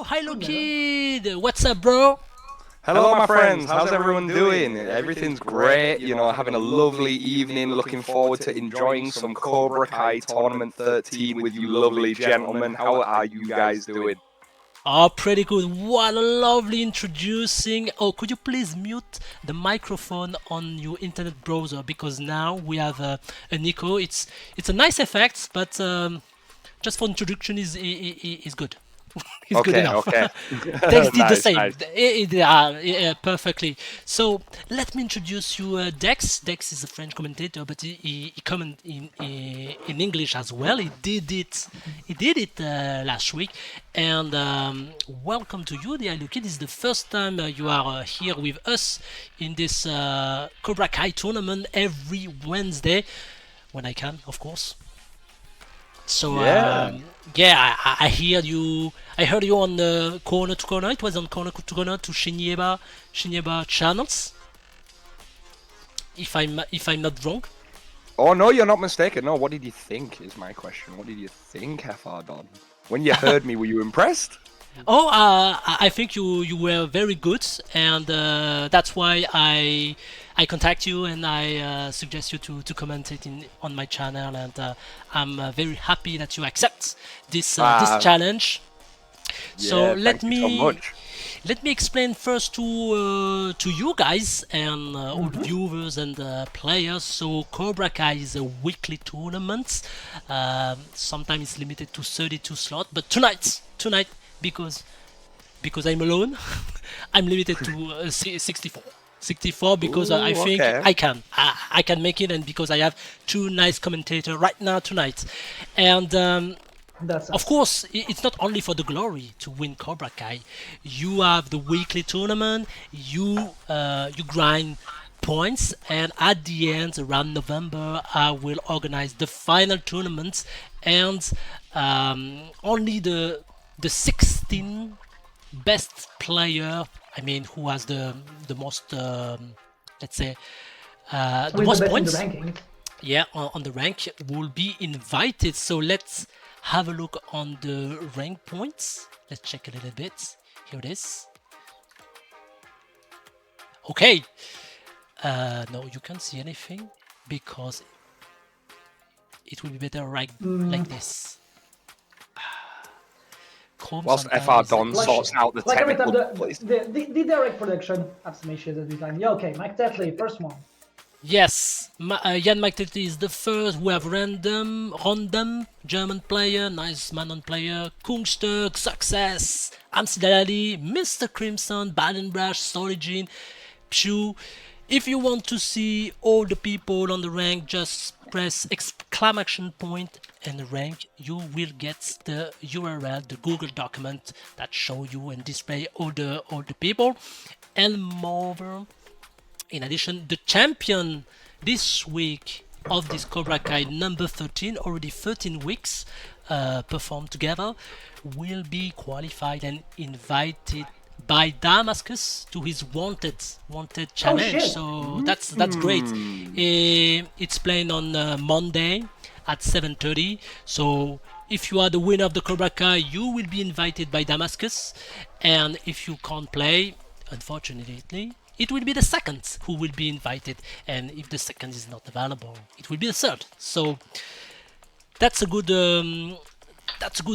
Hello, kid. What's up, bro? Hello, my friends. How's everyone doing? Everything's great. Having a lovely evening. Looking forward to enjoying some Cobra Kai Tournament 13 with you lovely gentlemen. How are you guys doing? Oh, pretty good. What a lovely introducing. Oh, could you please mute the microphone on your internet browser because now we have an echo. It's a nice effect, but just for introduction is good. It's good enough. Okay. Dex did the Nice, same. nice. Perfectly. So let me introduce you, Dex. Dex is a French commentator, but he comment in English as well. He did it. He did it last week. And welcome to you, the Hello Kid. This is the first time you are here with us in this Cobra Kai tournament every Wednesday, when I can, of course. So Yeah. yeah, I hear you. I heard you on the corner to corner. It was on corner to corner to Shinyeba channels. If I'm not wrong. Oh, no, you're not mistaken. No, what did you think is my question. What did you think, FR Don? When you heard me, were you impressed? Oh, I think you were very good, and that's why I contact you and I suggest you to comment it on my channel, and I'm very happy that you accept this Ah, challenge. So yeah, thank you so much. let me explain first to you guys and all the viewers and players. So Cobra Kai is a weekly tournament. Sometimes it's limited to 32 slots, but tonight because I'm alone, I'm limited to 64. 64 because I Ooh, think okay. I can make it, and because I have two nice commentators right now tonight, and That's of course, it's not only for the glory to win Cobra Kai. You have the weekly tournament. You grind points, and at the end, around November, I will organize the final tournament, and only the 16 best player. I mean, who has the most, let's say, the with the most best in the points. ranking. Yeah, on the rank will be invited. So let's have a look on the rank points. Let's check a little bit. Here it is. Okay. No, you can't see anything because it will be better like this. Chrome Whilst FR sometimes. Don sorts out the Like every time technical... the direct production have some issues every time. Yeah, okay, Mike Tetley, first one. Yes, Jan McTelty is the first. We have Randumb, German player, nice Manon player, Kungstug, Success, Amsterdali, Mr. Crimson, Badenbrush, Soligin, Pshu. If you want to see all the people on the rank, just press exclamation point and rank. You will get the URL, the Google document that show you and display all the people, and moreover. In addition, the champion this week of this Cobra Kai number 13, already 13 weeks performed together, will be qualified and invited by Damascus to his wanted challenge. shit. So that's great. It's playing on Monday at 7:30. So if you are the winner of the Cobra Kai, you will be invited by Damascus, and if you can't play, unfortunately, it will be the second who will be invited, and if the second is not available, it will be the third. So that's a good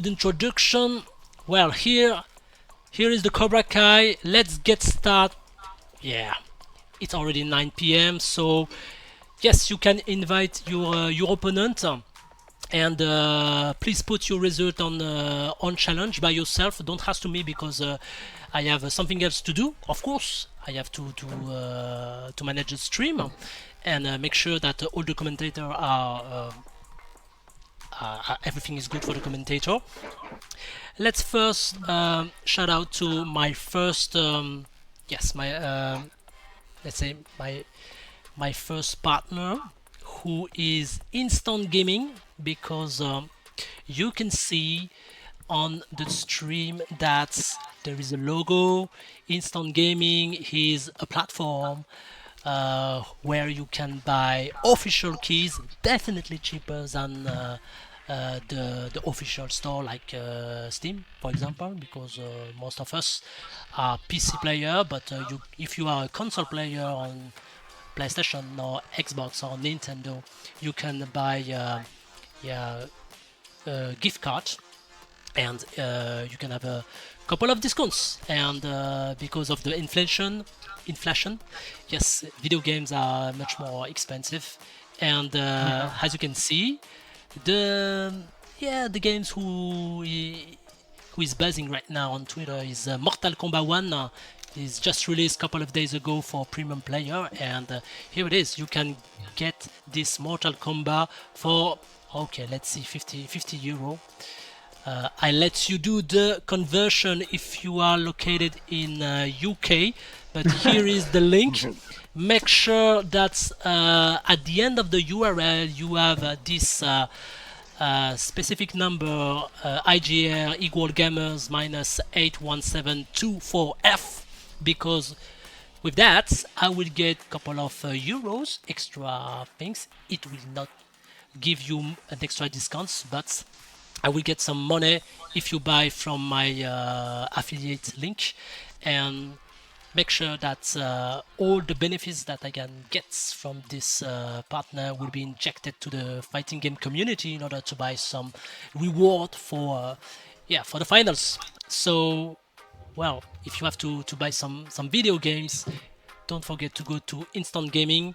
introduction. Well, here is the Cobra Kai. Let's get started. Yeah, it's already 9 p.m. So yes, you can invite your opponent. And please put your result on challenge by yourself. Don't ask to me because I have something else to do. Of course, I have to manage the stream and make sure that all the commentators are everything is good for the commentator. Let's first shout out to my first yes, my let's say my first partner, who is Instant Gaming, because you can see on the stream that there is a logo. Instant Gaming is a platform where you can buy official keys, definitely cheaper than the official store like Steam, for example, because most of us are PC player, but if you are a console player on PlayStation or Xbox or Nintendo, you can buy gift card, and you can have a couple of discounts. And because of the inflation, yes, video games are much more expensive. And as you can see, the games who is buzzing right now on Twitter is Mortal Kombat 1. Is just released a couple of days ago for premium player, and here it is. You can get this Mortal Kombat for, okay, let's see, 50 euro. I let you do the conversion if you are located in UK, but here is the link. Make sure that at the end of the URL you have this specific number, IGR equal gamers minus 81724F, because with that I will get a couple of euros extra things. It will not give you an extra discounts, but I will get some money if you buy from my affiliate link. And make sure that all the benefits that I can get from this partner will be injected to the fighting game community in order to buy some reward for the finals. So, well, if you have to buy some video games, don't forget to go to Instant Gaming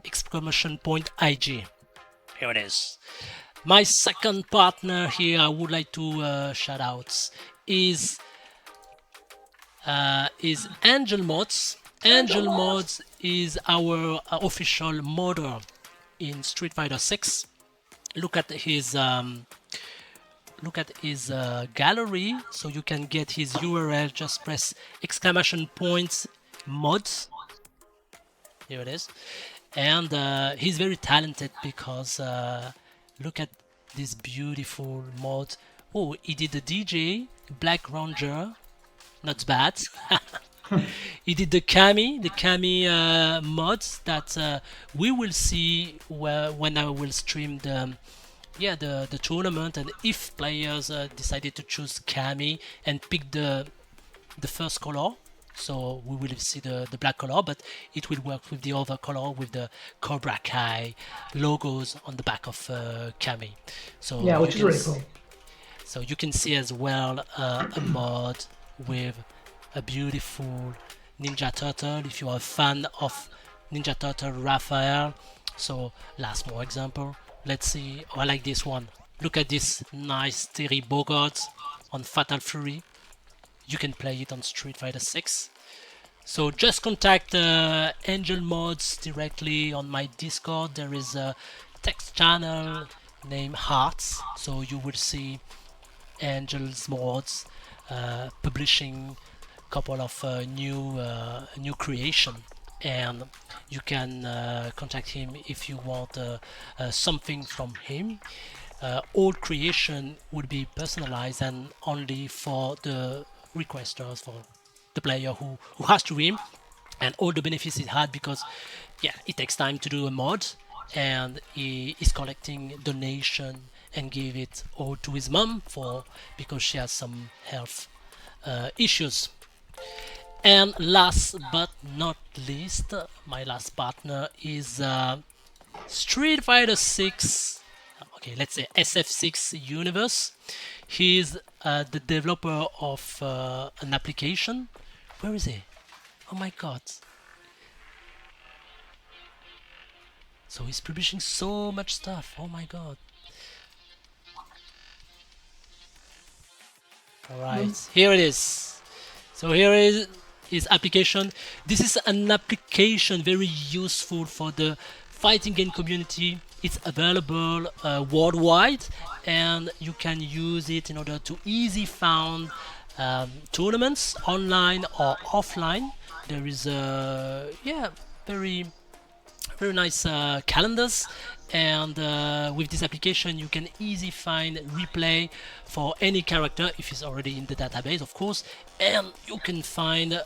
!IG. Here it is. My second partner here I would like to shout out is Angel Modz. Angel Modz is our official modder in Street Fighter 6. Look at his gallery, so you can get his URL. Just press !Modz. Here it is, and he's very talented because look at this beautiful mod. Oh, he did the DJ Black Ranger. Not bad. He did the Cammy mods that we will see when I will stream the tournament, and if players decided to choose Cammy and pick the first color, so we will see the black color, but it will work with the other color with the Cobra Kai logos on the back of Cammy. So yeah, which is really cool. So you can see as well a mod with a beautiful Ninja Turtle if you are a fan of Ninja Turtle Raphael. So last more example, let's see. I like this one. Look at this nice Terry Bogard on Fatal Fury. You can play it on Street Fighter 6. So just contact Angel Modz directly on my Discord. There is a text channel named Hearts, so you will see Angel's Mods publishing a couple of new creation, and you can contact him if you want something from him. All creation would be personalized and only for the requesters, for the player who has to win, and all the benefits it had, because it takes time to do a mod, and he is collecting donation and give it all to his mom because she has some health issues. And last but not least, my last partner is Street Fighter 6, okay, let's say SF6 Universe. He's the developer of an application. Where is he? Oh my god. So he's publishing so much stuff. Oh my god. Alright, here it is. So here is his application. This is an application very useful for the fighting game community. It's available worldwide, and you can use it in order to easily find tournaments online or offline. There is very nice calendars, and with this application you can easily find replay for any character if it's already in the database, of course, and you can find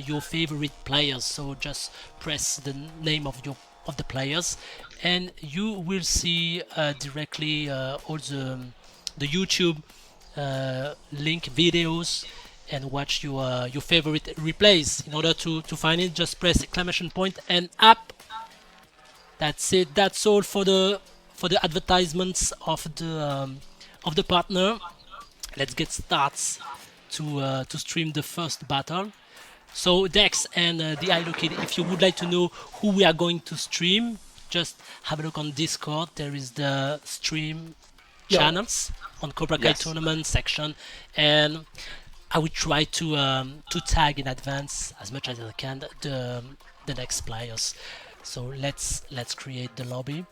your favorite players. So just press the name of your of the players, and you will see directly all the YouTube link videos and watch your favorite replays. In order to find it, just press exclamation point and app. That's it. That's all for the advertisements of the partner. Let's get started to stream the first battle. So Dex and the iLookid, if you would like to know who we are going to stream, just have a look on Discord. There is the stream channels on Cobra Kai Tournament section, and I will try to tag in advance as much as I can the next players. So let's create the lobby.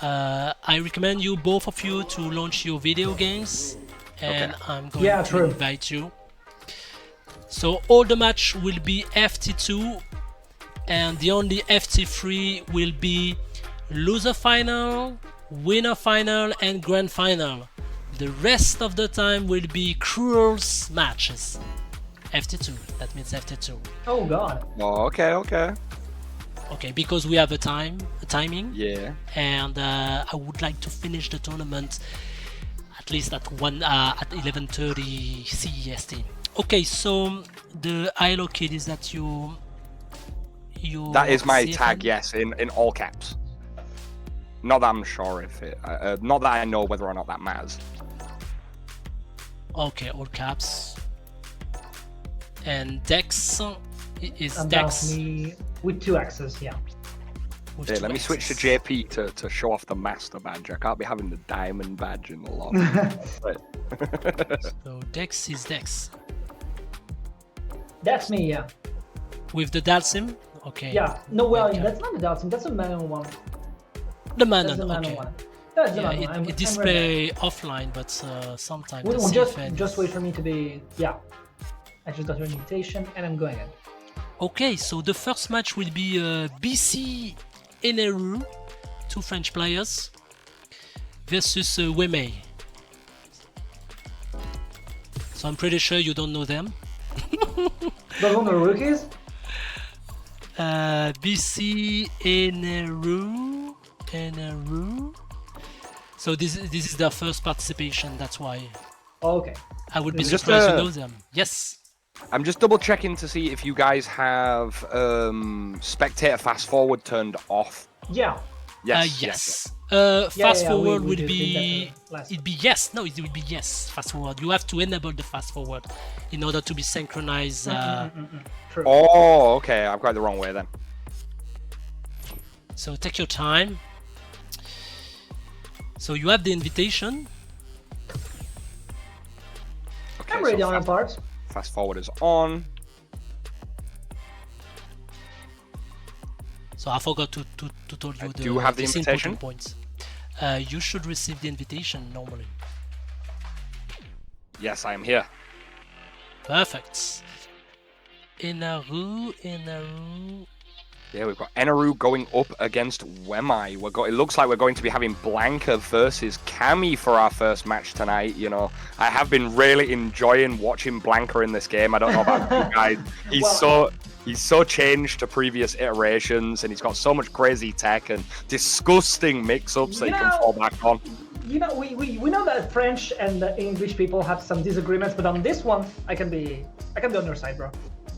I recommend you, both of you, to launch your video games, and I'm going to invite you. So all the match will be FT2, and the only FT3 will be loser final, winner final, and grand final. The rest of the time will be cruels matches. FT2, that means FT2. Oh god. Oh, okay. Okay, because we have a timing. Yeah. And I would like to finish the tournament at least at 11:30 CEST. Okay, so the iLookid is that you. That is my CFM? tag, yes, in all caps. Not that I'm sure if it. Not that I know whether or not that matters. Okay, all caps. And Dex is And Dex. that's me with 2 X's, yeah. with Yeah, two let me switch to X's. JP to show off the master badge. I can't be having the diamond badge in the lot. So Dex is Dex. That's me, yeah. With the Dalsim? Okay. Yeah. No, well, Okay. that's not the Dalsim, that's a Manon one. The That's Manon, the Manon okay. one. That's the Yeah, Manon one. it display offline, but sometimes the Well, CFN just wait for me to be, yeah. I just got your invitation and I'm going in. Okay, so the first match will be BC Eneru, 2 French players, versus Wemai. So I'm pretty sure you don't know them. Don't know the rookies? BC Eneru. So this is their first participation. That's why Oh, okay. I would be Just, surprised to know them. Yes. I'm just double checking to see if you guys have spectator fast forward turned off. Yeah. Yes. Yeah, Fast yeah, forward we would did be. that last It'd be yes. No, it would be yes. Fast forward. You have to enable the fast forward in order to be synchronized. True. Oh, okay. I've got it the wrong way then. So take your time. So you have the invitation. Okay, I'm ready so on that part. fast forward is on. So I forgot to tell you do you have the these invitation? important points. You should receive the invitation normally. Yes, I am here. Perfect. Eneru. Yeah, we've got Eneru going up against Wemai. It looks like we're going to be having Blanka versus Cammy for our first match tonight. You know, I have been really enjoying watching Blanka in this game. I don't know about you guys. He's so changed to previous iterations, and he's got so much crazy tech and disgusting mix-ups that he can fall back on. You know, we know that French and English people have some disagreements, but on this one, I can be on your side, bro.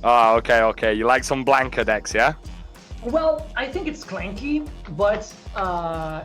Oh, okay. You like some Blanka decks, yeah? Well, I think it's clanky, but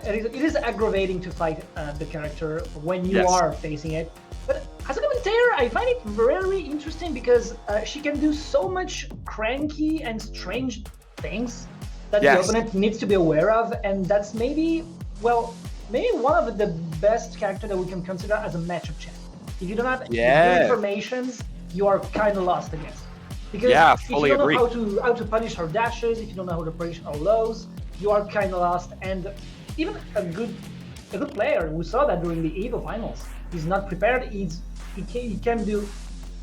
it is aggravating to fight the character when you are facing it. But as a commentator, I find it very interesting because she can do so much cranky and strange things that the opponent needs to be aware of, and that's maybe one of the best characters that we can consider as a matchup champ. If you don't have good informations, you are kind of lost against. Because if you don't know how to punish her dashes, if you don't know how to punish her lows, you are kind of lost. And even a good player, we saw that during the EVO finals. He's not prepared. He can do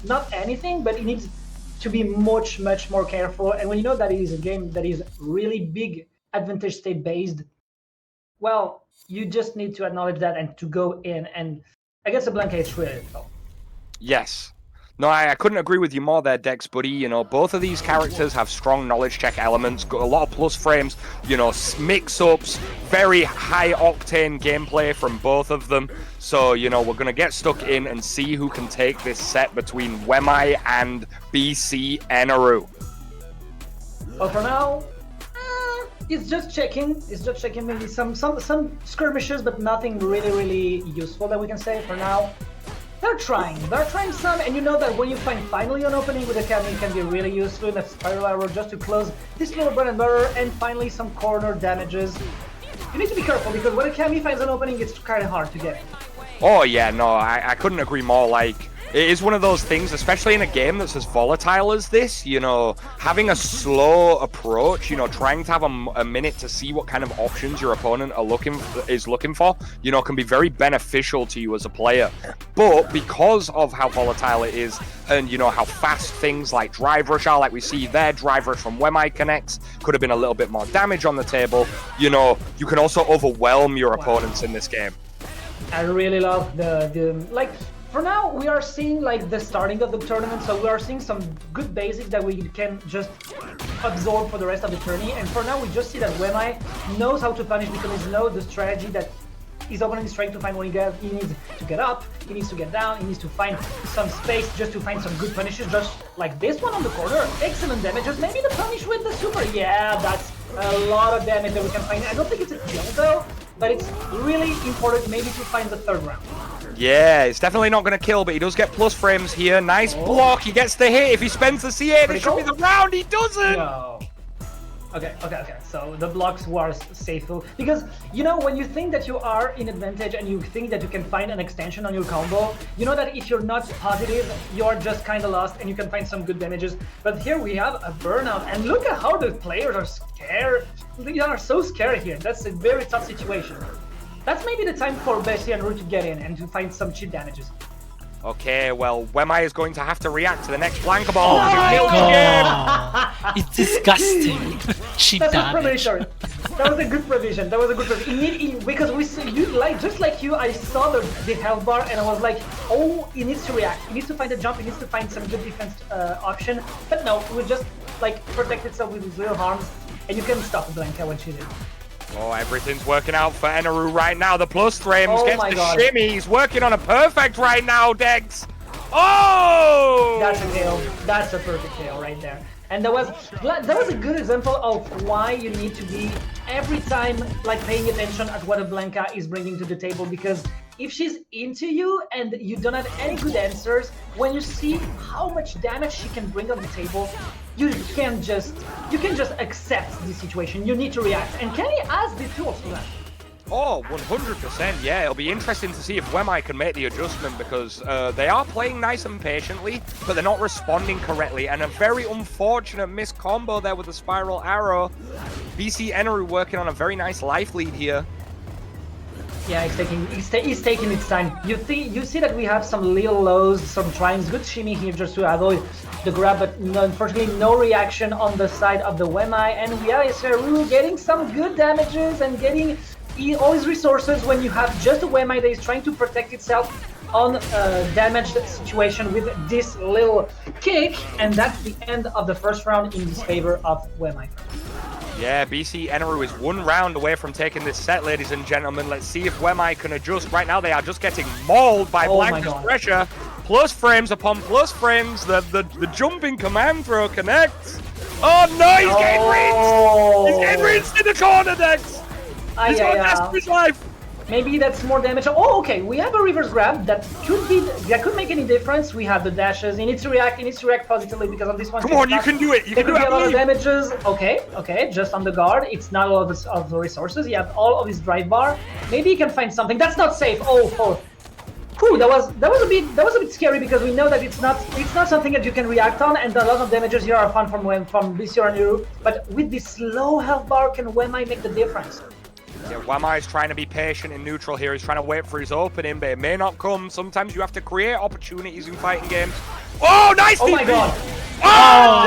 not anything, but he needs to be much more careful. And when you know that it is a game that is really big advantage state based, well, you just need to acknowledge that and to go in. And against the Blanka, it's really difficult. Yes. No, I couldn't agree with you more there, Dex, buddy. You know, both of these characters have strong knowledge check elements, got a lot of plus frames, you know, mix-ups, very high-octane gameplay from both of them. So, you know, we're going to get stuck in and see who can take this set between Wemai and BC.Eneru. Well, for now, it's just checking. It's just checking maybe some skirmishes, but nothing really useful that we can say for now. They're trying some, and you know that when you find finally an opening with a Cammy, it can be really useful in a spiral arrow just to close this little bread and butter, and finally some corner damages. You need to be careful, because when a Cammy finds an opening, it's kind of hard to get it. Oh yeah, no, I couldn't agree more. Like, it is one of those things, especially in a game that's as volatile as this, you know, having a slow approach, you know, trying to have a minute to see what kind of options your opponent is looking for, you know, can be very beneficial to you as a player. But because of how volatile it is, and, you know, how fast things like Drive Rush are, like we see there, Drive Rush from Wemai connects, could have been a little bit more damage on the table, you know, you can also overwhelm your opponents in this game. I really love the like, for now we are seeing like the starting of the tournament, so we are seeing some good basics that we can just absorb for the rest of the tourney, and for now we just see that Wemai knows how to punish because he knows the strategy that his opponent is trying to find when he needs to get up, he needs to get down, he needs to find some space just to find some good punishes, just like this one on the corner. Excellent damages, maybe the punish with the super, yeah, that's a lot of damage that we can find. I don't think it's a kill though, but it's really important maybe to find the third round. Yeah, it's definitely not going to kill, but he does get plus frames here. Nice block, he gets the hit. If he spends the C8, it should be the round, he doesn't! No. Okay, so the blocks were safe, because, you know, when you think that you are in advantage and you think that you can find an extension on your combo, you know that if you're not positive, you're just kind of lost and you can find some good damages. But here we have a burnout, and look at how the players are scared. They are so scared here. That's a very tough situation. That's maybe the time for BC.Eneru to get in and to find some cheap damages. Okay, well, Wemai is going to have to react to the next Blanka ball. Oh my god! It's disgusting. Cheap damage. That was a good provision. That was a good provision. Because we see you, like, just like you, I saw the health bar and I was like, oh, he needs to react. He needs to find a jump. He needs to find some good defense option. But no, we just like protect itself with his little arms, and you can stop Blanka when she's in. Oh, everything's working out for Eneru right now. The plus frames gets the God. shimmy. He's working on a perfect right now, Dex. Oh! That's a KO. That's a perfect KO right there. And that was a good example of why you need to be every time like paying attention at what a Blanka is bringing to the table, because if she's into you and you don't have any good answers, when you see how much damage she can bring on the table, you can just accept the situation. You need to react, and Kenny has the tools for that. Oh, 100%, yeah. It'll be interesting to see if Wemai can make the adjustment, because they are playing nice and patiently, but they're not responding correctly. And a very unfortunate missed combo there with the spiral arrow. BC.Eneru working on a very nice life lead here. Yeah, he's taking its time. You see that we have some little lows, some tries, good shimmy here just to avoid the grab, but unfortunately no reaction on the side of the Wemai, and we are Roozu getting some good damages and getting all his resources when you have just a Wemai that is trying to protect itself on a damaged situation with this little kick, and that's the end of the first round in disfavor of Wemai. Yeah, BC.Eneru is one round away from taking this set, ladies and gentlemen. Let's see if Wemai can adjust. Right now, they are just getting mauled by Blanka's pressure. Plus frames upon plus frames. The jumping command throw connects. Oh no, he's getting rinsed! He's getting rinsed in the corner, Dex! He's on the his life! Maybe that's more damage. Oh, okay. We have a reverse grab that could make any difference. We have the dashes. He needs to react. He needs to react positively because of this one. Come on, you can do it. You can do it. There could be a lot of damages. Okay. Just on the guard. It's not a lot of the resources. He has all of his drive bar. Maybe he can find something. That's not safe. Oh. Whew, that was a bit scary, because we know that it's not something that you can react on, and a lot of damages here are fun from BC.Eneru. But with this low health bar, can Wemai make the difference? Yeah, Wemai is trying to be patient in neutral here. He's trying to wait for his opening, but it may not come. Sometimes you have to create opportunities in fighting games. Oh, nice! Oh my god! Oh,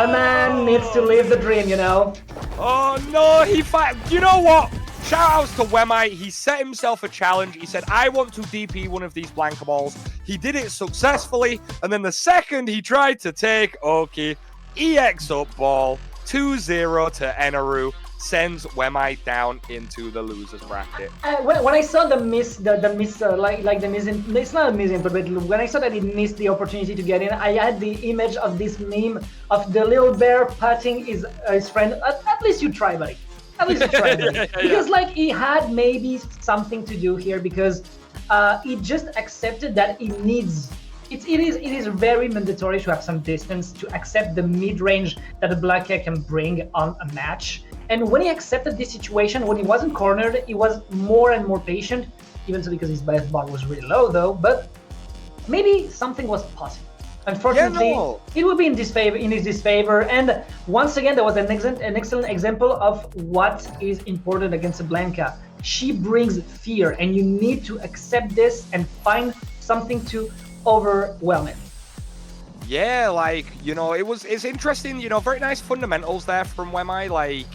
no! A man needs to live the dream, you know. Oh no, he fight. You know what? shout outs to Wemai. He set himself a challenge. He said, I want to DP one of these Blanka balls. He did it successfully. And then the second he tried to take Oki, EX up ball, 2-0 to Eneru, sends Wemai down into the losers bracket. When I saw the miss, like the miss, it's not a miss input, but when I saw that he missed the opportunity to get in, I had the image of this meme of the little bear patting his friend. At least you try, buddy. At least you try, buddy. Because like he had maybe something to do here because he just accepted that he needs. It is very mandatory to have some distance to accept the mid-range that the Blanka can bring on a match. And when he accepted this situation, when he wasn't cornered, he was more and more patient, even so because his best bar was really low though, but maybe something was possible. Unfortunately, it will be in his disfavor. And once again, there was an excellent example of what is important against a Blanka. She brings fear, and you need to accept this and find something to overwhelm it. Yeah, like, you know, it's interesting, you know, very nice fundamentals there from Wemai. Like,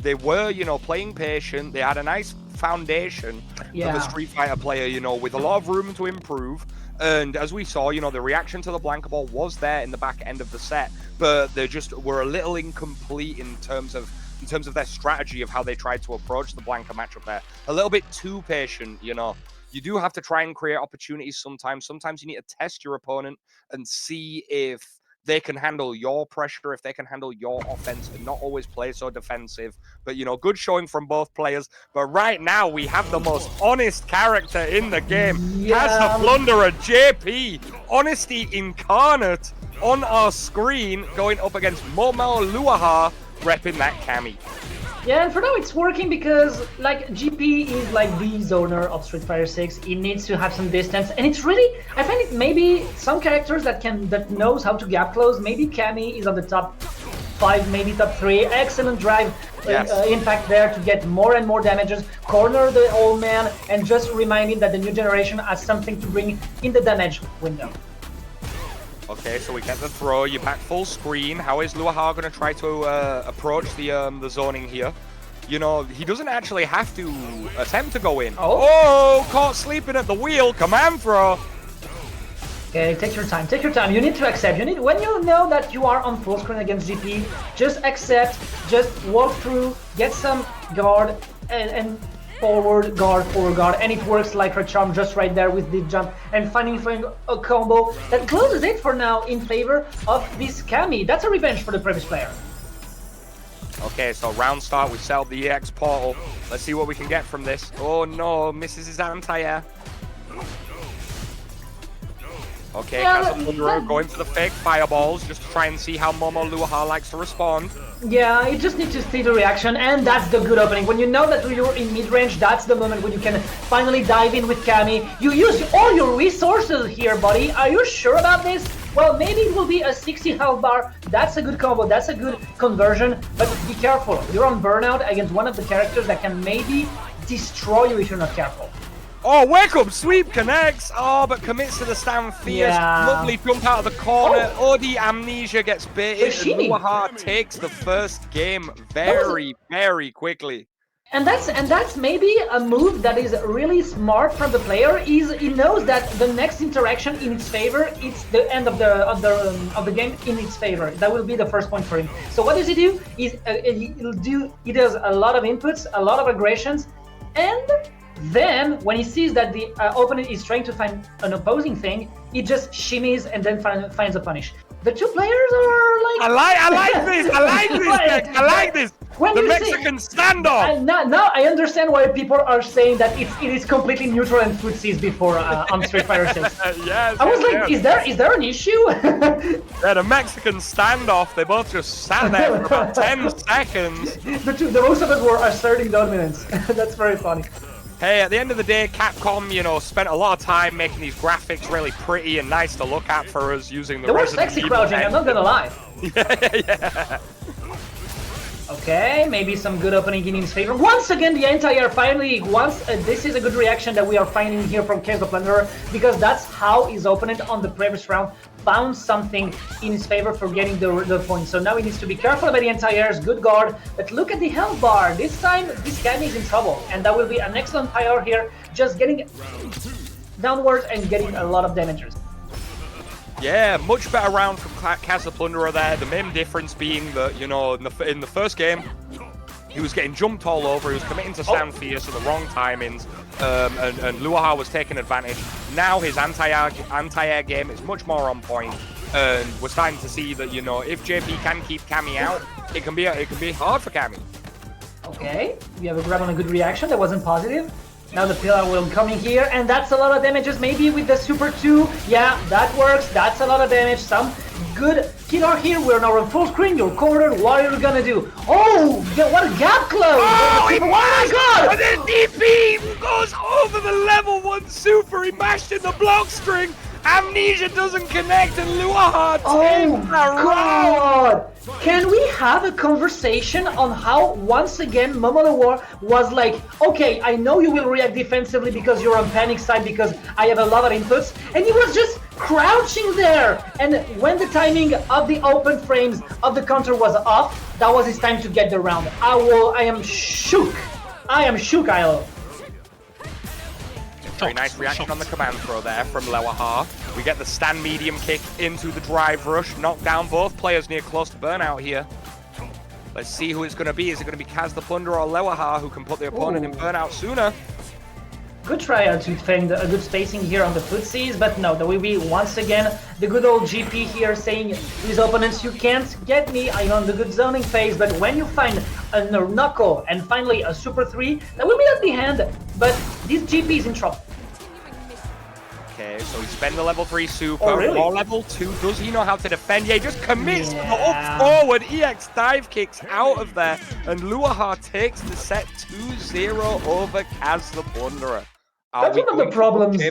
they were, you know, playing patient. They had a nice foundation of a Street Fighter player, you know, with a lot of room to improve. And as we saw, you know, the reaction to the Blanka ball was there in the back end of the set, but they just were a little incomplete in terms of their strategy of how they tried to approach the Blanka matchup there. A little bit too patient, you know. You do have to try and create opportunities sometimes. Sometimes you need to test your opponent and see if they can handle your pressure, if they can handle your offense, and not always play so defensive. But, you know, good showing from both players. But right now, we have the most honest character in the game. KazThePlunderer, JP, honesty incarnate on our screen, going up against MOMOLewahar, repping that Cammy. Yeah, and for now it's working because like GP is like the zoner of Street Fighter 6. He needs to have some distance, and it's really, I find it maybe some characters that knows how to gap close. Maybe Cammy is on the top 5, maybe top 3. Excellent drive impact there to get more and more damages, corner the old man, and just remind him that the new generation has something to bring in the damage window. Okay, so we get the throw. You're back full screen. How is Lewahar going to try to approach the zoning here? You know, he doesn't actually have to attempt to go in. Oh, caught sleeping at the wheel. Command throw. Okay, take your time. Take your time. You need to accept. When you know that you are on full screen against GP, just accept. Just walk through. Get some guard and forward guard, and it works like a charm just right there with the jump and finding a combo that closes it for now in favor of this Cammy. That's a revenge for the previous player. Okay, so round start, we set up the EX portal. Let's see what we can get from this. Oh no, misses his anti-air. Okay, KazThePlunderer going for the fake fireballs, just to try and see how MOMOLewahar likes to respond. Yeah, you just need to see the reaction, and that's the good opening. When you know that you're in mid-range, that's the moment when you can finally dive in with Cammy. You use all your resources here, buddy. Are you sure about this? Well, maybe it will be a 60 health bar. That's a good combo, that's a good conversion, but be careful. You're on burnout against one of the characters that can maybe destroy you if you're not careful. Oh, wake up, sweep connects. Oh, but commits to the stand fierce. Lovely jump out of the corner. OD amnesia gets baited. And Lewahar takes the first game very, very quickly. And that's maybe a move that is really smart from the player. He knows that the next interaction in its favor, it's the end of the game in its favor. That will be the first point for him. So what does he do? He does a lot of inputs, a lot of aggressions, and then, when he sees that the opponent is trying to find an opposing thing, he just shimmies and then finds a punish. The two players are like... I like this! I like this! When the Mexican standoff! Now I understand why people are saying that it is completely neutral and footsies before on Street Fighter 6. Yes, I was like, is there an issue? Yeah, the Mexican standoff, they both just sat there for about 10 seconds. The most of us were asserting dominance. That's very funny. Hey, at the end of the day, Capcom, you know, spent a lot of time making these graphics really pretty and nice to look at for us using the They were sexy crouching, I'm not gonna lie. Yeah. Okay, maybe some good opening in his favor. Once again, the anti-air finally, this is a good reaction that we are finding here from KazThePlunderer, because that's how his opponent on the previous round found something in his favor for getting the point. So now he needs to be careful about the anti-airs, good guard, but look at the health bar. This time, this Cammy is in trouble, and that will be an excellent power here, just getting downwards and getting a lot of damages. Yeah, much better round from KazThePlunderer there. The main difference being that, you know, in the first game, he was getting jumped all over. He was committing to stand fierce at the wrong timings, and Lewahar was taking advantage. Now his anti-air game is much more on point, and we're starting to see that, you know, if JP can keep Cammy out, it can be hard for Cammy. Okay, we have a grab on a good reaction. That wasn't positive. Now the pillar will come in here, and that's a lot of damages. Maybe with the Super 2, yeah, that works. That's a lot of damage. Some good killer here. We're now on full screen. You're cornered. What are you gonna do? Oh, what a gap close! Oh, Oh my god! And then DP goes over the level 1 super. He mashed in the block string. Amnesia doesn't connect, and Lewahar takes the round. Can we have a conversation on how, once again, MOMOLewahar was like, okay, I know you will react defensively because you're on panic side because I have a lot of inputs, and he was just crouching there. And when the timing of the open frames of the counter was off, that was his time to get the round. I am shook. I am shook, ILO. Very nice reaction on the command throw there from Lewahar. We get the stand medium kick into the drive rush, knock down both players near close to burnout here. Let's see who it's going to be. Is it going to be KazThePlunderer or Lewahar who can put the opponent in burnout sooner? Good try to defend a good spacing here on the footsies, but no, there will be once again the good old GP here saying to his opponents, you can't get me, I'm on the good zoning phase, but when you find a knuckle and finally a Super 3, that will be at the hand, but this GP is in trouble. Okay, so he spent the level 3 super, really? or level 2, does he know how to defend? Yeah, he just commits to the up forward, EX dive kicks out of there, and Lewahar takes the set 2-0 over KazThePlunderer. That's one of the problems.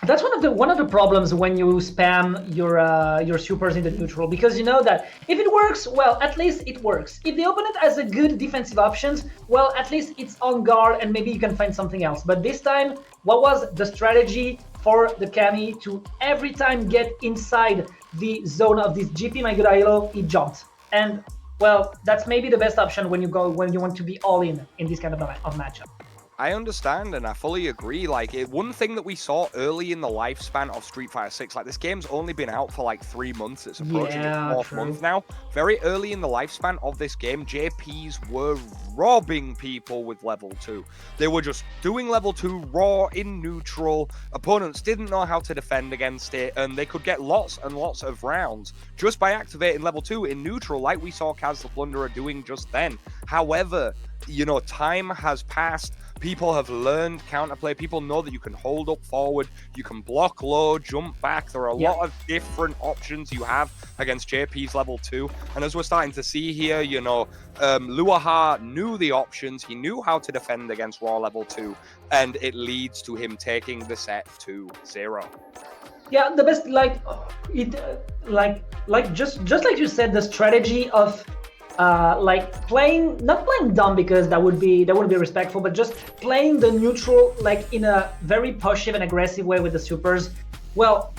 That's one of the problems when you spam your supers in the neutral, because you know that if it works, well, at least it works. If the opponent has a good defensive options, well, at least it's on guard and maybe you can find something else. But this time, what was the strategy for the Cammy to every time get inside the zone of this GP, my good ILO, he jumped. And well, that's maybe the best option when you want to be all in this kind of matchup. I understand and I fully agree. Like, one thing that we saw early in the lifespan of Street Fighter 6, like this game's only been out for like 3 months. It's approaching its 4th month now. Very early in the lifespan of this game, JPs were robbing people with level 2. They were just doing level 2 raw in neutral. Opponents didn't know how to defend against it, and they could get lots and lots of rounds just by activating level 2 in neutral, like we saw KazThePlunderer doing just then. However, you know, time has passed. People have learned counterplay. People know that you can hold up forward, you can block low, jump back. There are a lot of different options you have against JP's level 2. And as we're starting to see here, you know, Lewahar knew the options. He knew how to defend against raw level 2, and it leads to him taking the set 2-0. Yeah, the best, just like you said, the strategy of not playing dumb, because that would be respectful, but just playing the neutral like in a very pushy and aggressive way with the supers. Well,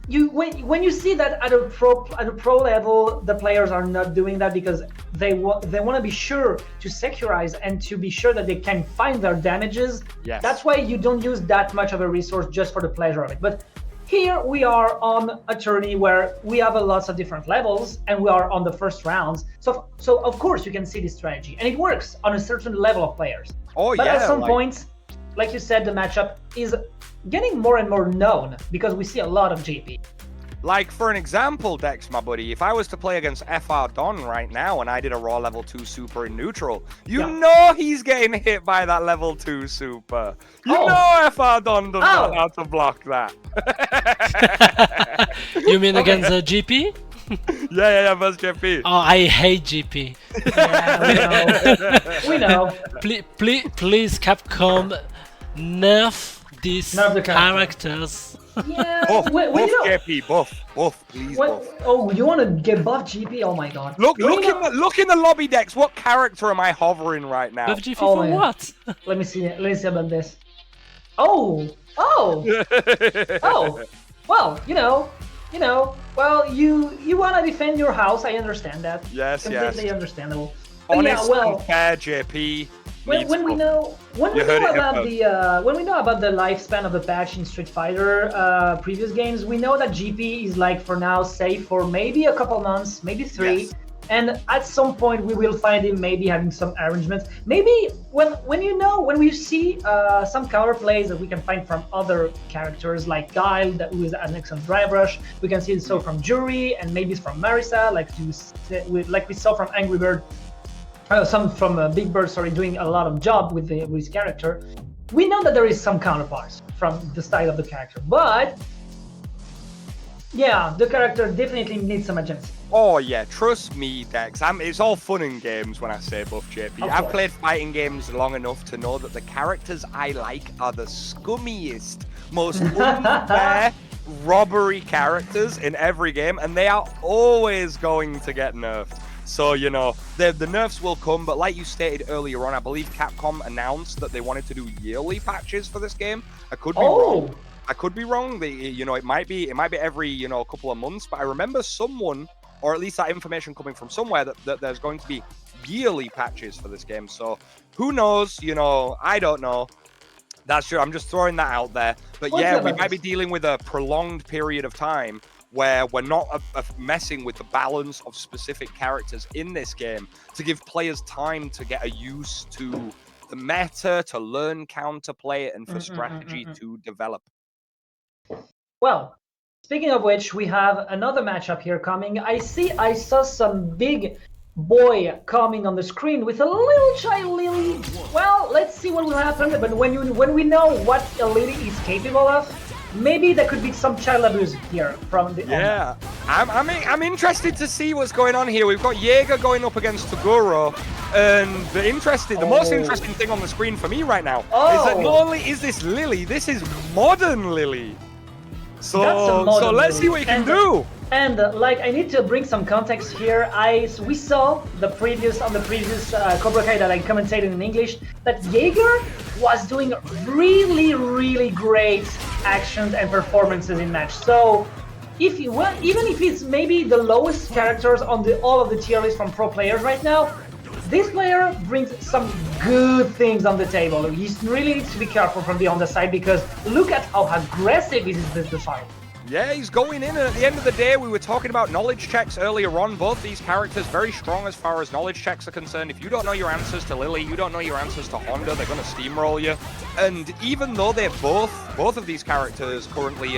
when you see that at a pro level, the players are not doing that because they want to be sure to securize and to be sure that they can find their damages. Yes. That's why you don't use that much of a resource just for the pleasure of it. But here we are on a tourney where we have lots of different levels and we are on the first rounds. So of course you can see this strategy and it works on a certain level of players. Oh, but yeah, at some points, like you said, the matchup is getting more and more known because we see a lot of GP. Like, for an example, Dex, my buddy, if I was to play against FR Don right now and I did a raw level 2 super in neutral, you know he's getting hit by that level 2 super. You know FR Don doesn't know how to block that. You mean against the GP? Yeah, versus GP. Oh, I hate GP. Yeah, we know. Please, Capcom, nerf these characters. Yeah. Buff, when buff, you know, JP, buff, please, buff. oh, you want to get buff GP? Oh my god. Look in the lobby decks. What character am I hovering right now? Buff GP Oh, for man. what? Let me see about this. Oh. Oh. Well, you know. Well, you want to defend your house. I understand that. Yes, Completely understandable. But Honest yeah, well, and fair, JP. when we know about the lifespan of the patch in Street Fighter previous games, we know that GP is like for now safe for maybe a couple months, maybe 3. Yes. And at some point we will find him maybe having some arrangements. Maybe when we see some counterplays that we can find from other characters like Guile, who is an excellent drive rush. We can see it so from Jury and maybe from Marisa, like we saw from Angry Bird. Some from Big Bird, doing a lot of job with his character. We know that there is some counterparts from the style of the character, but yeah, the character definitely needs some adjustments. Oh yeah, trust me, Dex. It's all fun and games when I say buff JP. I've played fighting games long enough to know that the characters I like are the scummiest, most unfair robbery characters in every game, and they are always going to get nerfed. So, you know, the nerfs will come, but like you stated earlier on, I believe Capcom announced that they wanted to do yearly patches for this game. I could be wrong. I could be wrong. It might be every, couple of months, but I remember someone, or at least that information coming from somewhere, that there's going to be yearly patches for this game. So who knows? I don't know. That's true. I'm just throwing that out there. But yeah, we might be dealing with a prolonged period of time where we're not messing with the balance of specific characters in this game to give players time to get used to the meta, to learn counterplay, and for strategy to develop. Well, speaking of which, we have another matchup here coming. I saw some big boy coming on the screen with a little child Lily. Well, let's see what will happen. But when we know what a Lily is capable of, maybe there could be some child abuse here from the yeah. I'm interested to see what's going on here. We've got Jaeger going up against Toguroo, and the most interesting thing on the screen for me right now is that not only is this Lily, this is modern Lily. So let's see what you can do. And I need to bring some context here. We saw on the previous Cobra Kai that I commentated in English that Jaeger was doing really, really great actions and performances in match. So even if it's maybe the lowest characters on all of the tier list from pro players right now, this player brings some good things on the table. He really needs to be careful from the E.Honda side because look at how aggressive is this fight. Yeah, he's going in, and at the end of the day, we were talking about knowledge checks earlier on. Both these characters very strong as far as knowledge checks are concerned. If you don't know your answers to Lily, you don't know your answers to Honda, they're going to steamroll you. And even though they're both of these characters currently,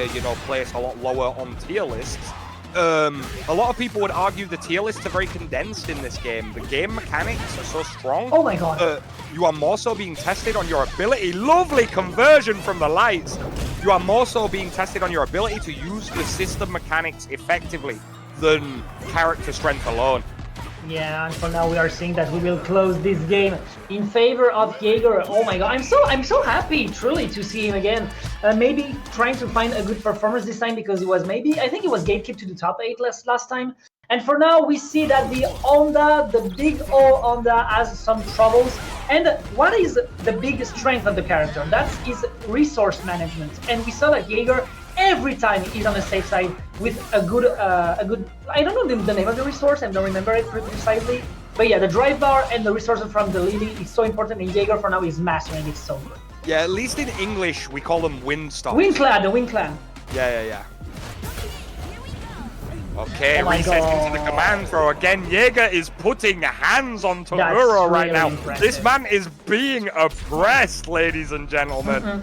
placed a lot lower on tier lists, a lot of people would argue the tier lists are very condensed in this game. The game mechanics are so strong. Oh my god. You are more so being tested on your ability. Lovely conversion from the lights. You are more so being tested on your ability to use the system mechanics effectively than character strength alone. Yeah, and for now we are seeing that we will close this game in favor of Jaeger. Oh my god, I'm so happy truly to see him again. Maybe trying to find a good performance this time because I think he was gatekept to the top 8 last time. And for now we see that the Honda, the big O Honda, has some troubles. And what is the big strength of the character? That is resource management. And we saw that Jaeger every time he's on the safe side with a good I don't know the name of the resource, I don't remember it precisely, but yeah, the drive bar and the resources from the Lily is so important in Jaeger. For now he's mastering it so good. Yeah, at least in English we call them Windstock. The Wind Clan. Yeah. Okay, resets into the command throw again. Jaeger is putting hands on Toguroo right now. Impressive. This man is being oppressed, ladies and gentlemen.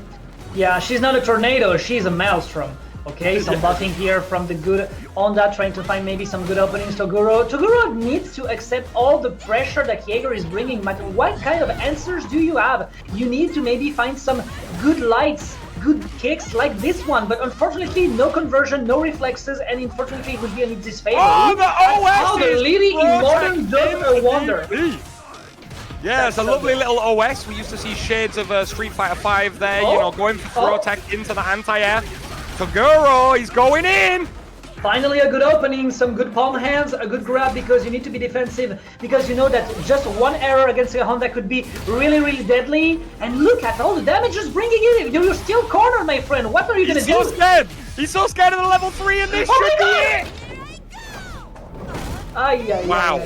Yeah, she's not a tornado, she's a maelstrom. Okay, some buffing here from the good Honda, trying to find maybe some good openings. Toguroo needs to accept all the pressure that Jaeger is bringing. But what kind of answers do you have? You need to maybe find some good lights, good kicks like this one. But unfortunately, no conversion, no reflexes, and unfortunately it would be in disfavor. Oh, the OS how the Lily in Modern does a wonder. Yeah, it's a lovely little OS. We used to see shades of Street Fighter 5 there, going for throw tech into the anti-air. Toguroo, he's going in. Finally a good opening, some good palm hands, a good grab because you need to be defensive because you know that just one error against E.Honda could be really deadly. And look at all the damages bringing in. You're still cornered, my friend. What are you gonna do? He's so scared. He's so scared of the level 3 and this should be it. Wow.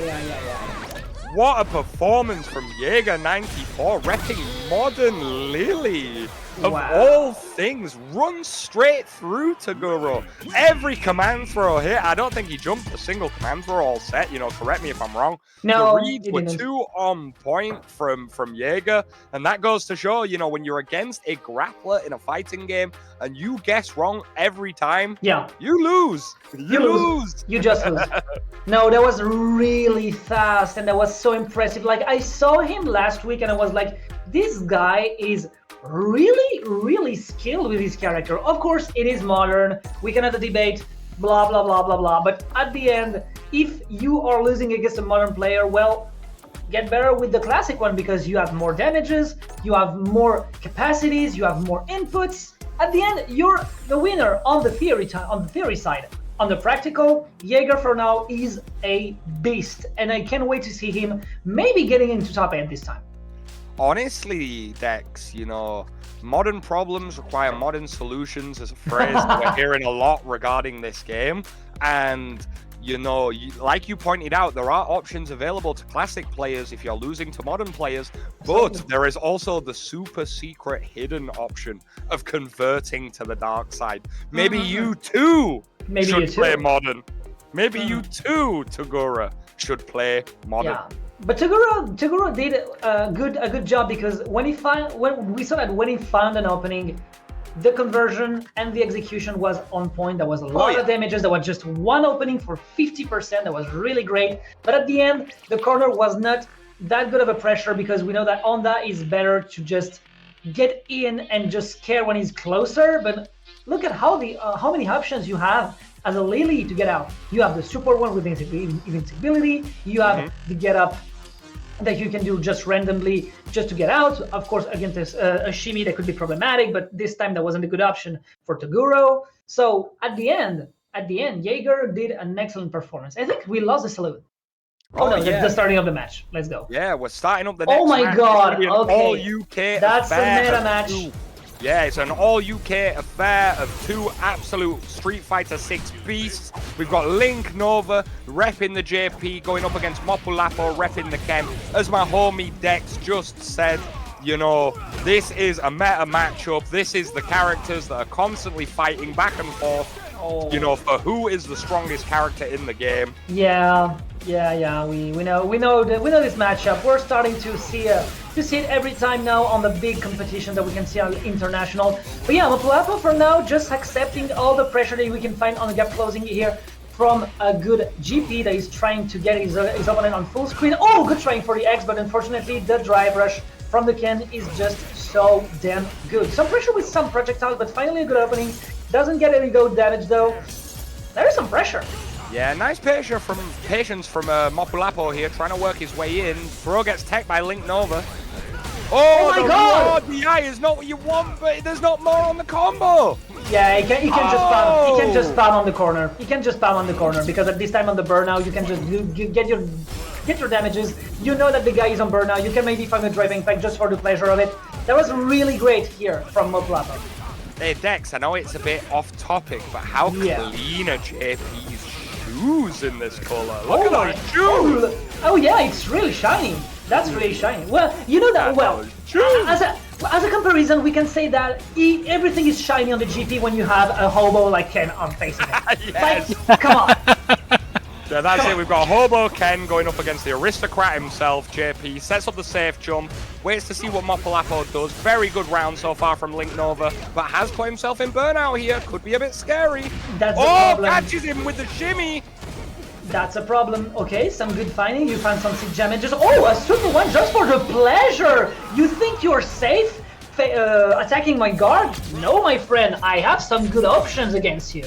What a performance from Jaeger94, repping Modern Lily. Of all things, runs straight through Toguroo. Every command throw here, I don't think he jumped a single command throw all set, you know, correct me if I'm wrong. No, the reads were too on point from Jaeger, and that goes to show, you know, when you're against a grappler in a fighting game and you guess wrong every time, you lose. You lose. You just lose. No, that was really fast and that was so impressive. Like, I saw him last week and I was like, this guy is really skilled with his character. Of course, it is modern. We can have a debate, blah, blah. But at the end, if you are losing against a modern player, well, get better with the classic one because you have more damages, you have more capacities, you have more inputs. At the end, you're the winner on the theory side. On the practical, Jaeger for now is a beast, and I can't wait to see him maybe getting into top 8 this time. Honestly, Dex, you know, modern problems require modern solutions is a phrase that we're hearing a lot regarding this game. And, you know, like you pointed out, there are options available to classic players if you're losing to modern players, but there is also the super secret hidden option of converting to the dark side. Maybe you too should play modern. Maybe you too, Toguroo, should play modern. Yeah. But Toguroo did a good job because when we saw that when he found an opening, the conversion and the execution was on point. There was a lot of damages. There was just one opening for 50%. That was really great. But at the end, the corner was not that good of a pressure because we know that Honda is better to just get in and just scare when he's closer. But look at how many options you have as a Lily to get out. You have the super one with invincibility. You have the get up that you can do just randomly just to get out. Of course, against a shimmy that could be problematic, but this time that wasn't a good option for Toguroo. So at the end, Jaeger did an excellent performance. I think we lost the salute. That's the starting of the match. Let's go. Yeah, we're starting up the next match. Oh my god, okay. All UK That's a meta of match. Yeah, it's an all-UK affair of two absolute Street Fighter 6 beasts. We've got Linknova repping the JP, going up against Mopuulapo repping the Ken. As my homie Dex just said, you know, this is a meta matchup. This is the characters that are constantly fighting back and forth, you know, for who is the strongest character in the game. Yeah. We know this matchup. We're starting to see it every time now on the big competition that we can see on international. But yeah, Mopuulapo for now just accepting all the pressure that we can find on the gap closing here from a good GP that is trying to get his opponent on full screen. Oh, good trying for the X, but unfortunately the drive rush from the Ken is just so damn good. Some pressure with some projectiles, but finally a good opening. Doesn't get any gold damage though. There is some pressure. Yeah, nice patience from Mopuulapo here, trying to work his way in. Throw gets teched by Linknova. Oh my god! The eye is not what you want, but there's not more on the combo. Yeah, he can just spam. He can just spam on the corner. He can just spam on the corner because at this time on the burnout, you can just get your damages. You know that the guy is on burnout. You can maybe find a driving pack just for the pleasure of it. That was really great here from Mopuulapo. Hey Dex, I know it's a bit off topic, but how clean are JP's shoes in this color? Look at those shoes! Oh yeah, it's really shiny. That's really shiny. Well, you know that well. As a comparison, we can say that everything is shiny on the GP when you have a hobo like Ken on facing it. Yes. Like, come on. Yeah, that's it. We've got Hobo Ken going up against the aristocrat himself, JP. Sets up the safe jump. Waits to see what Mopuulapo does. Very good round so far from Linknova, but has put himself in burnout here. Could be a bit scary. That's the problem. Catches him with the shimmy. That's a problem. Okay, some good finding. You find some sick damages. Oh, a super one just for the pleasure. You think you're safe attacking my guard? No, my friend. I have some good options against you.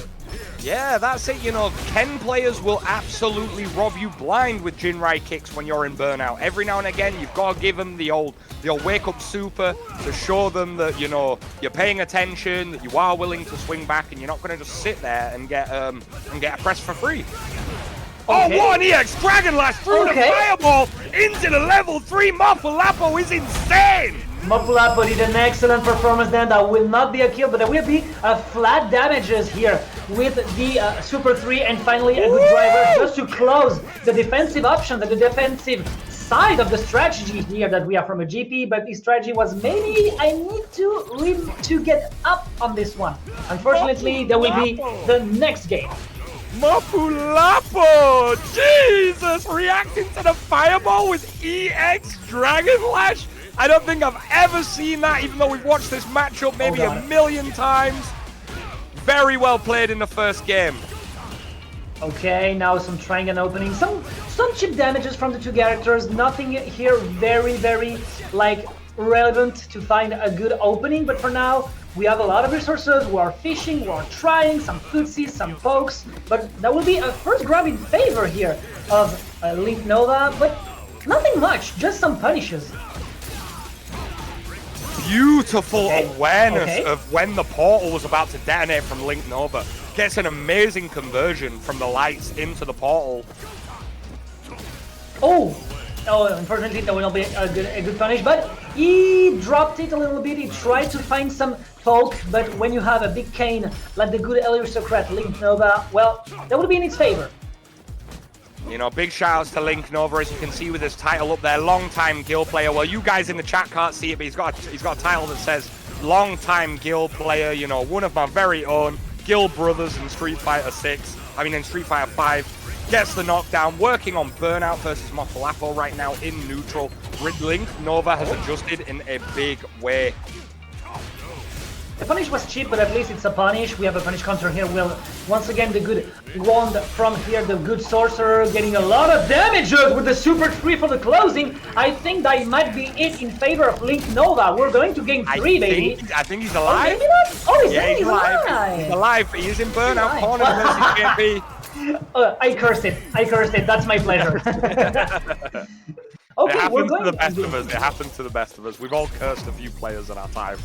Yeah, that's it. You know, Ken players will absolutely rob you blind with Jinrai kicks when you're in burnout. Every now and again, you've got to give them the old wake-up super to show them that, you know, you're paying attention, that you are willing to swing back, and you're not going to just sit there and get a press for free. Okay. Oh, what an EX Dragon Lash through the fireball into the level 3 Mopuulapo is insane! Mopuulapo did an excellent performance then. That will not be a kill, but there will be flat damages here with the Super 3 and finally a good driver just to close the defensive option, the defensive side of the strategy here that we have from a GP, but the strategy was maybe I need to get up on this one. Unfortunately, there will be the next game. Mopuulapo! Jesus! Reacting to the fireball with EX Dragon Lash? I don't think I've ever seen that, even though we've watched this matchup maybe a million times. Very well played in the first game. Okay, now some trying and opening. Some chip damages from the two characters. Nothing here very like relevant to find a good opening, but for now we have a lot of resources. We are fishing, we are trying some footsies, some pokes, but that will be a first grab in favor here of Linknova, but nothing much, just some punishes. Beautiful awareness of when the portal was about to detonate from Linknova. Gets an amazing conversion from the lights into the portal. Oh, unfortunately that will not be a good punish, but he dropped it a little bit. He tried to find some poke, but when you have a big Kayn like the good aristocrat Linknova, well, that would be in its favor. You know, big shout-outs to Linknova, as you can see with his title up there, long-time guild player. Well, you guys in the chat can't see it, but he's got a title that says long-time guild player. You know, one of my very own guild brothers in Street Fighter 6. I mean, in Street Fighter 5. Gets the knockdown, working on Burnout versus Mopuulapo right now in neutral. Linknova has adjusted in a big way. The punish was cheap, but at least it's a punish. We have a punish counter here. Well, once again, the good wand from here, the good sorcerer, getting a lot of damages with the Super 3 for the closing. I think that might be it in favor of Linknova. We're going to game 3, baby. I think he's alive. Oh, maybe not. Oh, he's alive. He's alive. He is in Burnout corner versus GP. I cursed it. That's my pleasure. Okay, we're going to the best of us. It happens to the best of us. We've all cursed a few players in our time.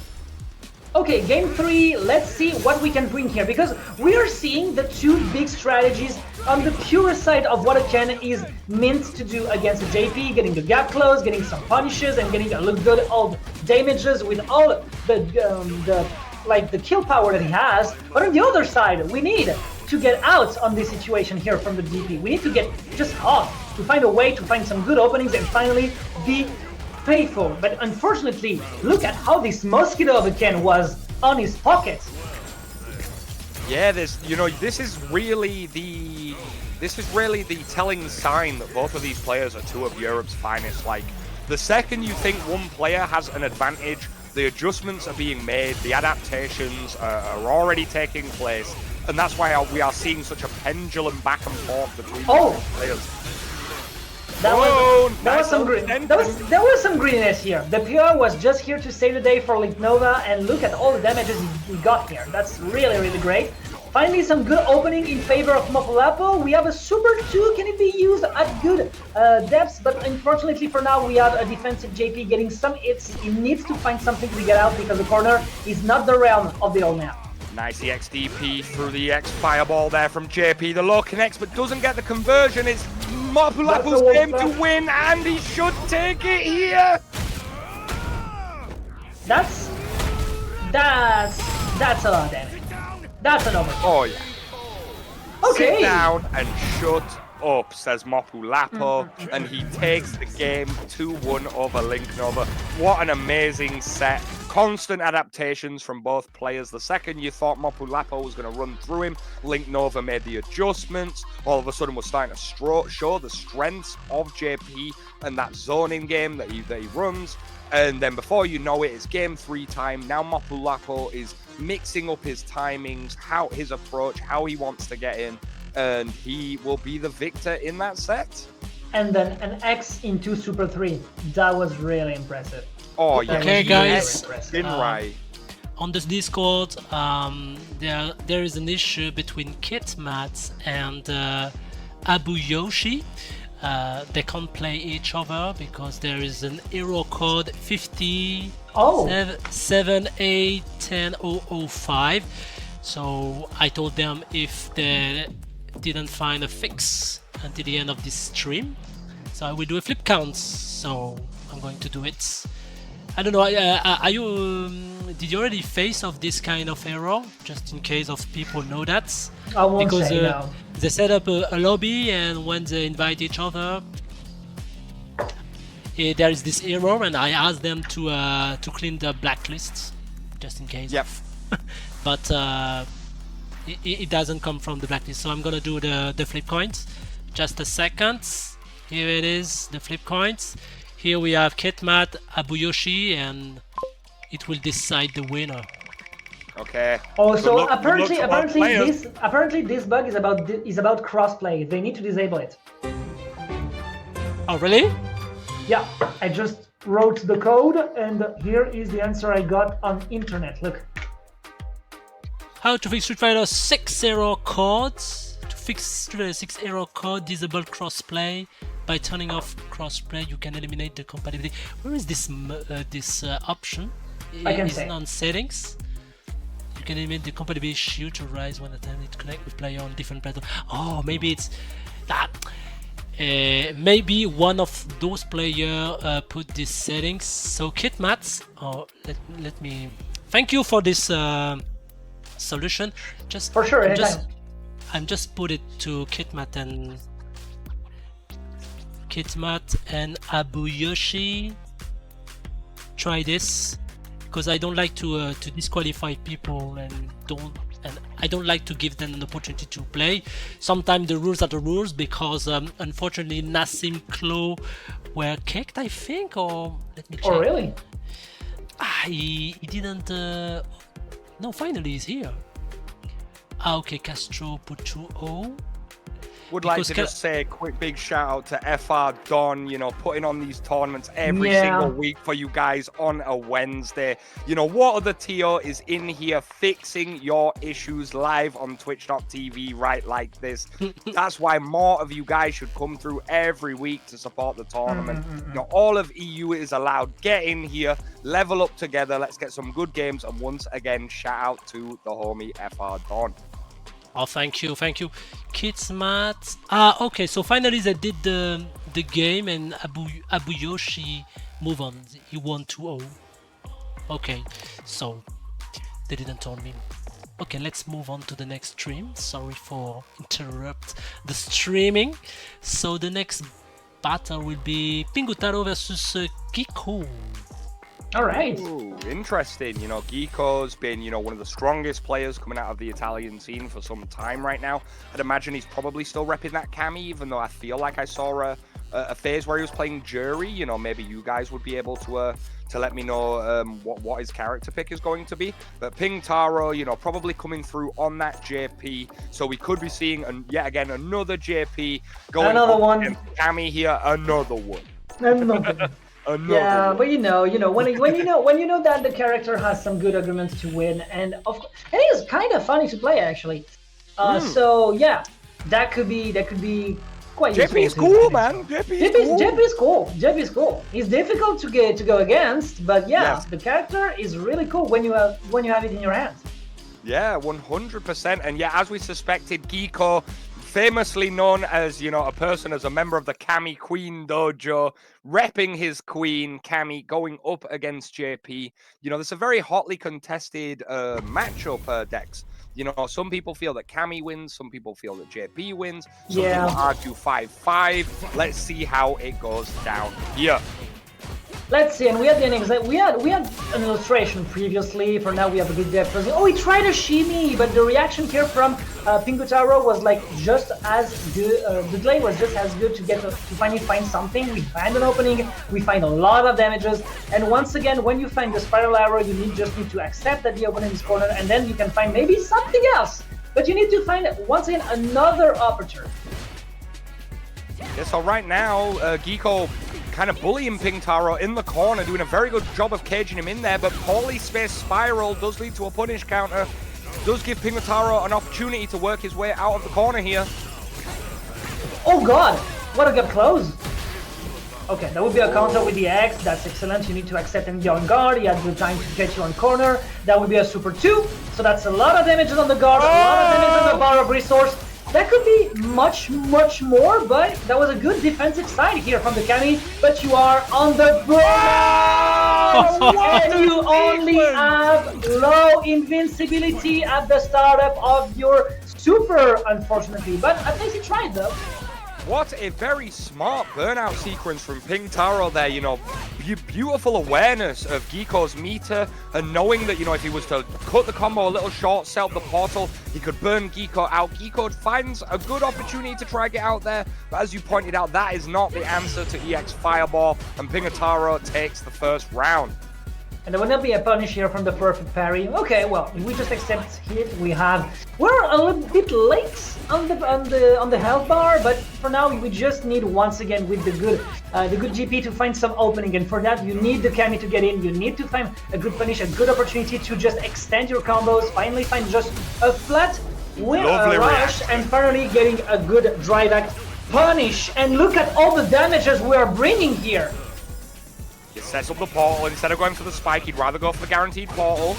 Okay, game 3, let's see what we can bring here, because we are seeing the two big strategies on the pure side of what a Ken is meant to do against a JP, getting the gap close, getting some punishes, and getting a good old damages with all the kill power that he has. But on the other side, we need to get out on this situation here from the DP. We need to get just off, to find a way to find some good openings and finally be faithful. But unfortunately, look at how this mosquito of a Ken was on his pocket. Yeah, this is really the telling sign that both of these players are two of Europe's finest. Like, the second you think one player has an advantage, the adjustments are being made, the adaptations are already taking place, and that's why we are seeing such a pendulum back and forth between these players. There was some greenness here. The PR was just here to save the day for Linknova, and look at all the damages he got here. That's really great. Finally, some good opening in favor of Mopuulapo. We have a Super 2. Can it be used at good depths? But unfortunately for now, we have a defensive JP getting some hits. He needs to find something to get out because the corner is not the realm of the old man. Nice EXDP through the EX Fireball there from JP. The low connects but doesn't get the conversion. It's Mopuulapo's game to win, and he should take it here. That's a lot of damage. That's an over. Oh yeah. Okay. Sit down and shut up, says Mopuulapo, and he takes the game 2-1 over Linknova. What an amazing set. Constant adaptations from both players. The second you thought Mopuulapo was going to run through him, Linknova made the adjustments. All of a sudden, we're starting to show the strengths of JP and that zoning game that he runs. And then before you know it, it's game 3 time. Now Mopuulapo is mixing up his timings, his approach, how he wants to get in, and he will be the victor in that set. And then an X into Super 3. That was really impressive. Oh yeah. Okay, guys. Been right. on this Discord, there is an issue between Kitmat and Abu Yoshi. They can't play each other because there is an error code 57810005. So I told them if they didn't find a fix until the end of this stream, so I will do a flip count. So I'm going to do it. I don't know. Are you? Did you already face of this kind of error? Just in case of people know that. I won't because say no. they set up a lobby, and when they invite each other, there is this error, and I asked them to clean the blacklist, just in case. Yep. But it doesn't come from the blacklist, so I'm gonna do the flip coins. Just a second. Here it is, the flip coins. Here we have Kitmat, Abuyoshi, and it will decide the winner. Okay. Oh, so Good luck apparently to both players. this bug is about crossplay. They need to disable it. Oh, really? Yeah, I just wrote the code, and here is the answer I got on internet. Look. How to fix Street Fighter 6 error codes. To fix Street Fighter 6 error code, disable crossplay. By turning off crossplay, you can eliminate the compatibility. Where is this option? I can It's say. on settings. You can eliminate the compatibility issue to rise when attempting to connect with player on different platforms. Oh, maybe it's that. Maybe one of those players put these settings. So Kitmat, let me thank you for this solution. Just For sure, anytime. I'm just put it to Kitmat and Abuyoshi. Try this because I don't like to disqualify people and I don't like to give them an opportunity to play. Sometimes the rules are the rules because unfortunately Nassim Klo were kicked, I think, or let me check. Oh, really? He didn't. No, finally he's here. Okay, Kastro put 2-0. Would like Because to just say a quick big shout out to FR Don, you know, putting on these tournaments every single week for you guys on a Wednesday. You know, What Other Tio is in here fixing your issues live on twitch.tv right like this. That's why more of you guys should come through every week to support the tournament. You know, all of EU is allowed. Get in here, level up together. Let's get some good games. And once again, shout out to the homie FR Don. Oh, thank you. Kitmat. Okay, so finally they did the game and Abuyoshi move on. He won 2-0. Okay, so they didn't tell me. Okay, let's move on to the next stream. Sorry for interrupt the streaming. So the next battle will be Pingutaro versus Geecko. All right. Ooh, interesting. You know, Geecko's been, you know, one of the strongest players coming out of the Italian scene for some time right now. I'd imagine he's probably still repping that Cammy, even though I feel like I saw a phase where he was playing Jury. You know, maybe you guys would be able to let me know what his character pick is going to be. But Pingutaro, you know, probably coming through on that JP. So we could be seeing yet again another JP going Another one. Cammy here, another one. Yeah, but you know, when you know that the character has some good arguments to win, and of course, it is kind of funny to play actually. So yeah, that could be quite useful. JP's cool, man. JP's cool. JP's cool. He's difficult to go against, but yeah, the character is really cool when you have it in your hands. Yeah, 100%. And yeah, as we suspected, Geecko, famously known as, you know, as a member of the Cammy Queen Dojo, repping his queen, Cammy, going up against JP. You know, there's a very hotly contested matchup, Dex. You know, some people feel that Cammy wins, some people feel that JP wins, some people argue 5-5. Let's see how it goes down here. Let's see, and we had an illustration previously. For now, we have a good depth. Oh, he tried a shimmy, but the reaction here from Pingutaro was like just as good. The delay was just as good to finally find something. We find an opening, we find a lot of damages, and once again, when you find the spiral arrow, you just need to accept that the opponent is cornered, and then you can find maybe something else. But you need to find once again another opportunity. Yeah, so right now, Geecko kind of bullying Pingutaro in the corner, doing a very good job of caging him in there, but poorly spaced spiral does lead to a punish counter. Does give Pingutaro an opportunity to work his way out of the corner here. Oh god, what a good close. Okay, that would be a counter with the X. That's excellent. You need to accept and be on guard. He has the time to get you on corner. That would be a super 2. So that's a lot of damage on the guard, a lot of damage on the bar of resource. That could be much more, but that was a good defensive side here from the Cammy. But you are on the ground, and you only have low invincibility at the startup of your super, unfortunately. But at least he tried, though. What a very smart burnout sequence from Pingutaro there, you know, beautiful awareness of Geecko's meter, and knowing that, you know, if he was to cut the combo a little short, set up the portal, he could burn Geecko out. Geecko finds a good opportunity to try to get out there, but as you pointed out, that is not the answer to EX Fireball, and Pingutaro takes the first round. And there will not be a punish here from the perfect parry. Okay, well, we just accept it. We're a little bit late on the health bar, but for now we just need once again with the good GP to find some opening, and for that you need the Cammy to get in. You need to find a good punish, a good opportunity to just extend your combos. Finally find just a flat rush, and finally getting a good dry back punish. And look at all the damages we are bringing here. He sets up the portal. Instead of going for the spike, he'd rather go for the guaranteed portal.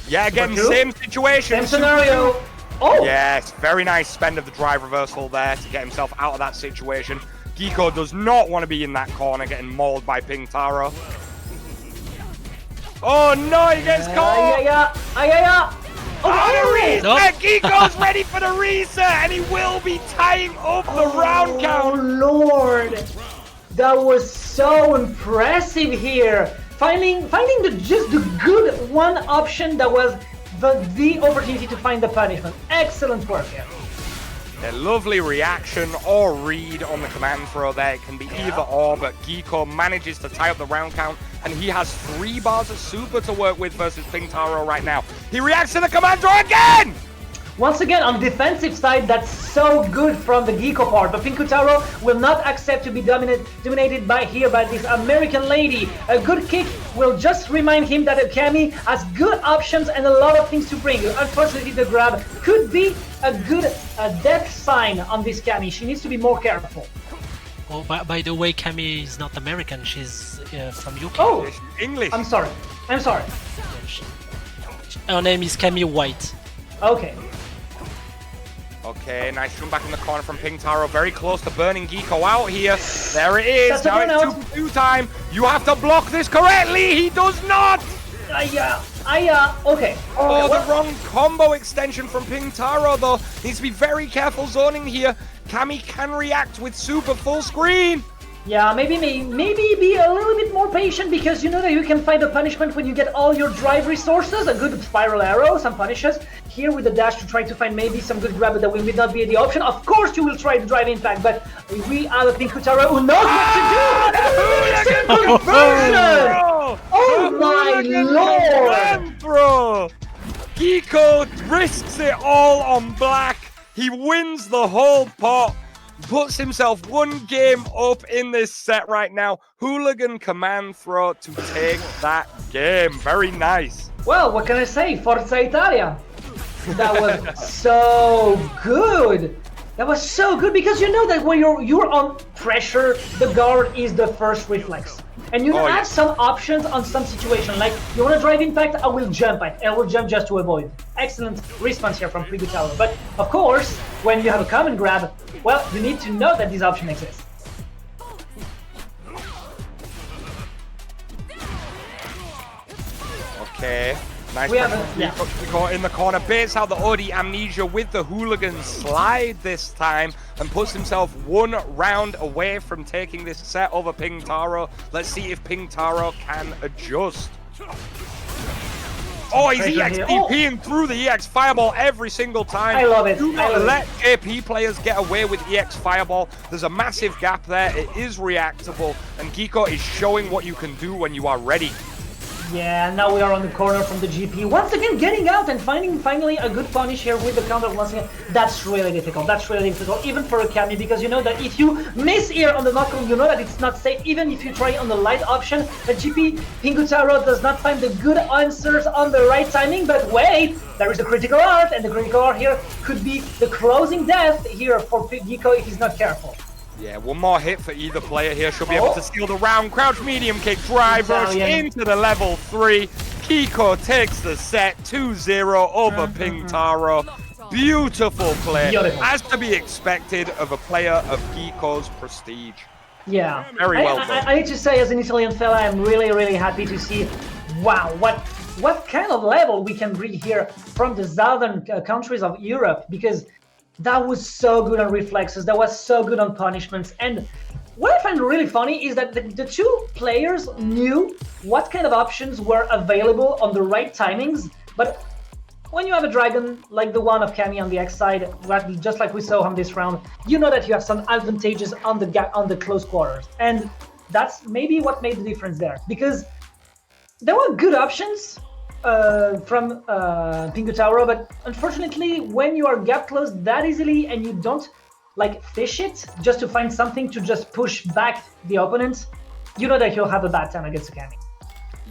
Yeah, again, same situation. Same scenario. Oh! Yes, very nice spend of the drive reversal there to get himself out of that situation. Geecko does not want to be in that corner getting mauled by Pingutaro. Oh no, he gets caught! Oh, reset! Nope. Geecko's ready for the reset, and he will be tying up the round count. Oh Lord! That was so impressive here. Finding just the good one option that was the opportunity to find the punishment. Excellent work here. A lovely reaction or read on the command throw there. It can be either or, but Geecko manages to tie up the round count, and he has 3 bars of super to work with versus Pingutaro right now. He reacts to the command throw again! Once again, on the defensive side, that's so good from the Geecko part, but Pingutaro will not accept to be dominated by this American lady. A good kick will just remind him that Cammy has good options and a lot of things to bring. Unfortunately, the grab could be a good death sign on this Cammy. She needs to be more careful. Oh, by the way, Cammy is not American. She's from UK. Oh, English. I'm sorry. Her name is Cammy White. Okay. Okay, nice jump back in the corner from Pingutaro. Very close to burning Geecko out here. There it is. That's now a it's burnout. 2-2 time. You have to block this correctly. He does not. Okay. Oh, the wrong combo extension from Pingutaro, though. Needs to be very careful zoning here. Cammy can react with super full screen. Yeah, maybe be a little bit more patient, because you know that you can find the punishment when you get all your drive resources, a good spiral arrow, some punishes. Here with the dash to try to find maybe some good grab that will not be the option. Of course you will try the drive impact, but we have a Pingutaro who knows what to do! Conversion! Oh my lord! Geecko risks it all on black. He wins the whole pot. Puts himself 1 game up in this set right now. Hooligan command throw to take that game. Very nice. Well, what can I say? Forza Italia. That was so good. That was so good, because you know that when you're on pressure, the guard is the first reflex. And you have some options on some situation, like you want to drive impact, I will jump just to avoid. Excellent response here from Pingutaro. But of course, when you have a common grab, well, you need to know that this option exists. Okay. Nice. We have a, Geecko in the corner, baits out the OD Amnesia with the Hooligan slide this time, and puts himself 1 round away from taking this set over Pingutaro. Let's see if Pingutaro can adjust. Oh, he's EX-DPing through the EX Fireball every single time. I love it. Do not let JP players get away with EX Fireball. There's a massive gap there. It is reactable, and Geecko is showing what you can do when you are ready. Yeah, now we are on the corner from the GP. Once again, getting out and finding finally a good punish here with the counter once again. That's really difficult. That's really difficult, even for a Cammy, because you know that if you miss here on the knuckle, you know that it's not safe. Even if you try on the light option, a GP Pingutaro does not find the good answers on the right timing. But wait, there is a critical art, and the critical art here could be the closing death here for Geecko if he's not careful. Yeah, one more hit for either player here. She'll be able to steal the round. Crouch medium kick, drive rush into the level 3. Geecko takes the set 2-0 over Pingutaro. Beautiful play. Beautiful. As to be expected of a player of Geecko's prestige. Yeah. Very well done. I need to say, as an Italian fella, I'm really happy to see, wow, what kind of level we can reach here from the southern countries of Europe, because that was so good on reflexes, that was so good on punishments. And what I find really funny is that the two players knew what kind of options were available on the right timings, but when you have a dragon like the one of Cammy on the X side, just like we saw on this round, you know that you have some advantages on the close quarters. And that's maybe what made the difference there, because there were good options from Pingutaro, but unfortunately, when you are gap closed that easily and you don't like fish it just to find something to just push back the opponent, you know that you'll have a bad time against a Cammy.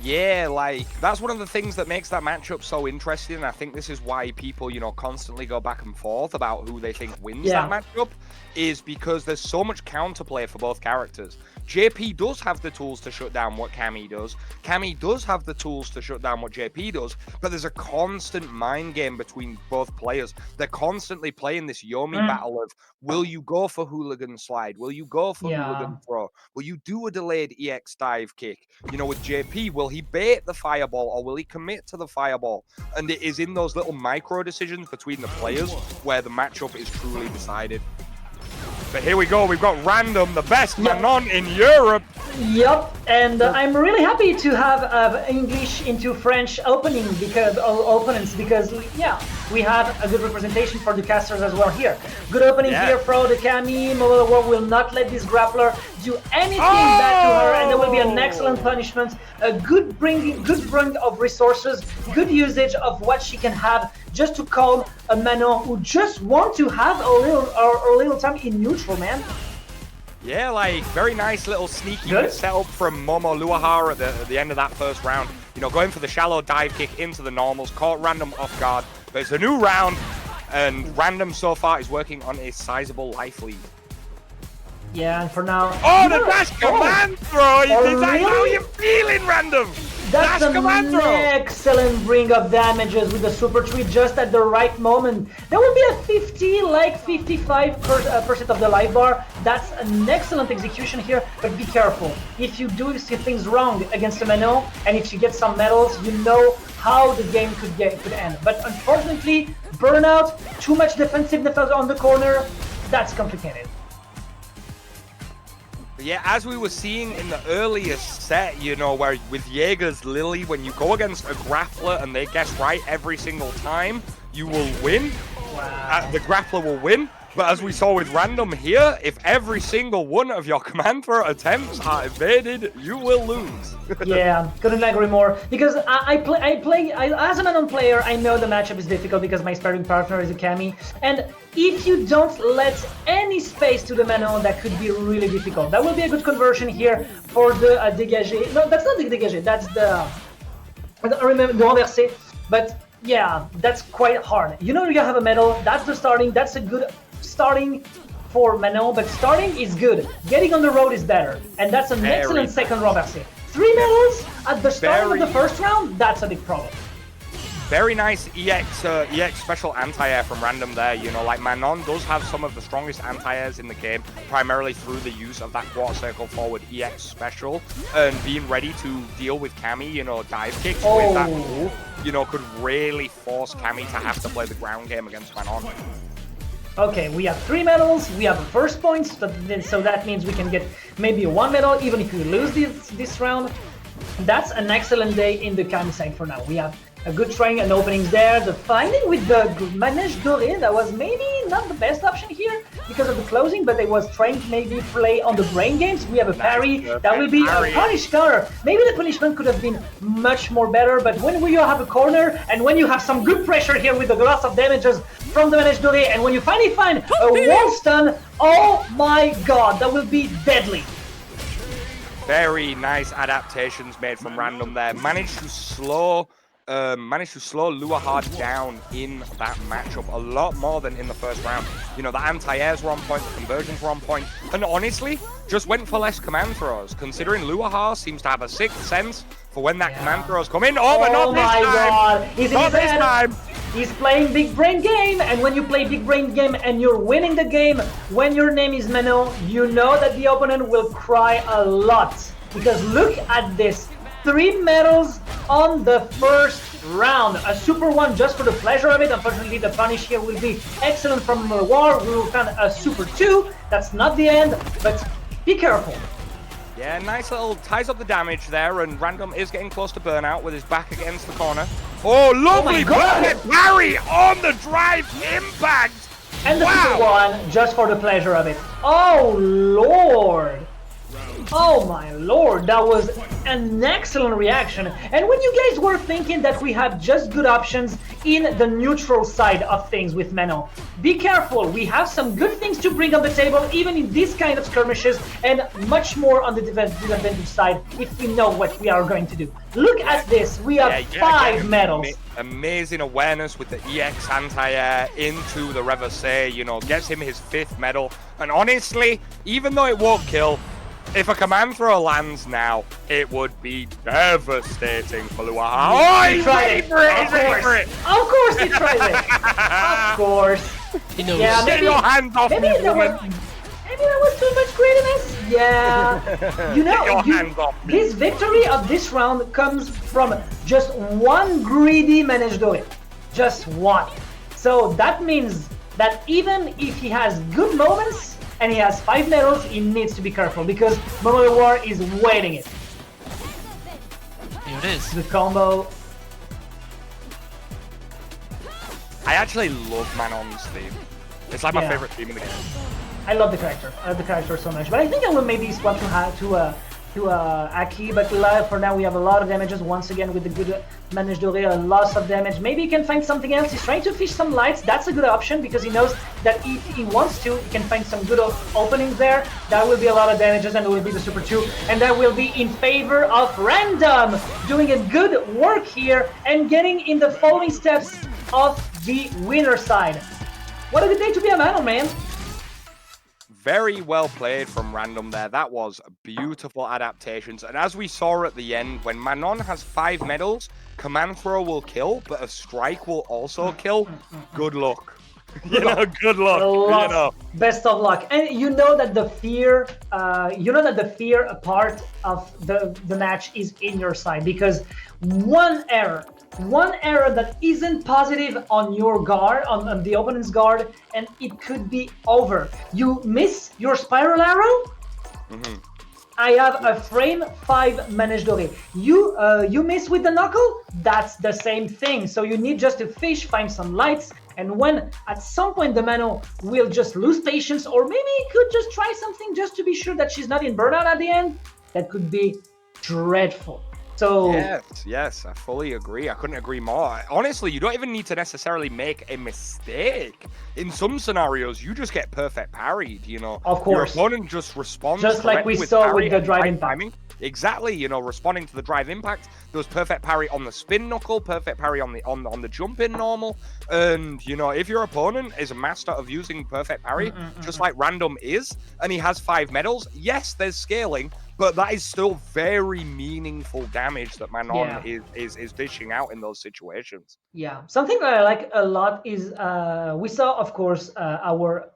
Yeah, like, that's one of the things that makes that matchup so interesting. I think this is why people, you know, constantly go back and forth about who they think wins that matchup, is because there's so much counterplay for both characters. JP does have the tools to shut down what Cammy does. Cammy does have the tools to shut down what JP does, but there's a constant mind game between both players. They're constantly playing this Yomi battle of, will you go for hooligan slide? Will you go for hooligan throw? Will you do a delayed EX dive kick? You know, with JP, will he bait the fireball or will he commit to the fireball? And it is in those little micro decisions between the players where the matchup is truly decided. But here we go, we've got Randumb, the best Manon in Europe. Yep, and I'm really happy to have English into French opponents because yeah, we have a good representation for the casters as well here. Good opening here for the Cammy. MOMOLewahar will not let this grappler do anything back to her, and there will be an excellent punishment. A good bring of resources, good usage of what she can have just to calm a Manon who just want to have a little time in neutral, man. Yeah, like, very nice little sneaky setup from MOMOLewahar at the end of that first round. You know, going for the shallow dive kick into the normals, caught Randumb off guard. But it's a new round, and Randumb so far is working on a sizable life lead. Yeah, and for now... Oh, the dash command throw! Is that how you're feeling, Randumb? That's an excellent bring of damages with the super tree just at the right moment. There will be a 55% of the life bar. That's an excellent execution here, but be careful. If you do things wrong against a Manon, and if you get some medals, you know how the game could end. But unfortunately, burnout, too much defensiveness on the corner, that's complicated. Yeah, as we were seeing in the earlier set, you know, where with Jaeger's Lily, when you go against a grappler and they guess right every single time, you will win. Wow. The grappler will win. But as we saw with Randumb here, if every single one of your command throw attempts are evaded, you will lose. Yeah, couldn't agree more. Because as a Manon player, I know the matchup is difficult because my sparring partner is a Cammy. And if you don't let any space to the Manon, that could be really difficult. That will be a good conversion here for the dégagé. No, that's not the dégagé, that's the... I don't remember, the renversé. But yeah, that's quite hard. You know you have a medal, that's the starting, that's a good starting for Manon, but starting is good. Getting on the road is better, and that's an excellent second renversé. 3 medals at the start of the first round, that's a big problem. Very nice EX special anti-air from Randumb there. You know, like, Manon does have some of the strongest anti-airs in the game, primarily through the use of that quarter circle forward EX special, and being ready to deal with Cammy, you know, dive kicks with that move, you know, could really force Cammy to have to play the ground game against Manon. Okay, we have 3 medals, we have a first point, so that means we can get maybe 1 medal even if we lose this round. That's an excellent day in the Cammy side for now. We have a good trying and openings there. The finding with the managed Doré, that was maybe not the best option here, because of the closing, but they was trying to maybe play on the brain games. We have a parry. That will be a punish counter. Maybe the punishment could have been much more better, but when you have a corner and when you have some good pressure here with the lots of damages from the Manage Doré, and when you finally find a wall stun, oh my god, that will be deadly. Very nice adaptations made from Randumb there. Managed to slow Lewahar down in that matchup a lot more than in the first round. You know, the anti-airs were on point, the conversions were on point, and honestly, just went for less command throws, considering Lewahar seems to have a sixth sense for when that command throws come in. Oh, but not this time! God. Not this time! He's playing big brain game, and when you play big brain game and you're winning the game, when your name is Manon, you know that the opponent will cry a lot. Because look at this. 3 medals on the first round. A super one just for the pleasure of it. Unfortunately, the punish here will be excellent from MOMOLewahar. We will find a super 2. That's not the end, but be careful. Yeah, nice little ties up the damage there, and Randumb is getting close to burnout with his back against the corner. Oh, lovely perfect parry on the drive impact! And the super one just for the pleasure of it. Oh, Lord! Oh my lord, that was an excellent reaction. And when you guys were thinking that we have just good options in the neutral side of things with Manon, be careful, we have some good things to bring on the table even in these kind of skirmishes, and much more on the disadvantage side if we know what we are going to do. Look at this, we have 5 medals. Amazing awareness with the EX anti-air into the reverse, you know, gets him his 5th medal. And honestly, even though it won't kill, if a command throw lands now, it would be devastating for Lewahar. Oh, he's ready for it! He's ready for it! Of course he tried it! Of course. He knows. Yeah, Get your hands off me, maybe that was too much greediness. Yeah. You know, this victory of this round comes from just one greedy Manage Doré. Just one. So that means that even if he has good moments, and he has 5 medals, he needs to be careful because MOMOLewahar is waiting it. Here it is. The combo. I actually love Manon's theme. It's like my favorite theme in the game. I love the character. I love the character so much. But I think I will maybe swap to Aki, but for now we have a lot of damages once again with the good Manage Doré, a loss of damage. Maybe he can find something else. He's trying to fish some lights. That's a good option because he knows that if he wants to, he can find some good openings there. That will be a lot of damages, and it will be the super 2, and that will be in favor of Randumb, doing a good work here and getting in the following steps of the winner side. What a good day to be a Manon, man. Very well played from Randumb there. That was beautiful adaptations. And as we saw at the end, when Manon has 5 medals, command throw will kill, but a strike will also kill. Good luck. Good luck. Best of luck. And you know that the fear, part of the match is in your side, because one error that isn't positive on your guard, on the opponent's guard, and it could be over. You miss your spiral arrow. I have a frame 5 Manage Doré. You miss with the knuckle. That's the same thing. So you need just to fish, find some lights, and when at some point the Manon will just lose patience, or maybe could just try something just to be sure that she's not in burnout at the end, that could be dreadful. So yes, I fully agree. I couldn't agree more. Honestly, you don't even need to necessarily make a mistake. In some scenarios, you just get perfect parried, you know. Of course. Your opponent just responds just like we saw with the drive impact. Timing. Exactly, you know, responding to the drive impact. There was perfect parry on the spin knuckle, perfect parry on the jump in normal. And, you know, if your opponent is a master of using perfect parry, just like Randumb is, and he has 5 medals, yes, there's scaling, but that is still very meaningful damage that Manon is dishing out in those situations. Yeah, something that I like a lot is we saw, of course, our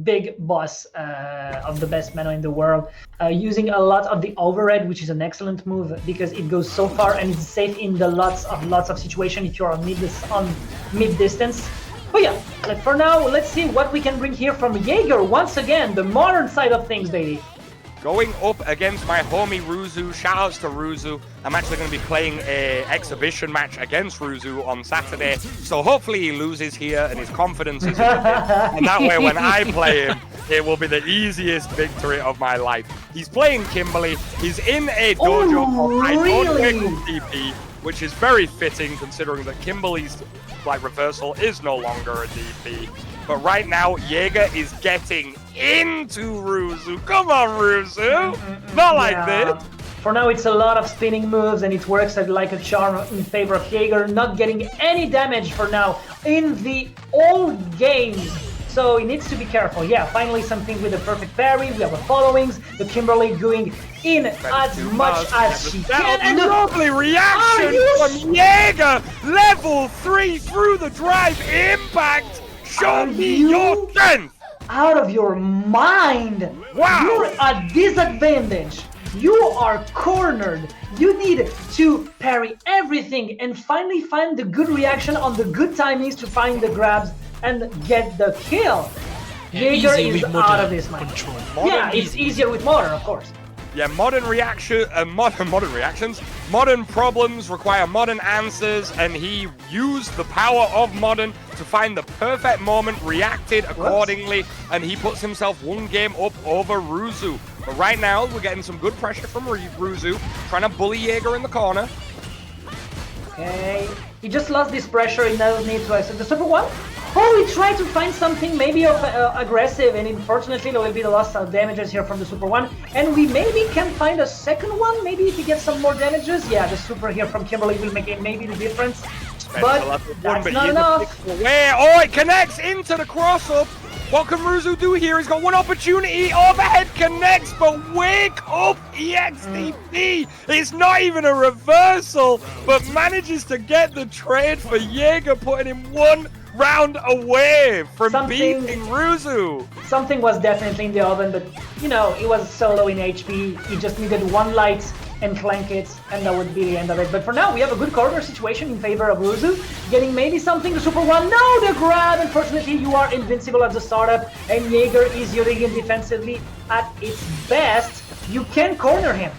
big boss of the best Manon in the world using a lot of the overhead, which is an excellent move because it goes so far and it's safe in the lots of situations if you're on mid distance. But yeah, for now, let's see what we can bring here from Jaeger once again, the modern side of things, baby. going up against my homie Roozu. Shoutouts to Roozu. I'm actually going to be playing a exhibition match against Roozu on Saturday, so hopefully he loses here and his confidence is in the pit. And that way when I play him, it will be the easiest victory of my life. He's playing Kimberly. He's in a dojo called I Don't Wake Up DP, which is very fitting considering that Kimberly's like reversal is no longer a DP. But right now, Jaeger is getting into Roozu. Come on, Roozu! Not like this. For now, it's a lot of spinning moves, and it works like a charm in favor of Jaeger, not getting any damage for now in the old games. So he needs to be careful. Yeah, finally something with a perfect parry. We have a followings. The Kimberly going in as much as she can. And lovely reaction from Jaeger! Level 3 through the drive impact! Show me your strength! Out of your mind! Wow! You're at disadvantage! You are cornered! You need to parry everything and finally find the good reaction on the good timings to find the grabs and get the kill. Jaeger is out of this match. Yeah, it's easier with modern, of course. Yeah, modern reactions. Modern problems require modern answers, and he used the power of modern to find the perfect moment, reacted accordingly, and he puts himself one game up over Roozu. But right now, we're getting some good pressure from Roozu, trying to bully Jaeger in the corner. Okay, he just lost this pressure, he doesn't need to accept the super one. Oh, he tried to find something maybe of aggressive, and unfortunately there will be the loss of damages here from the super one. And we maybe can find a second one, maybe if he gets some more damages. Yeah, the super here from Kimberly will make maybe the difference. But that's not enough. Oh, it connects into the cross-up. What can Roozu do here? He's got one opportunity. Overhead connects, but wake up EXTP. It's not even a reversal, but manages to get the trade for Jaeger, putting him one round away from beating Roozu. Something was definitely in the oven, but you know, he was so low in HP. He just needed one light and clank it, and that would be the end of it. But for now, we have a good corner situation in favor of Roozu, getting maybe something to super one. No, the grab! Unfortunately, you are invincible at the startup, and Jaeger is using it defensively at its best. You can corner him.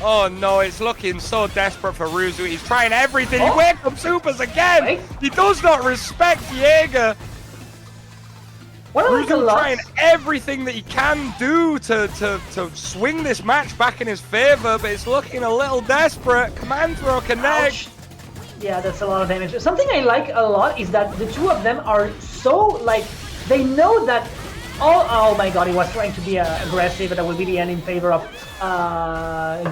Oh no, it's looking so desperate for Roozu. He's trying everything. He wakes up supers again. Wait. He does not respect Jaeger. Roozu trying everything that he can do to swing this match back in his favor, but it's looking a little desperate. Command throw connect. Ouch. Yeah, that's a lot of damage. Something I like a lot is that the two of them are so, like, they know that oh my god, he was trying to be aggressive, and that will be the end in favor of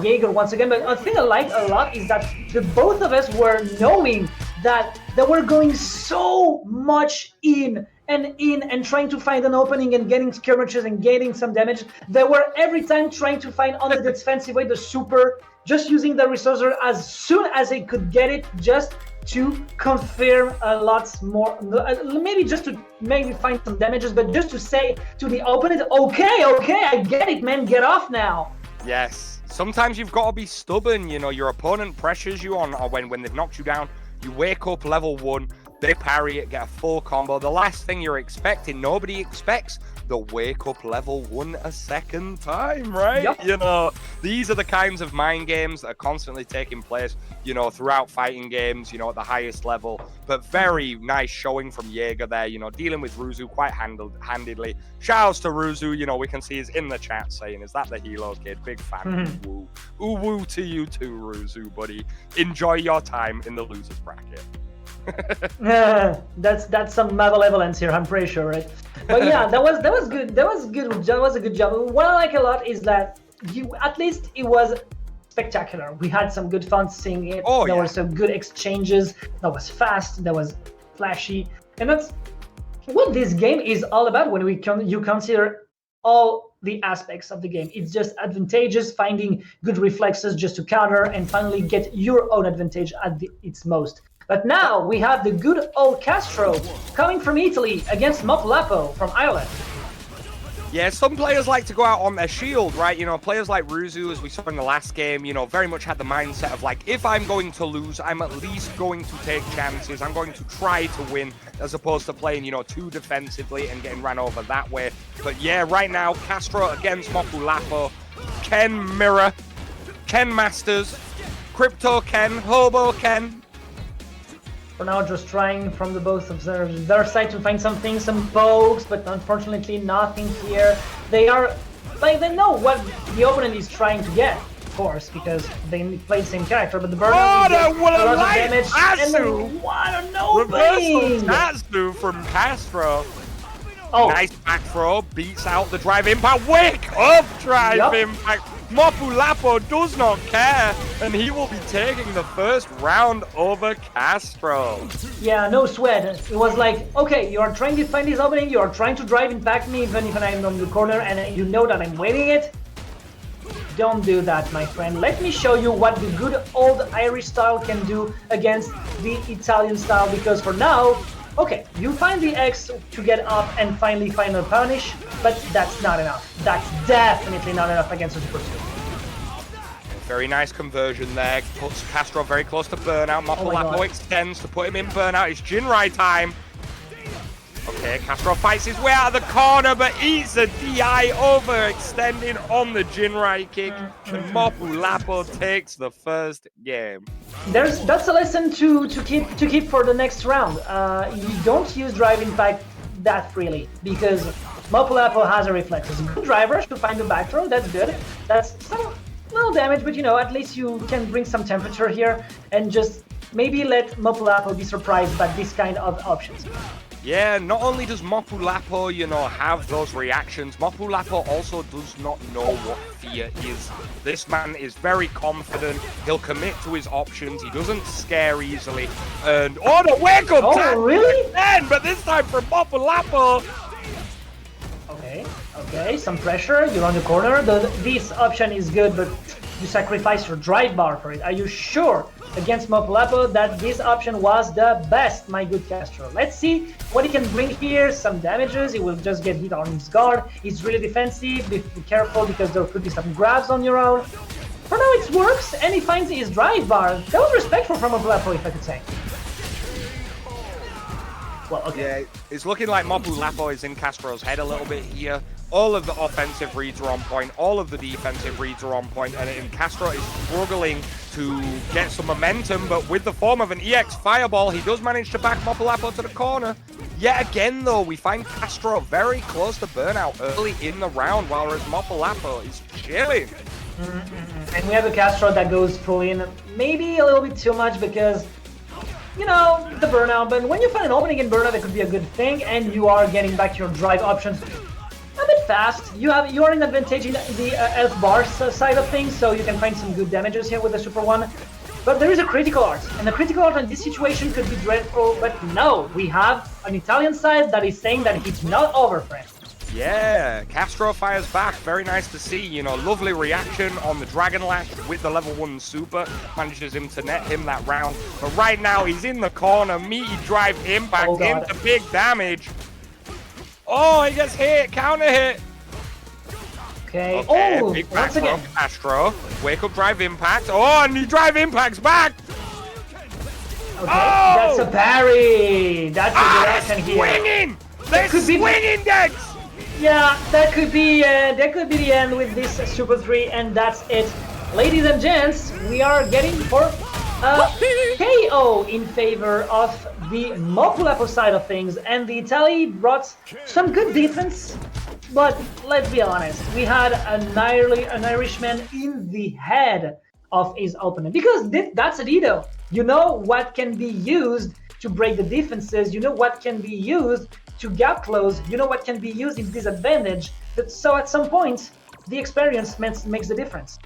Jaeger once again. But a thing I like a lot is that the both of us were knowing that they were going so much in and trying to find an opening and getting skirmishes and getting some damage. They were every time trying to find on the defensive way the super, just using the resourcer as soon as they could get it, just to confirm a lot more, maybe just to maybe find some damages, but just to say to the opponent, okay, I get it, man, get off now. Yes, sometimes you've got to be stubborn. You know, your opponent pressures you on, or when they've knocked you down, you wake up level 1, they parry it, get a full combo. The last thing you're expecting, nobody expects the wake up level 1 a second time, right? Yep. You know, these are the kinds of mind games that are constantly taking place, you know, throughout fighting games, you know, at the highest level. But very nice showing from Jaeger there, you know, dealing with Roozu quite handedly. Shouts to Roozu, you know, we can see he's in the chat saying, is that the Hilo kid? Big fan. Woo. Ooh, woo to you too, Roozu, buddy. Enjoy your time in the losers bracket. That's some malevolence here, I'm pretty sure, right? But yeah, that was good. That was a good job. What I like a lot is that at least it was spectacular. We had some good fun seeing it. There were some good exchanges. That was fast. That was flashy, and that's what this game is all about. When you consider all the aspects of the game, it's just advantages, finding good reflexes just to counter, and finally get your own advantage at its most. But now we have the good old Kastro coming from Italy against Mopuulapo from Ireland. Yeah, some players like to go out on their shield, right? You know, players like Roozu, as we saw in the last game, you know, very much had the mindset of like, if I'm going to lose, I'm at least going to take chances. I'm going to try to win, as opposed to playing, you know, too defensively and getting ran over that way. But yeah, right now, Kastro against Mopuulapo. Ken Mirror, Ken Masters, Crypto Ken, Hobo Ken. For now, just trying from the both of their side to find something, some pokes, but unfortunately nothing here. They are, like, they know what the opponent is trying to get, of course, because they play the same character, but the burn what a a lot of light damage. Asu! And what an opening! Reversal Tatsu from Kastro. Oh, Nice back throw, beats out the drive impact. Wake up drive impact. Mopuulapo does not care, and he will be taking the first round over Kastro. yeah, no sweat. It was like, okay, you are trying to find this opening, you are trying to drive impact me even if I'm on the corner and you know that I'm waiting it. Don't do that, my friend. Let me show you what the good old Irish style can do against the Italian style, because for now, okay, you find the X to get up and finally find a punish, but that's not enough. That's definitely not enough against a Super 2. Very nice conversion there. Puts Kastro very close to burnout. Mopuulapo extends to put him in burnout. It's Jinrai time. Okay, Kastro fights his way out of the corner, but eats a DI overextending on the Jinrai kick. And Mopuulapo takes the first game. That's a lesson to keep for the next round. You don't use drive impact that freely, because Mopuulapo has a reflex. It's a good driver to find the back throw. That's good. That's some little damage, but you know, at least you can bring some temperature here and just maybe let Mopuulapo be surprised by this kind of options. Yeah, not only does Mopuulapo, you know, have those reactions, Mopuulapo also does not know what fear is. This man is very confident. He'll commit to his options. He doesn't scare easily. And oh, the wake up! Oh, really? Again, but this time from Mopuulapo. Okay, some pressure. You're on the corner. This option is good, but you sacrifice your drive bar for it. Are you sure against Mopuulapo that this option was the best, my good Kastro? Let's see what he can bring here. Some damages. He will just get hit on his guard. He's really defensive. Be careful because there could be some grabs on your own. For now, it works, and he finds his drive bar. That was respectful from Mopuulapo, if I could say. Well, okay. Yeah, it's looking like Mopuulapo is in Kastro's head a little bit here. All of the offensive reads are on point, all of the defensive reads are on point, and Kastro is struggling to get some momentum, but with the form of an EX Fireball, he does manage to back Mopuulapo to the corner. Yet again, though, we find Kastro very close to burnout early in the round, whereas Mopuulapo is chilling. And we have a Kastro that goes full in, maybe a little bit too much because, you know, the burnout, but when you find an opening in burnout, that could be a good thing, and you are getting back your drive options a bit fast. You are in advantage in the health bar side of things, so you can find some good damages here with the Super 1. But there is a critical art, and the critical art in this situation could be dreadful, but no, we have an Italian side that is saying that it's not over, friend. Yeah, Kastro fires back. Very nice to see. You know, lovely reaction on the Dragon Lash with the level 1 super. Manages him to net him that round. But right now, he's in the corner. Meaty drive impact into big damage. Oh, he gets hit. Counter hit. Okay. Oh, big back from Kastro. Wake up drive impact. Oh, and he drive impacts back. Okay, that's a parry. That's a good action here. Swinging. They're swinging decks. Yeah, that could be the end with this Super 3, and that's it. Ladies and gents, we are getting for KO in favor of the Mopuulapo side of things, and the Italy brought some good defense, but let's be honest, we had an Irishman in the head of his opponent, because that's Adido. You know what can be used to break the defenses, you know what can be used to gap close, you know what can be used in disadvantage. So at some point, the experience makes the difference.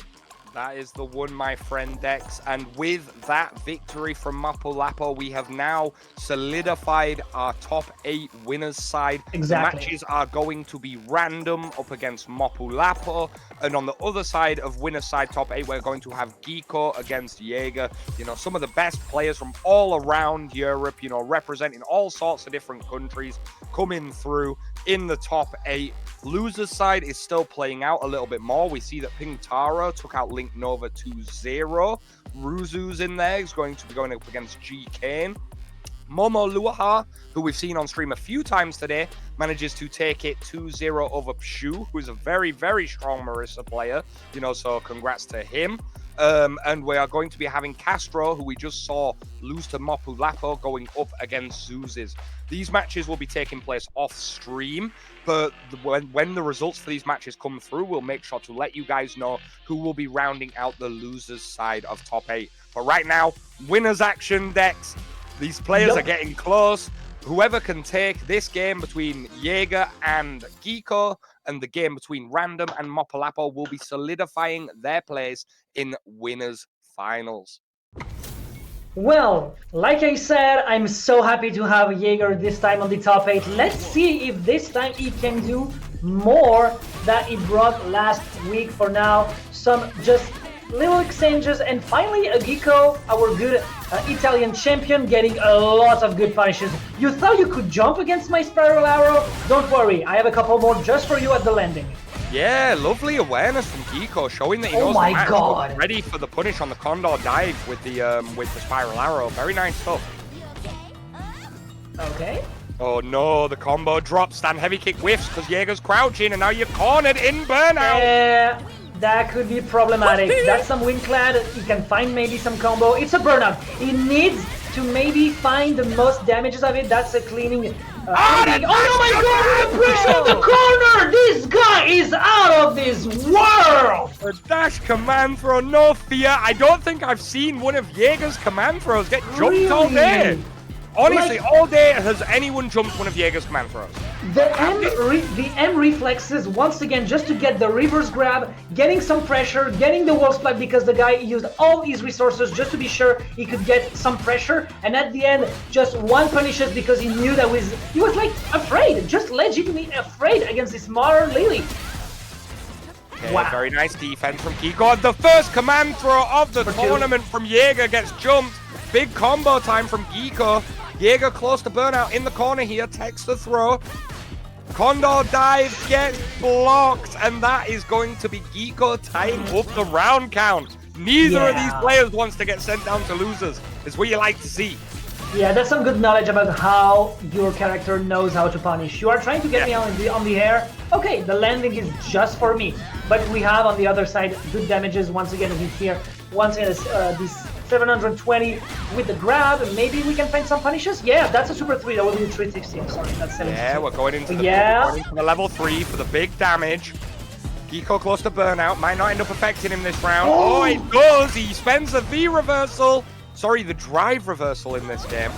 That is the one, my friend, Dex. And with that victory from Mopuulapo, we have now solidified our top 8 winners side. Exactly. The matches are going to be Randumb up against Mopuulapo. And on the other side of winners side top 8, we're going to have Geecko against Jaeger. You know, some of the best players from all around Europe, you know, representing all sorts of different countries, coming through in the top 8. Loser's side is still playing out a little bit more. We see that Pingutaro took out Linknova 2-0. Roozu's in there. He's going to be going up against GKayn. MOMOLewahar, who we've seen on stream a few times today, manages to take it 2-0 over Pshu, who is a very, very strong Marissa player. So congrats to him. And we are going to be having Kastro, who we just saw lose to Mopuulapo, going up against Zoozes. These matches will be taking place off stream, but when the results for these matches come through, we'll make sure to let you guys know who will be rounding out the losers side of top 8. But right now, winners action decks. These players are getting close. Whoever can take this game between Jaeger and Geecko and the game between Randumb and Mopuulapo will be solidifying their place in winners finals. Well, like I said, I'm so happy to have Jaeger this time on the top 8. Let's see if this time he can do more than he brought last week. For now, some just little exchanges, and finally a Geecko, our good Italian champion, getting a lot of good punishes. You thought you could jump against my spiral arrow? Don't worry, I have a couple more just for you at the landing. Yeah, lovely awareness from Geecko, showing that he knows the match. God. Ready for the punish on the Condor dive with the spiral arrow. Very nice stuff. Okay. Oh no, the combo drops. Stand heavy kick whiffs because Jaeger's crouching, and now you're cornered in burnout. That could be problematic. That's some wind clad. He can find maybe some combo. It's a burnout. He needs to maybe find the most damages of it. That's a cleaning. Oh my god! Pressure in the corner! This guy is out of this world! A dash command throw, no fear. I don't think I've seen one of Jaeger's command throws get jumped all day. Honestly, all day has anyone jumped one of Jaeger's command throws. The M reflexes, once again, just to get the reverse grab, getting some pressure, getting the wall splat because the guy used all his resources just to be sure he could get some pressure, and at the end, just one punishes because he knew that he was like afraid, just legitimately afraid against this modern Lily. Okay, wow. Very nice defense from Geecko. The first command throw of the tournament from Jaeger gets jumped. Big combo time from Geecko. Jaeger close to burnout in the corner here, takes the throw. Condor dive gets blocked, and that is going to be Geecko tying up the round count. Neither of these players wants to get sent down to losers, is what you like to see. Yeah, that's some good knowledge about how your character knows how to punish. You are trying to get me on the air. Okay, the landing is just for me. But we have on the other side good damages once again here. Once again, this 720 with the grab, and maybe we can find some punishes. Yeah, that's a super 3. That will be 360. I'm sorry, that's 760. Yeah, we're going into the level 3 for the big damage. Geecko close to burnout, might not end up affecting him this round. Oh, it does! He spends the V reversal. Sorry, the drive reversal in this game.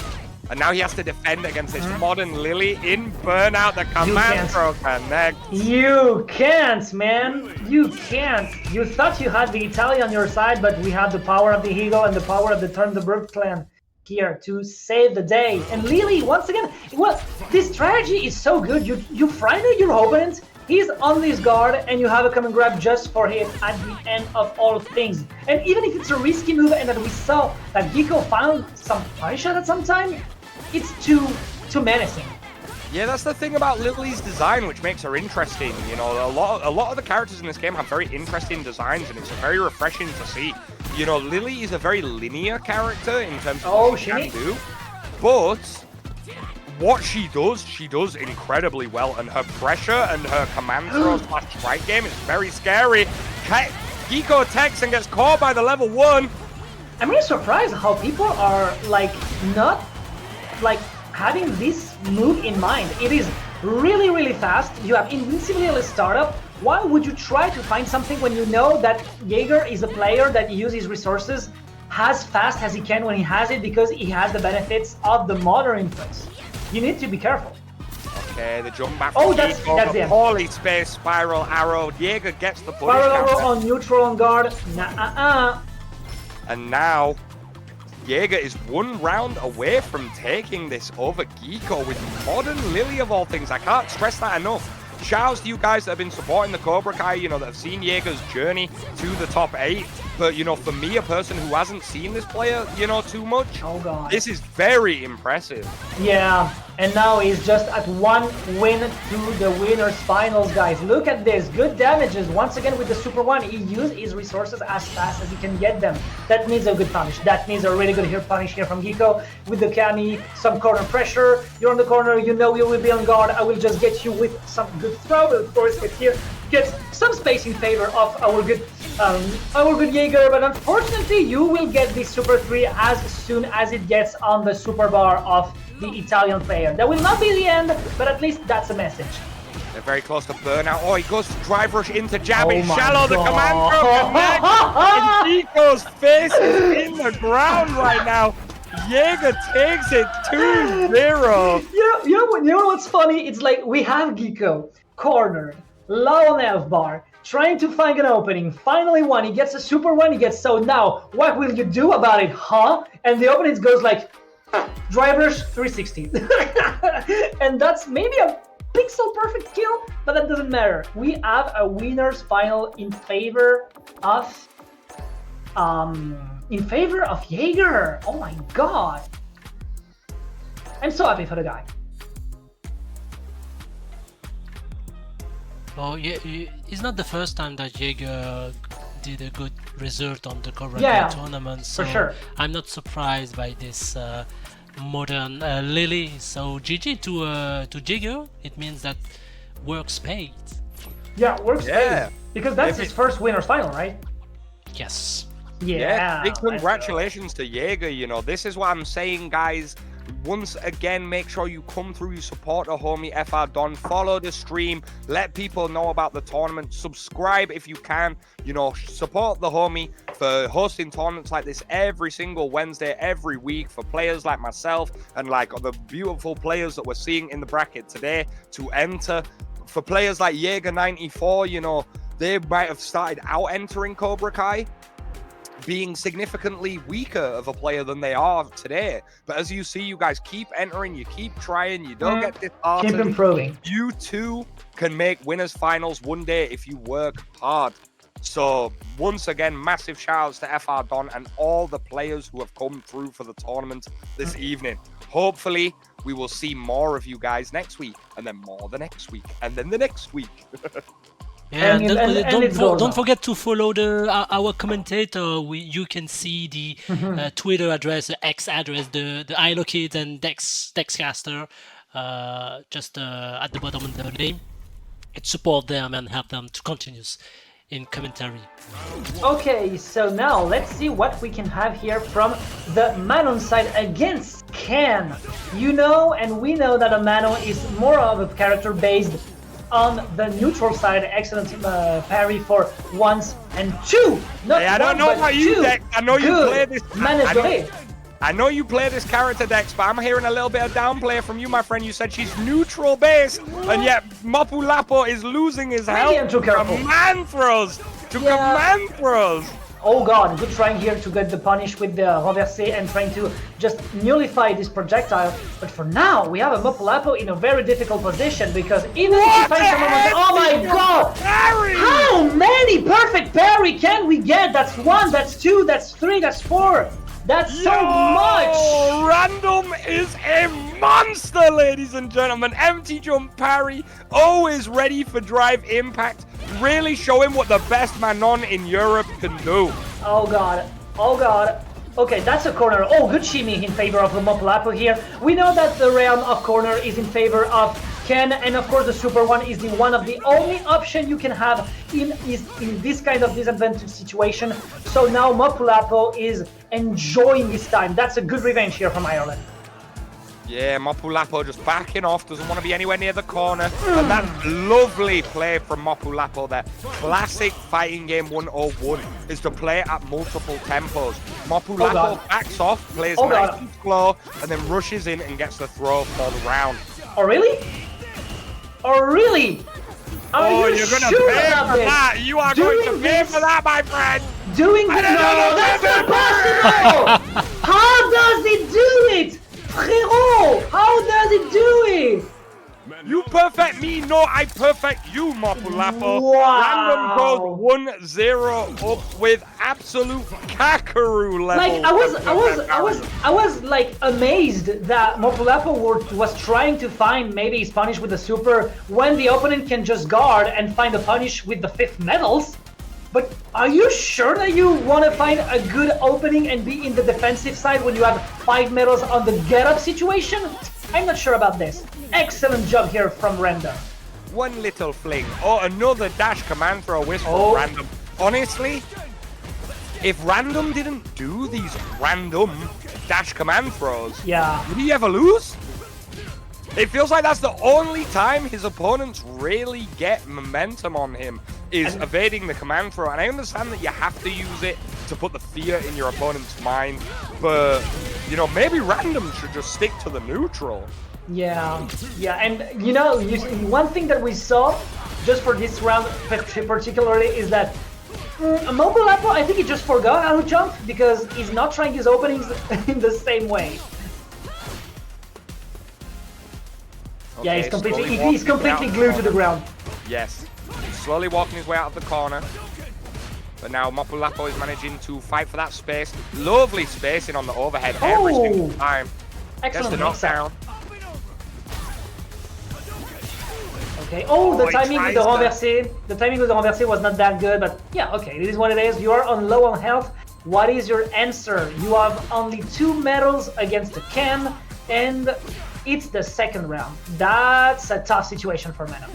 And now he has to defend against this modern Lily in burnout. The command throw connect. You can't, man. You can't. You thought you had the Italian on your side, but we have the power of the Eagle and the power of the Thunderbird clan here to save the day. And Lily, once again, well, this strategy is so good. You frighten your opponent. He's on this guard, and you have a command grab just for him at the end of all things. And even if it's a risky move, and that we saw that Geecko found some punish at some time, it's too menacing. Yeah, that's the thing about Lily's design, which makes her interesting. You know, a lot of the characters in this game have very interesting designs, and it's very refreshing to see. You know, Lily is a very linear character in terms of what she can do, but what she does incredibly well, and her pressure and her command throw / strike game is very scary. Geecko attacks and gets caught by the level 1. I'm really surprised how people are not having this move in mind. It is really, really fast. You have invincibility at startup. Why would you try to find something when you know that Jaeger is a player that uses resources as fast as he can when he has it, because he has the benefits of the modern inputs? You need to be careful. Okay, the jump back from that's the poorly spaced spiral arrow. Jaeger gets the punish. Spiral arrow on neutral on guard. And now Jaeger is 1 round away from taking this over Geecko with modern Lily of all things. I can't stress that enough. Shout outs to you guys that have been supporting the Cobra Kai, you know, that have seen Jaeger's journey to the top 8. But, you know, for me, a person who hasn't seen this player, you know, too much, Oh god. this is very impressive. Yeah, and now he's just at 1 win to the winners finals, guys. Look at this, good damages. Once again with the Super 1, he used his resources as fast as he can get them. That needs a good punish. That needs a really good punish here from Geecko with the Cammy, some corner pressure. You're on the corner, you know you will be on guard. I will just get you with some good throw. Of course, get some space in favor of our good Jaeger, but unfortunately you will get this Super 3 as soon as it gets on the super bar of the Italian player. That will not be the end, but at least that's a message. They're very close to burnout. Oh, he goes to drive rush into jab in my shallow. The command throw and Geecko's face is in the ground right now. Jaeger takes it 2-0. You know what's funny? It's like we have Geecko cornered, low on F bar, trying to find an opening. Finally one, he gets a Super 1, he gets so now, what will you do about it, huh? And the opening goes like, drivers 360. And that's maybe a pixel perfect kill, but that doesn't matter. We have a winner's final in favor of Jaeger. Oh my god. I'm so happy for the guy. Oh yeah, it's not the first time that Jaeger did a good result on the Cobra Yeah, Kai tournament, so for sure. I'm not surprised by this modern Lily. So GG to Jaeger. It means that work's paid. Yeah, works Yeah. great. Because that's his first winner's final, right? Yes. Yeah. Big let's go. congratulations to Jaeger. You know, this is what I'm saying, guys. Once again, make sure you come through, you support the homie FR Don, follow the stream, let people know about the tournament, subscribe if you can, you know, support the homie for hosting tournaments like this every single Wednesday, every week, for players like myself and like the beautiful players that we're seeing in the bracket today to enter. For players like Jaeger94, you know, they might have started out entering Cobra Kai being significantly weaker of a player than they are today. But as you see, you guys keep entering, you keep trying, you don't get disheartened. Keep improving. You too can make winners finals one day if you work hard. So once again, massive shout outs to FR Don and all the players who have come through for the tournament this evening. Hopefully we will see more of you guys next week, and then more the next week, and then the next week. Yeah, And don't forget to follow our commentator. You can see the Twitter address, the X address, the iLocate and Dexcaster just at the bottom of the name. And support them and help them to continue in commentary. Okay, so now let's see what we can have here from the Manon side against Ken. You know, and we know that a Manon is more of a character based on the neutral side. Excellent parry for 1 and 2. Not Hey, I don't one, know but about you, two. Dex. I know you Good. play this. I know you play this character, Dex, but I'm hearing a little bit of downplay from you, my friend. You said she's neutral based, and yet Mopuulapo is losing his health I'm too careful. command throws. Yeah. Command throws. Oh god, good trying here to get the punish with the renversé and trying to just nullify this projectile. But for now, we have a Mopuulapo in a very difficult position because even if you find someone with... Oh my god! Parry! How many perfect parry can we get? That's 1, that's 2, that's 3, that's 4. That's so much! Randumb is a monster, ladies and gentlemen. Empty jump parry, always ready for drive impact. Really show him what the best Manon in Europe can do. Oh god, oh god. Okay, that's a corner. Oh, good shimmy in favor of the Mopuulapo here. We know that the realm of corner is in favor of Ken, and of course the Super 1 is the one of the only option you can have in this kind of disadvantage situation. So now Mopuulapo is enjoying this time. That's a good revenge here from Ireland. Yeah, Mopuulapo just backing off, doesn't want to be anywhere near the corner. And that lovely play from Mopuulapo there. Classic fighting game 101 is to play at multiple tempos. Mopuulapo backs off, plays nice and slow, and then rushes in and gets the throw for the round. Oh really? Oh really? Are you you're going to sure pay about for this? that. You are going to pay for that, my friend. Doing this? No, that's not possible! How does it do it? Frérot, how does it do it? You perfect me, no, I perfect you, Mopuulapo. Wow. Randumb goes 1-0 up with absolute Kakaroo level. Like I was like amazed that Mopuulapo was trying to find maybe his punish with the super when the opponent can just guard and find a punish with the 5th medals. But are you sure that you want to find a good opening and be in the defensive side when you have 5 medals on the get-up situation? I'm not sure about this. Excellent job here from Randumb. One little fling. Oh, another dash command throw whisk from Randumb. Honestly, if Randumb didn't do these random dash command throws, would he ever lose? It feels like that's the only time his opponents really get momentum on him, is evading the command throw. And I understand that you have to use it to put the fear in your opponent's mind, but, you know, maybe Randumb should just stick to the neutral. Yeah, and you know, one thing that we saw, just for this round particularly, is that Mopuulapo, I think he just forgot how to jump, because he's not trying his openings in the same way. Okay, yeah, he's completely glued to the ground. Yes, he's slowly walking his way out of the corner. But now Mopuulapo is managing to fight for that space. Lovely spacing on the overhead every single time. Excellent. Gets the knockdown. Okay. The timing with the renversé. The timing with the renversé was not that good, but yeah, okay, it is what it is. You are on low on health. What is your answer? You have only 2 medals against the Cam, and it's the 2nd round. That's a tough situation for Manon.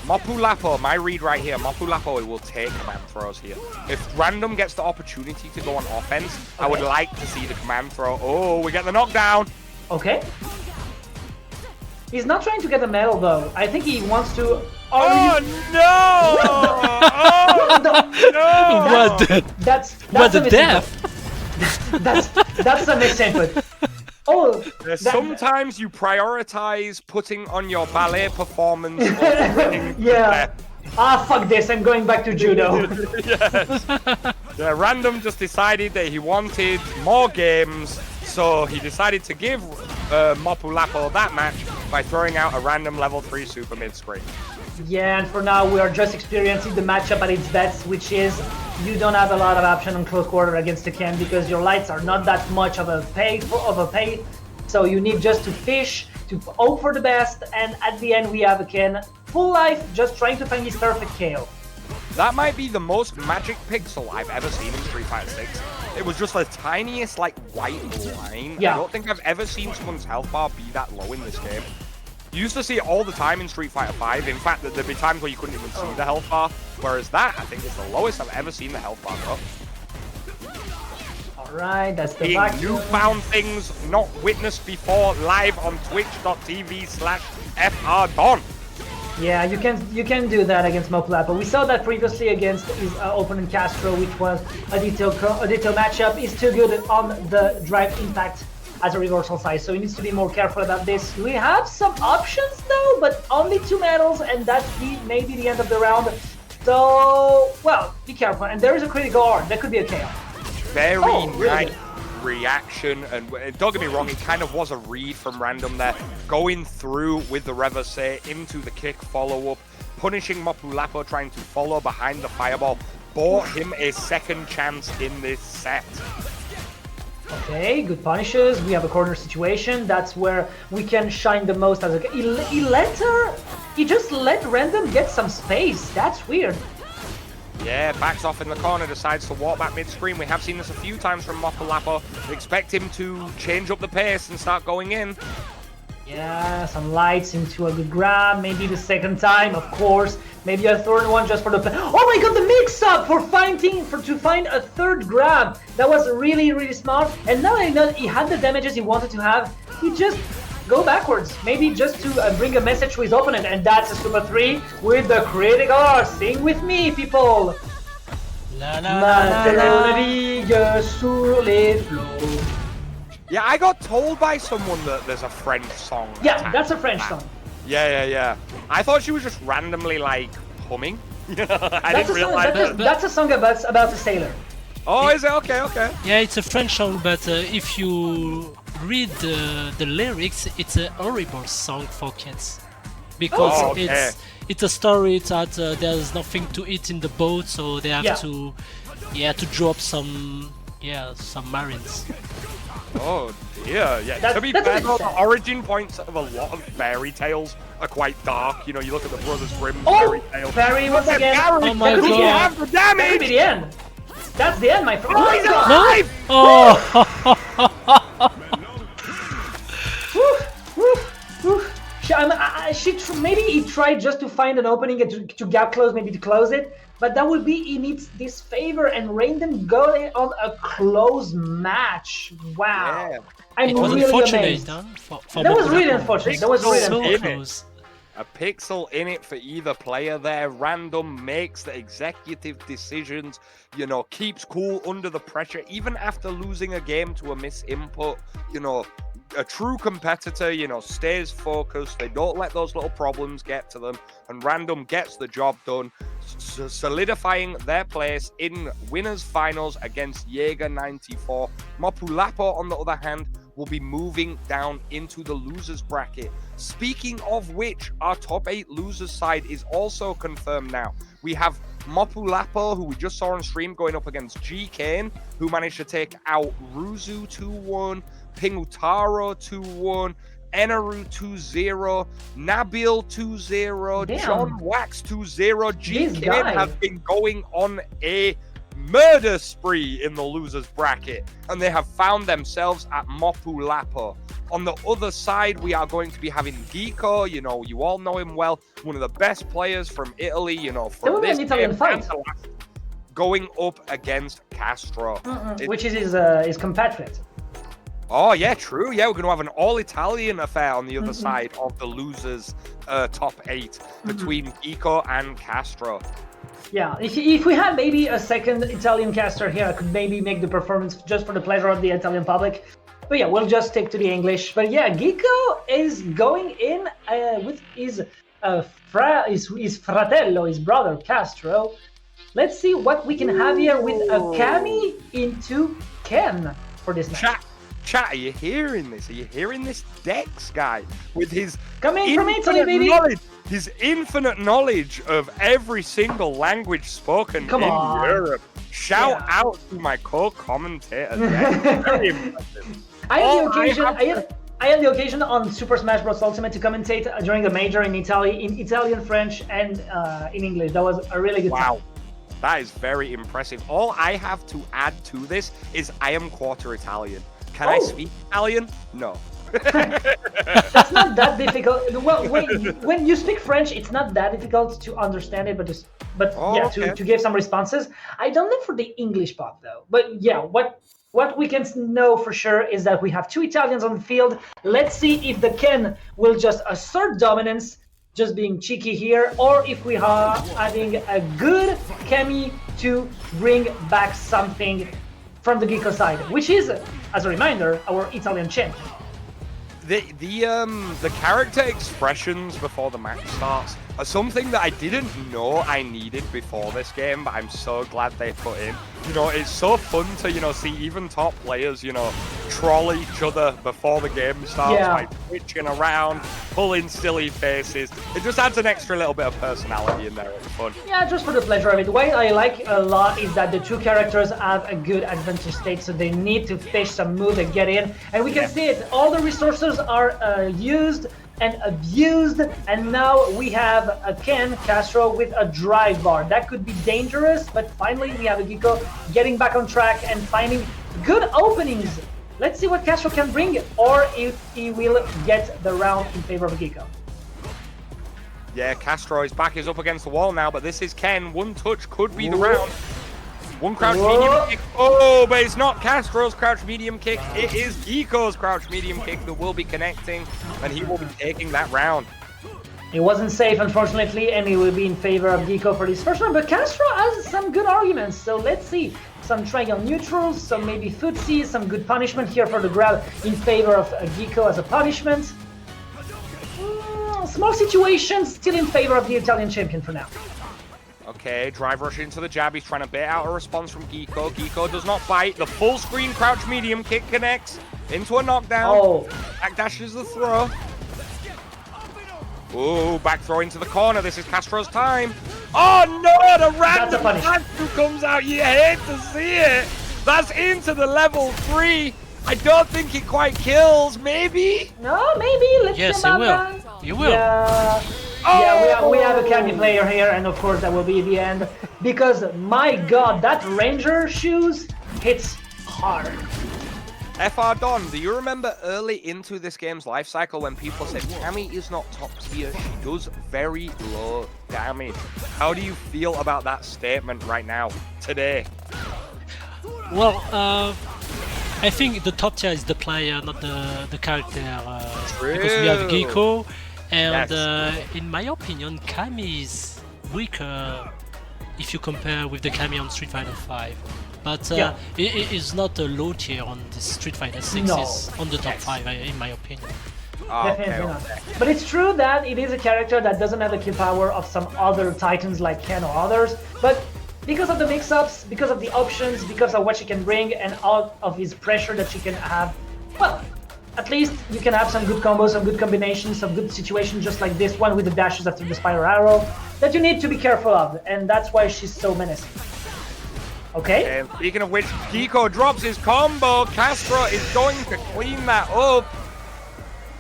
Mopuulapo, my read right here, Mopuulapo will take command throws here. If Randumb gets the opportunity to go on offense, I would like to see the command throw. Oh, we get the knockdown. Okay. He's not trying to get a medal though. I think he wants to... Oh no! Oh no! What the death? That's a misinput. Sometimes you prioritize putting on your ballet performance. Fuck this, I'm going back to judo. Yes. Yeah, Randumb just decided that he wanted more games, so he decided to give Mopuulapo that match by throwing out a random level 3 super mid-screen. Yeah, and for now we are just experiencing the matchup at its best, which is you don't have a lot of option on close quarter against the Cam because your lights are not that much of a pay, so you need just to fish, to hope for the best, and at the end we have a Ken full life, just trying to find his perfect KO. That might be the most magic pixel I've ever seen in Street Fighter 6. It was just the tiniest, like, white line. Yeah. I don't think I've ever seen someone's health bar be that low in this game. You used to see it all the time in Street Fighter 5. In fact, there'd be times where you couldn't even see the health bar. Whereas that, I think, is the lowest I've ever seen the health bar go. Alright, that's the back. Newfound things not witnessed before live on twitch.tv/FRDon. Yeah, you can do that against Mopuulapo. We saw that previously against his opponent Kastro, which was a detailed matchup. He's too good on the drive impact as a reversal side, so he needs to be more careful about this. We have some options though, but only 2 medals, and that's maybe the end of the round. So, well, be careful. And there is a critical R. That could be a KO. Very nice reaction, and don't get me wrong, it kind of was a read from Randumb there, going through with the reverse into the kick follow-up, punishing Mopuulapo, trying to follow behind the fireball, bought him a second chance in this set. Okay, good punishes. We have a corner situation. That's where we can shine the most as a... He just let Randumb get some space. That's weird. Yeah, backs off in the corner, decides to walk back mid-screen. We have seen this a few times from Mopuulapo. Expect him to change up the pace and start going in. Yeah, some lights into a good grab. Maybe the 2nd time, of course. Maybe a 3rd one just for the... Oh my god, the mix-up to find a 3rd grab. That was really, really smart. And now I know he had the damages he wanted to have. He just go backwards. Maybe just to bring a message to his opponent. And that's a Super 3 with the critical R. Sing with me, people. Navigue sur les flots. Yeah, I got told by someone that there's a French song. Yeah, that's a French song. Yeah. I thought she was just randomly, like, humming. I didn't realize that. That's a song about a sailor. Oh, is it? Okay. Yeah, it's a French song, but if you read the lyrics, it's a horrible song for kids because it's a story that there's nothing to eat in the boat, so they have to drop some marines. Oh dear, yeah. To be fair, the origin points of a lot of fairy tales are quite dark. You know, you look at the Brothers Grimm fairy tale. Fairy once again. Oh my That could be god. the end. That could be the end. That's the end, my friend. Oh, he's alive! Oh! Maybe he tried just to find an opening and to gap close, maybe to close it. But that would be he needs this favor and Randumb going on a close match. Wow. Yeah. I'm It was really unfortunate, amazed. huh? For That was really Mopuulapo. unfortunate. That was really So unfortunate. close. A pixel in it for either player there. Randumb makes the executive decisions, you know, keeps cool under the pressure, even after losing a game to a miss input. You know, a true competitor, you know, stays focused. They don't let those little problems get to them. And Randumb gets the job done, solidifying their place in winners finals against Jaeger 94. Mopuulapo, on the other hand, will be moving down into the losers bracket. Speaking of which, our top 8 losers side is also confirmed now. We have Mopuulapo, who we just saw on stream, going up against GKayn, who managed to take out Roozu 2-1, Pingutaro 2-1, Enaru 2-0, Nabil 2-0, Damn. John Wax 2-0. This GKayn guy. has been going on a murder spree in the losers bracket, and they have found themselves at Mopuulapo. On the other side, we are going to be having Geecko. You know, you all know him well, one of the best players from Italy, you know, That from would be this an Italian game fight. and the last, going up against Kastro. Which is his compatriot. Oh, yeah, true. Yeah, we're going to have an all-Italian affair on the other side of the losers' top 8 between Geecko and Kastro. Yeah, if we had maybe a second Italian caster here, I could maybe make the performance just for the pleasure of the Italian public. But yeah, we'll just stick to the English. But yeah, Geecko is going in with his fratello, his brother, Kastro. Let's see what we can have here with a Cammy into Ken for this match. Chat, are you hearing this? Are you hearing this Dex guy with his Coming from Italy, baby! knowledge, his infinite knowledge of every single language spoken Come in on. Europe? Shout Yeah. out to my co-commentator. That's very impressive. I had the Oh, occasion. I have I had the occasion on Super Smash Bros. Ultimate to commentate during a major in Italian, French, and in English. That was a really good time. Wow. That is very impressive. All I have to add to this is I am quarter Italian. Can I speak Italian? No. That's not that difficult. Well, when you speak French, it's not that difficult to understand it, to give some responses. I don't know for the English part though. But yeah, what we can know for sure is that we have 2 Italians on the field. Let's see if the Ken will just assert dominance, just being cheeky here, or if we are having a good Cammy to bring back something from the Geecko side, which is, as a reminder, our Italian champion. The character expressions before the match starts are something that I didn't know I needed before this game, but I'm so glad they put in. You know, it's so fun to, you know, see even top players, you know, troll each other before the game starts by switching around, pulling silly faces. It just adds an extra little bit of personality in there. It's fun. Yeah, just for the pleasure of it. What I like a lot is that the 2 characters have a good advantage state, so they need to fish some move and get in. And we can see it. All the resources are used and abused, and now we have a Ken Kastro with a drive bar. That could be dangerous, but finally we have a Geecko getting back on track and finding good openings. Let's see what Kastro can bring, or if he will get the round in favor of Geecko. Yeah, Kastro's back is up against the wall now, but this is Ken. One touch could be the round. One crouch medium kick. Oh, but it's not Kastro's crouch medium kick. It is Geecko's crouch medium kick that will be connecting, and he will be taking that round. It wasn't safe, unfortunately, and he will be in favor of Geecko for this first round, but Kastro has some good arguments, so let's see. Some triangle neutrals, some maybe footsies, some good punishment here for the grab in favor of Geecko as a punishment. Small situations, still in favor of the Italian champion for now. Okay, drive rush into the jab. He's trying to bait out a response from Geecko. Geecko does not bite. The full screen crouch medium kick connects. Into a knockdown. Oh, Backdashes the throw. Ooh, back throw into the corner. This is Kastro's time. Oh no, the That's a random punish. Kastro comes out. You hate to see it. That's into the level 3. I don't think it quite kills. Maybe? no, maybe. Let's Yes, see you about will. that. You will. Yeah. Yeah, we have a Cammy player here, and of course that will be the end. Because, my god, that Ranger shoes hits hard. FR Don, do you remember early into this game's life cycle when people said Cammy is not top tier, she does very low damage? How do you feel about that statement right now, today? Well, I think the top tier is the player, not the character. Because we have Geecko, and in my opinion, Cammy is weaker if you compare with the Cammy on Street Fighter 5. But it is not a low tier on the Street Fighter 6, No. it's on the top 5 in my opinion. Definitely not. But it's true that it is a character that doesn't have the kill power of some other titans like Ken or others, but because of the mix-ups, because of the options, because of what she can bring, and all of his pressure that she can have, well, at least you can have some good combos, some good combinations, some good situations just like this one with the dashes after the spiral arrow that you need to be careful of, and that's why she's so menacing. Okay? And speaking of which, Geecko drops his combo. Kastro is going to clean that up.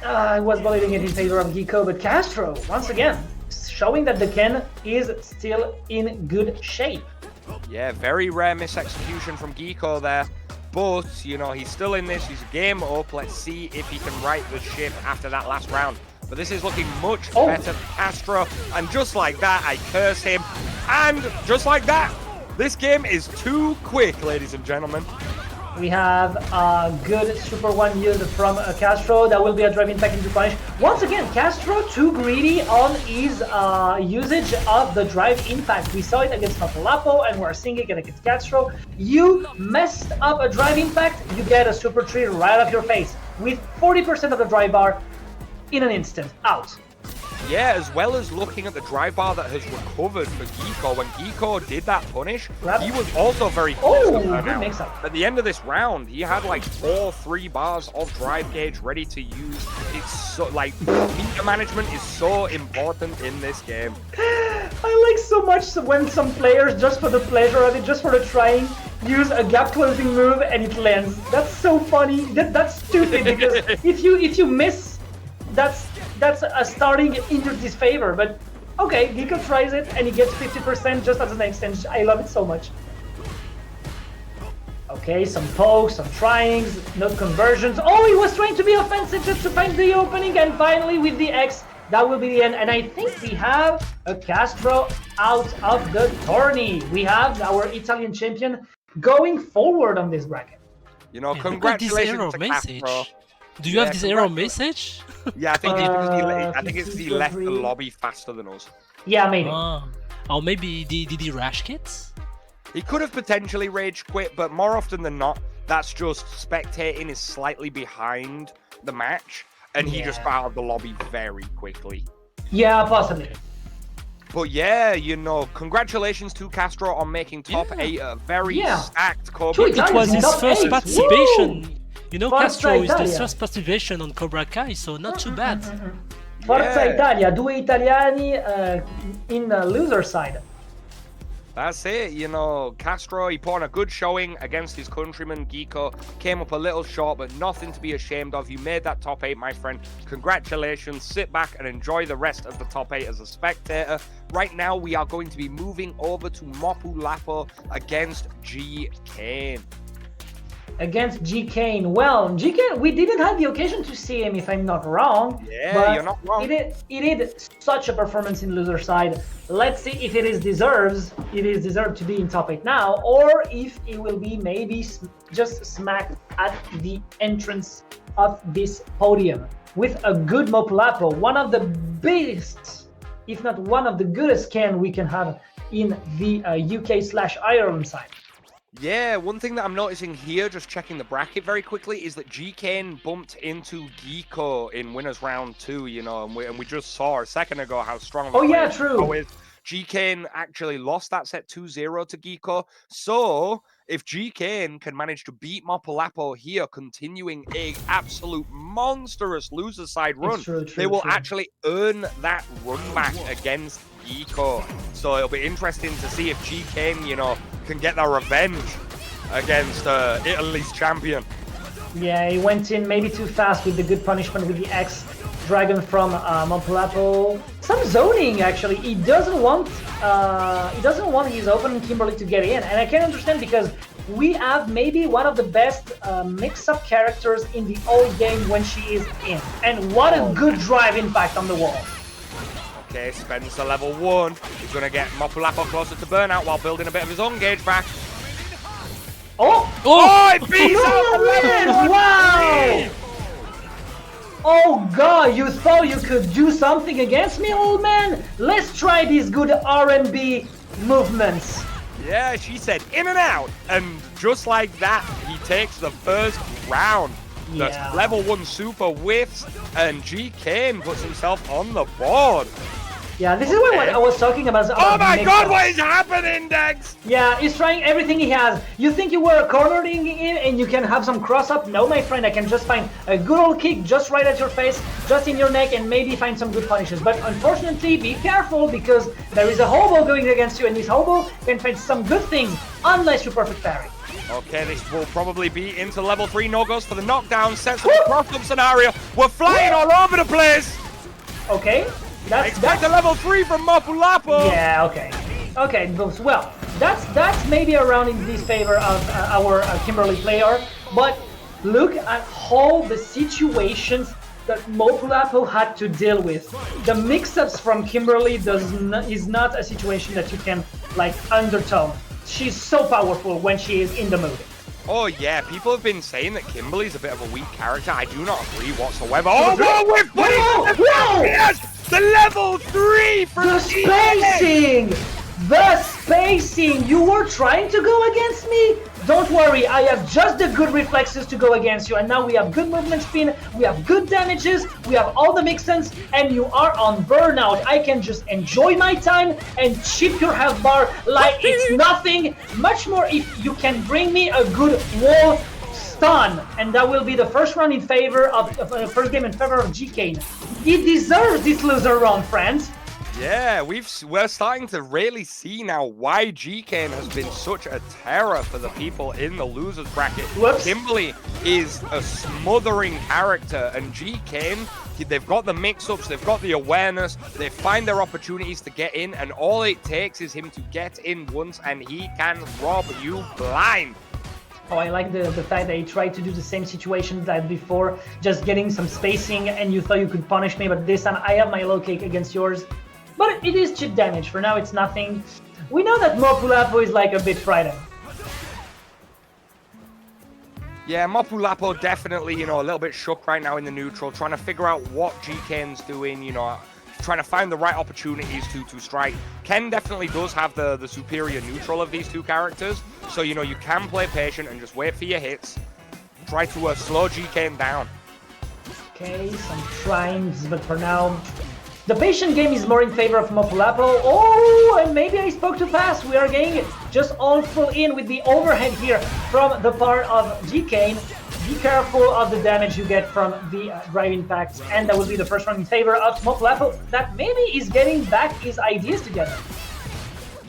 I was believing it in favor of Geecko, but Kastro, once again, showing that the Ken is still in good shape. Yeah, very rare misexecution from Geecko there. But, you know, he's still in this. He's game up. Let's see if he can right the ship after that last round. But this is looking much better for Kastro. And just like that, I curse him. And just like that, this game is too quick, ladies and gentlemen. We have a good Super 1 used from Kastro. That will be a drive impact into punish. Once again, Kastro too greedy on his usage of the drive impact. We saw it against Mopuulapo, and we're seeing it against Kastro. You messed up a drive impact, you get a Super 3 right off your face with 40% of the drive bar in an instant. Out. Yeah, as well as looking at the drive bar that has recovered for Geecko. When Geecko did that punish, he was also very close to her now. Mix-up. At the end of this round, he had like 3 bars of drive gauge ready to use. It's so, like, meter management is so important in this game. I like so much when some players, just for the pleasure of it, just for the trying, use a gap closing move and it lands. That's so funny. That's stupid because if you miss, that's a starting in your disfavor. But okay, Geecko tries it and he gets 50% just as an exchange. I love it so much. Okay, some pokes, some tryings, no conversions. Oh, he was trying to be offensive just to find the opening, and finally with the X, that will be the end. And I think we have a Kastro out of the tourney. We have our Italian champion going forward on this bracket. You know, Yeah, congratulations to Kastro. Do you have this error message? Yeah, I think it's he left the lobby faster than us. Yeah, maybe. Or maybe did he rash kits? He could have potentially rage quit, but more often than not, that's just spectating is slightly behind the match, and he just got out of the lobby very quickly. Yeah, possibly. But yeah, you know, congratulations to Kastro on making top 8 at a very stacked Cobra. It was his first participation. Woo! You know, Forza Kastro is Italia. the first participation on Cobra Kai, so not too bad. Forza Italia, 2 Italiani in the loser side. That's it, you know, Kastro, he put on a good showing against his countryman, Geecko. Came up a little short, but nothing to be ashamed of. You made that top 8, my friend. Congratulations. Sit back and enjoy the rest of the top 8 as a spectator. Right now, we are going to be moving over to Mopuulapo against GKayn. Against GKayn. Well, GKayn, we didn't have the occasion to see him, if I'm not wrong. Yeah, but you're not wrong. He did such a performance in loser side. Let's see if it is deserved to be in top 8 now, or if it will be maybe just smacked at the entrance of this podium. With a good Mopuulapo, one of the best, if not one of the goodest Ken we can have in the UK/Ireland side. Yeah, one thing that I'm noticing here, just checking the bracket very quickly, is that GKayn bumped into Geecko in winners round 2, you know, and we just saw a second ago how strong of a player true. Geecko is. GKayn actually lost that set 2-0 to Geecko. So if GKayn can manage to beat Mopuulapo here, continuing a absolute monstrous loser side run, they will actually earn that run back against Geecko. So it'll be interesting to see if GKayn, you know, can get that revenge against Italy's champion. Yeah, he went in maybe too fast with the good punishment with the X Dragon from Mopuulapo. Some zoning actually. He doesn't want his opponent Kimberly to get in, and I can understand because we have maybe one of the best mix-up characters in the whole game when she is in. And what a good drive impact on the wall. Okay, Spencer level 1. He's gonna get Mopuulapo closer to burnout while building a bit of his own gauge back. Oh! Oh, it beats out the level 1! Wow! Oh god, you thought you could do something against me, old man? Let's try these good R&B movements. Yeah, she said in and out, and just like that, he takes the first round. Yeah. That's level 1 super whiffs, and GKayn puts himself on the board. Yeah, this is what I was talking about. Oh my god, what is happening, Dex? Yeah, he's trying everything he has. You think you were cornering in and you can have some cross-up? No, my friend, I can just find a good old kick just right at your face, just in your neck, and maybe find some good punishes. But unfortunately, be careful because there is a hobo going against you, and this hobo can find some good things unless you perfect parry. Okay, this will probably be into level 3 no-goes for the knockdown, sets up a cross-up scenario. We're flying all over the place. Okay. Expect a level 3 from Mopuulapo! Yeah, okay. Okay, well, that's maybe a round in disfavor of our Kimberly player, but look at all the situations that Mopuulapo had to deal with. The mix-ups from Kimberly is not a situation that you can, like, undertone. She's so powerful when she is in the mood. Oh yeah, people have been saying that Kimberly's a bit of a weak character. I do not agree whatsoever. Oh, whoa, we're putting yes! The level 3 for the spacing! The spacing! You were trying to go against me? Don't worry, I have just the good reflexes to go against you, and now we have good movement spin, we have good damages, we have all the mix-ins, and you are on burnout. I can just enjoy my time and chip your health bar like it's nothing. Much more if you can bring me a good wall stun, and that will be the first round in favor of first game in favor of GKayn. He deserves this loser round, friends. Yeah, we're starting to really see now why GKayn has been such a terror for the people in the losers bracket. Whoops. Kimberly is a smothering character, and GKayn, they've got the mix-ups, they've got the awareness, they find their opportunities to get in, and all it takes is him to get in once, and he can rob you blind. Oh, I like the fact that he tried to do the same situation that before, just getting some spacing, and you thought you could punish me, but this time I have my low kick against yours. But it is chip damage. For now, it's nothing. We know that Mopuulapo is like a bit frightened. Yeah, Mopuulapo definitely, you know, a little bit shook right now in the neutral, trying to figure out what GKayn's doing, you know, trying to find the right opportunities to strike. Ken definitely does have the superior neutral of these two characters, so, you know, you can play patient and just wait for your hits. Try to slow GKayn down. Okay, some tries, but for now, the patient game is more in favor of Mopuulapo. Oh, and maybe I spoke too fast. We are getting just all full in with the overhead here from the part of GKayn. Be careful of the damage you get from the drive impacts, and that will be the first one in favor of Mopuulapo that maybe is getting back his ideas together.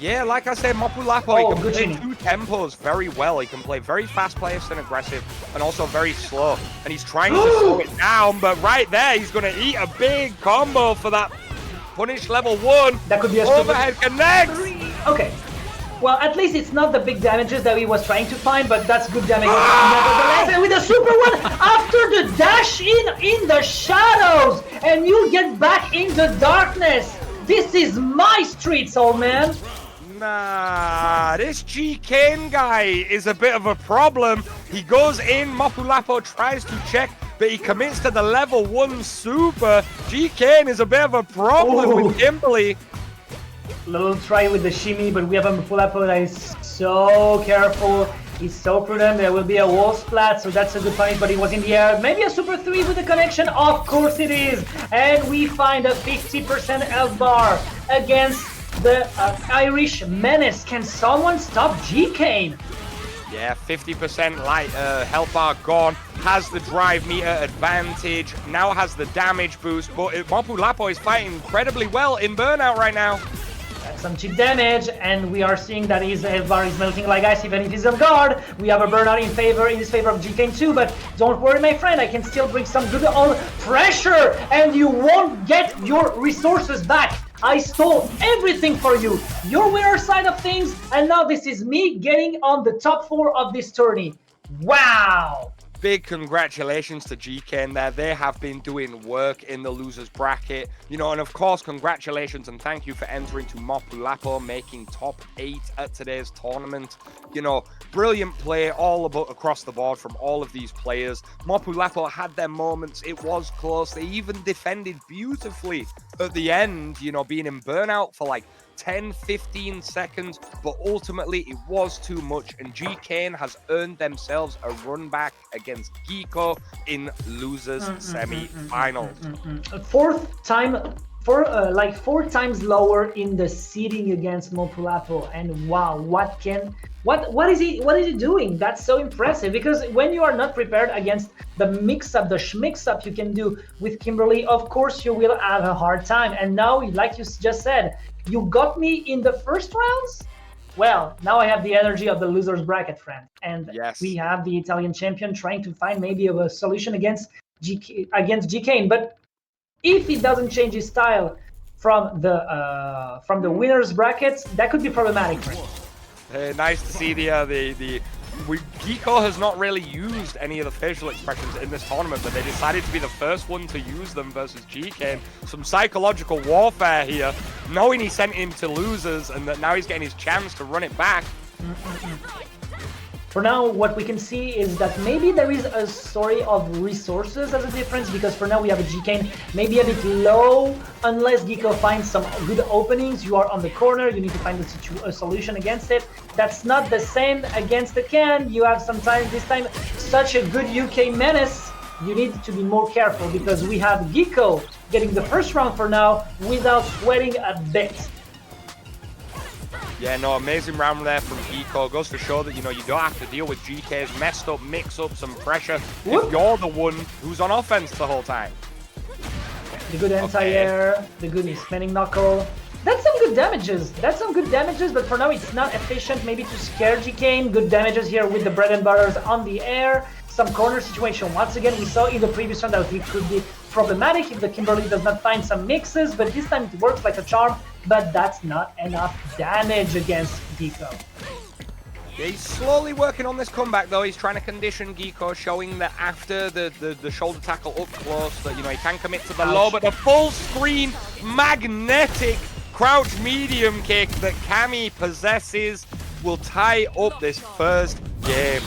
Yeah, like I said, Mopuulapo, he can play two tempos very well. He can play very fast-paced and aggressive, and also very slow. And he's trying to slow it down, but right there, he's going to eat a big combo for that punish level 1. That could be a overhead connect. Okay. Well, at least it's not the big damages that he was trying to find, but that's good damage. Nevertheless, and with a super one after the dash in the shadows, and you get back in the darkness. This is my streets, old man. Nah, this GKayn guy is a bit of a problem. He goes in, Mopuulapo tries to check, but he commits to the level 1 super. GKayn is a bit of a problem with Kimberly. Little try with the shimmy, but we have a Mopuulapo that is so careful. He's so prudent. There will be a wall splat, so that's a good punish, but he was in the air. Maybe a super 3 with the connection. Of course it is. And we find a 50% health bar against the Irish menace. Can someone stop GKayn? Yeah, 50% light health bar gone, has the drive meter advantage, now has the damage boost, but Mopuulapo is fighting incredibly well in burnout right now. That's some cheap damage, and we are seeing that his health bar is melting like ice even if he's on guard. We have a burnout in his favor of GKayn too, but don't worry my friend, I can still bring some good on pressure, and you won't get your resources back. I stole everything for you. Your winner side of things, and now this is me getting on the top 4 of this tourney. Wow! Big congratulations to GKayn there. They have been doing work in the losers bracket. You know, and of course, congratulations and thank you for entering to Mopuulapo, making top 8 at today's tournament. You know, brilliant play all about across the board from all of these players. Mopuulapo had their moments. It was close. They even defended beautifully at the end, you know, being in burnout for like 10-15 seconds, but ultimately it was too much, and GKayn has earned themselves a run back against Geecko in losers semi-finals. Four times lower in the seeding against Mopuulapo, and wow, what is he doing? That's so impressive, because when you are not prepared against the mix-up, the schmix-up you can do with Kimberly, of course you will have a hard time. And now, like you just said, you got me in the first rounds? Well, now I have the energy of the loser's bracket, friend. And yes, we have the Italian champion trying to find maybe a solution against GKayn. But if he doesn't change his style from the winner's brackets, that could be problematic, friend. Nice to see Geecko has not really used any of the facial expressions in this tournament, but they decided to be the first one to use them versus GKayn. Some psychological warfare here, knowing he sent him to losers and that now he's getting his chance to run it back. For now, what we can see is that maybe there is a story of resources as a difference, because for now we have a GKayn maybe a bit low, unless Geecko finds some good openings. You are on the corner, you need to find a solution against it. That's not the same against the can. You have sometimes, this time, such a good UK menace. You need to be more careful, because we have Geecko getting the first round for now without sweating a bit. Yeah, no, amazing round there from Geecko. Goes to show that, you know, you don't have to deal with GK's messed up mix-ups and pressure if you're the one who's on offense the whole time. The good anti-air, the good spinning knuckle. That's some good damages. But for now it's not efficient, maybe to scare GKayn. Good damages here with the bread and butters on the air. Some corner situation. Once again, we saw in the previous round that it could be problematic if the Kimberly does not find some mixes, but this time it works like a charm, but that's not enough damage against Geecko. Yeah, he's slowly working on this comeback though. He's trying to condition Geecko, showing that after the shoulder tackle up close, that, you know, he can commit to the low, but the full screen magnetic crouch medium kick that Cammy possesses will tie up this first game.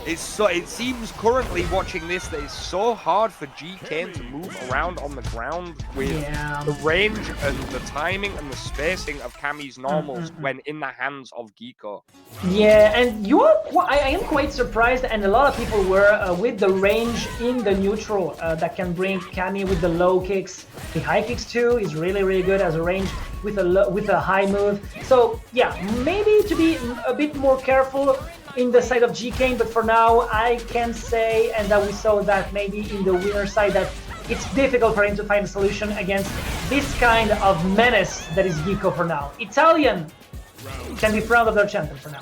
It seems currently watching this that it's so hard for GKayn to move around on the ground with the range and the timing and the spacing of Cammy's normals when in the hands of Geecko. Yeah, and I am quite surprised, and a lot of people were with the range in the neutral that can bring Cammy with the low kicks. The high kicks too is really good as a range with a high move. So yeah, maybe to be a bit more careful in the side of GKayn, but for now I can say, and that we saw that maybe in the winner side, that it's difficult for him to find a solution against this kind of menace that is Geecko for now. Italian can be proud of their champion for now.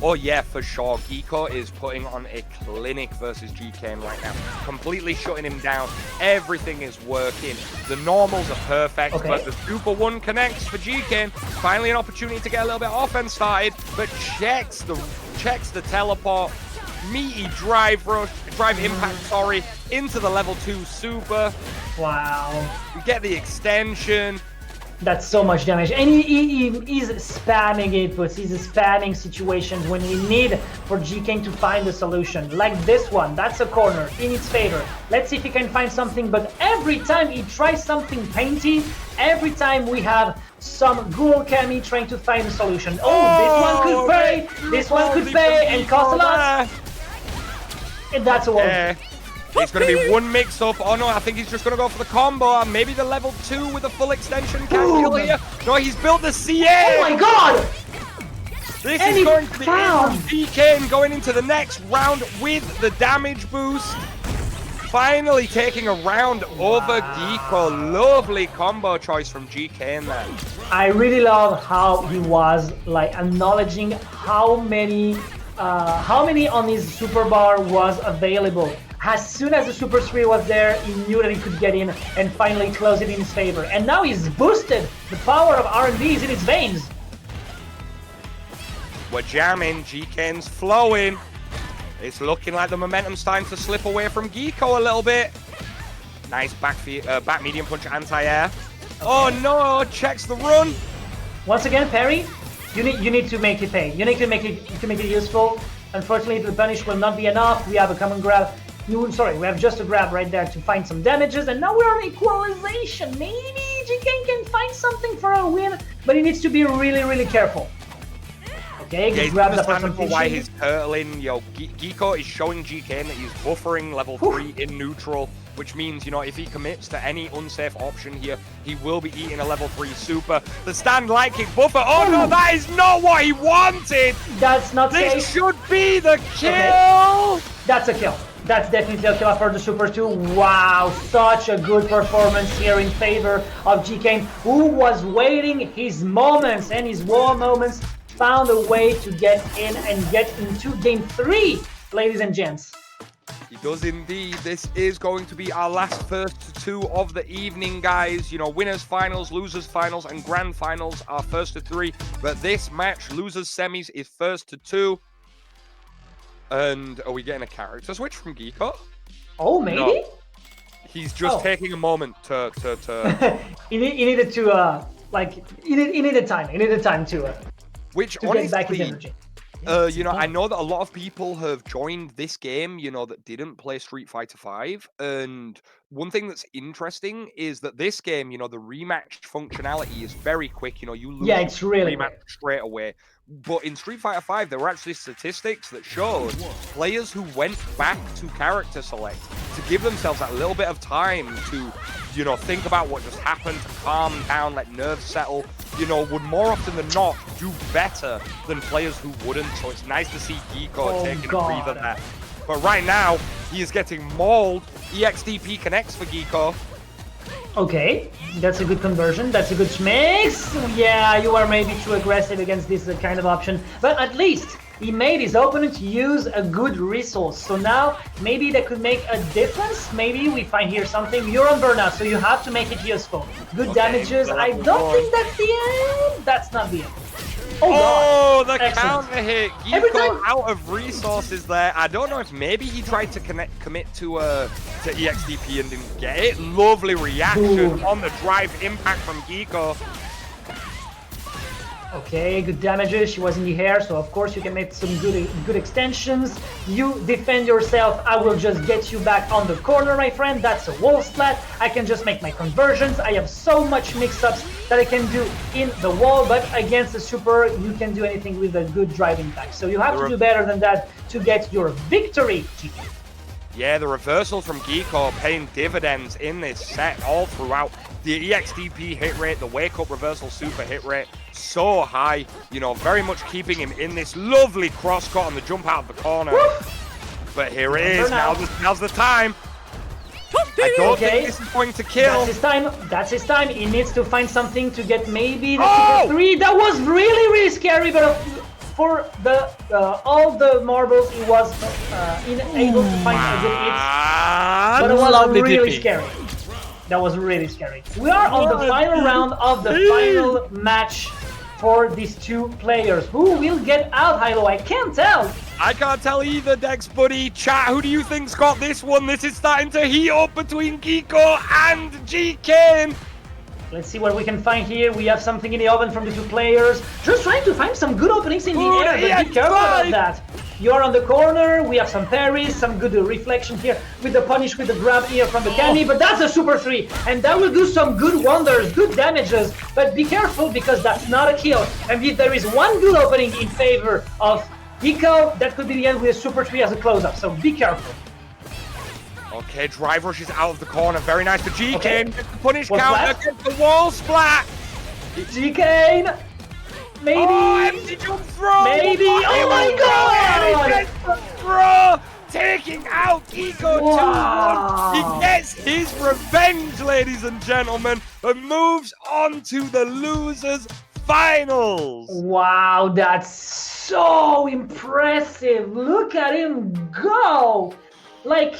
Oh yeah, for sure. Geecko is putting on a clinic versus GKayn right now. Completely shutting him down. Everything is working. The normals are perfect, but the Super 1 connects for GKayn. Finally an opportunity to get a little bit of offense started, but checks the teleport. Meaty drive impact, into the level 2 super. Wow. We get the extension. That's so much damage, and he is spamming inputs, he's spamming situations when we need for GKayn to find a solution. Like this one, that's a corner in its favor. Let's see if he can find something, but every time he tries something painty, every time we have some Ghoul Cammy trying to find a solution. Oh, this one could pay, and cost a lot. And that's a one. It's going to be one mix-up. Oh, no, I think he's just going to go for the combo. And maybe the level 2 with a full extension can kill here. No, he's built the CA. Oh, my God! This And is he going to be found- GKayn going into the next round with the damage boost. Finally taking a round over Geecko. Lovely combo choice from GKayn there. I really love how he was like acknowledging how many on his super bar was available. As soon as the super 3 was there, he knew that he could get in and finally close it in his favor. And now he's boosted. The power of R&D is in his veins. We're jamming. GKayn's flowing. It's looking like the momentum's starting to slip away from Geecko a little bit. Nice back medium punch anti-air. Oh no, checks the run. Once again, parry. You need to make it pay. You need to make it useful. Unfortunately, the punish will not be enough. We have a common grab. We have just a grab right there to find some damages, and now we're on equalization. Maybe GKayn can find something for a win, but he needs to be really, really careful. Okay, Yeah, good he's grab understandable why he's turtling. Yo, Geecko is showing GKayn that he's buffering level 3 in neutral, which means, you know, if he commits to any unsafe option here, he will be eating a level 3 super. The stand light kick buffer. Oh no, that is not what he wanted. That's not safe. This should be the kill. Okay. That's a kill. That's definitely a kill for the Super 2. Wow, such a good performance here in favor of GKayn, who was waiting his moments and his war moments, found a way to get in and get into game 3, ladies and gents. He does indeed. This is going to be our last first 2 of the evening, guys. You know, winners finals, losers finals, and grand finals are first to 3. But this match, losers semis, is first to 2. And are we getting a character switch from Geecko? Oh, maybe? No. He's just taking a moment to he needed to, he needed time. He needed time to Which get back his honestly, energy. you know, I know that a lot of people have joined this game, you know, that didn't play Street Fighter V. And one thing that's interesting is that this game, you know, the rematch functionality is very quick. You know, you lose it's really rematch quick. straight away. But in Street Fighter V, there were actually statistics that showed players who went back to character select to give themselves that little bit of time to, you know, think about what just happened, to calm down, let nerves settle, you know, would more often than not do better than players who wouldn't. So it's nice to see Geecko taking a breather there. But right now, he is getting mauled. EXDP connects for Geecko. Okay, that's a good conversion. That's a good mix. Yeah, you are maybe too aggressive against this kind of option, but at least he made his opponent use a good resource. So now maybe that could make a difference. Maybe we find here something. You're on burnout, so you have to make it useful. Good damages. I don't think that's the end. That's not the end. Oh, the Excellent. counter hit. Geecko out of resources there. I don't know if maybe he tried to commit to EXDP and didn't get it. Lovely reaction on the drive impact from Geecko. Okay, good damages. She was in the air, so of course you can make some good extensions. You defend yourself. I will just get you back on the corner, my friend. That's a wall splat. I can just make my conversions. I have so much mix-ups that I can do in the wall, but against the super, you can do anything with a good drive impact. So you have to do better than that to get your victory, GK. Yeah, the reversal from Geecko paying dividends in this set all throughout. The EXDP hit rate, the wake-up reversal super hit rate, so high. You know, very much keeping him in this lovely cross-cut on the jump out of the corner. But here it is. Now's the time. I don't think this is going to kill. That's his time. That's his time. He needs to find something to get maybe the super 3. That was really, really scary, but for the all the marbles, he was unable to find a good hit. But it was really scary. That was really scary. We are on the final round of the final match for these 2 players. Who will get out, Hilo? I can't tell. I can't tell either, Dex buddy. Chat, who do you think's got this one? This is starting to heat up between Geecko and GKayn. Let's see what we can find here. We have something in the oven from the 2 players. Just trying to find some good openings in the air, but be careful about that. You're on the corner. We have some parries, some good reflection here with the punish, with the grab here from the Cammy, but that's a super 3, and that will do some good wonders, good damages, but be careful because that's not a kill. And if there is one good opening in favor of Geecko, that could be the end with a super 3 as a close-up, so be careful. Okay, drive rushes out of the corner. Very nice for GKayn. Okay. Gets the punish What's counter. that? Gets the wall splat. GKayn! Maybe! Oh, empty jump throw. Maybe! Oh my god! He gets the throw. Taking out Geecko 2-1. He gets his revenge, ladies and gentlemen, and moves on to the losers finals. Wow, that's so impressive. Look at him go. Like,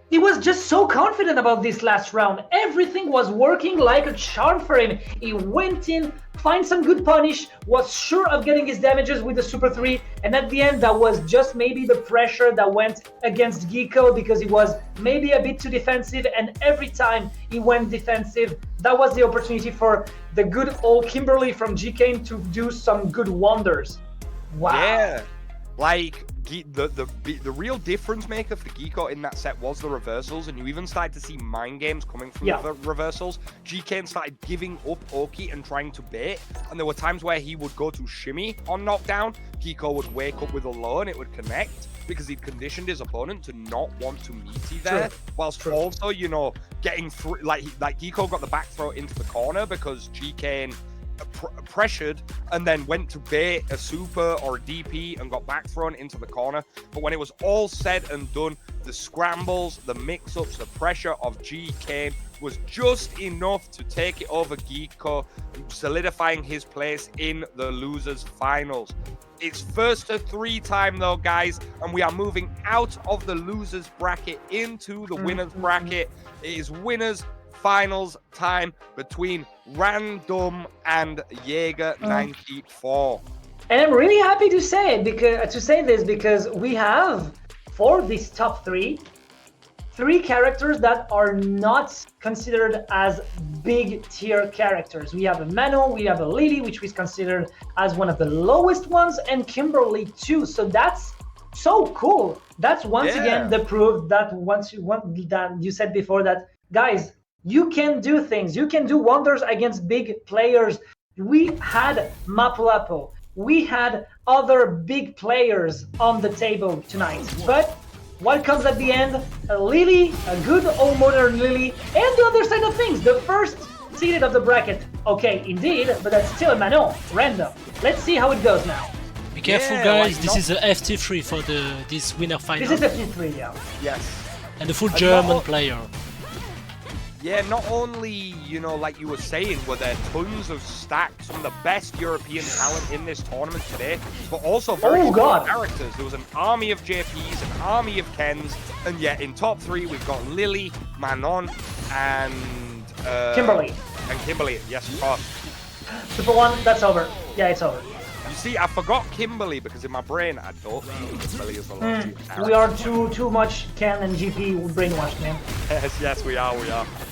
he was just so confident about this last round. Everything was working like a charm for him. He went in, find some good punish, was sure of getting his damages with the Super 3, and at the end that was just maybe the pressure that went against Geecko because he was maybe a bit too defensive, and every time he went defensive, that was the opportunity for the good old Kimberly from GKayn to do some good wonders. Wow. Yeah, like the real difference maker for Geecko in that set was the reversals, and you even started to see mind games coming from the reversals. GKayn started giving up Oki and trying to bait, and there were times where he would go to shimmy on knockdown. Geecko would wake up with a low and it would connect because he'd conditioned his opponent to not want to meaty there, whilst also, you know, getting through, like Geecko got the back throw into the corner because GKayn pressured and then went to bait a super or a DP and got back thrown into the corner. But when it was all said and done, the scrambles, the mix-ups, the pressure of GKayn was just enough to take it over Geecko, solidifying his place in the losers finals. It's first to 3 time though, guys, and we are moving out of the losers bracket into the winners bracket. It is winners finals time between Randumb and Jaeger 94. And I'm really happy to say it because we have, for this top 3 characters that are not considered as big tier characters. We have a Manon, we have a Lily, which is considered as one of the lowest ones, and Kimberly too. So that's so cool. That's once again the proof that that you said before that, guys, you can do things. You can do wonders against big players. We had Mopuulapo. We had other big players on the table tonight. But what comes at the end? A Lily, a good old modern Lily, and the other side of things, the first seeded of the bracket. Okay, indeed, but that's still a Manon, random. Let's see how it goes now. Be careful, guys. This is a FT3 for this winner final. This is a FT3, yeah. Yes. And the full German player. Yeah, not only, you know, like you were saying, were there tons of stacks from the best European talent in this tournament today, but also very strong characters. There was an army of JPs, an army of Kens, and yet in top 3 we've got Lily, Manon, and Kimberly. And Kimberly, yes, of course. Super 1, that's over. Yeah, it's over. You see, I forgot Kimberly because in my brain I don't think Kimberly is the last character. We are too much Ken and GP brainwashed, man. Yes, we are.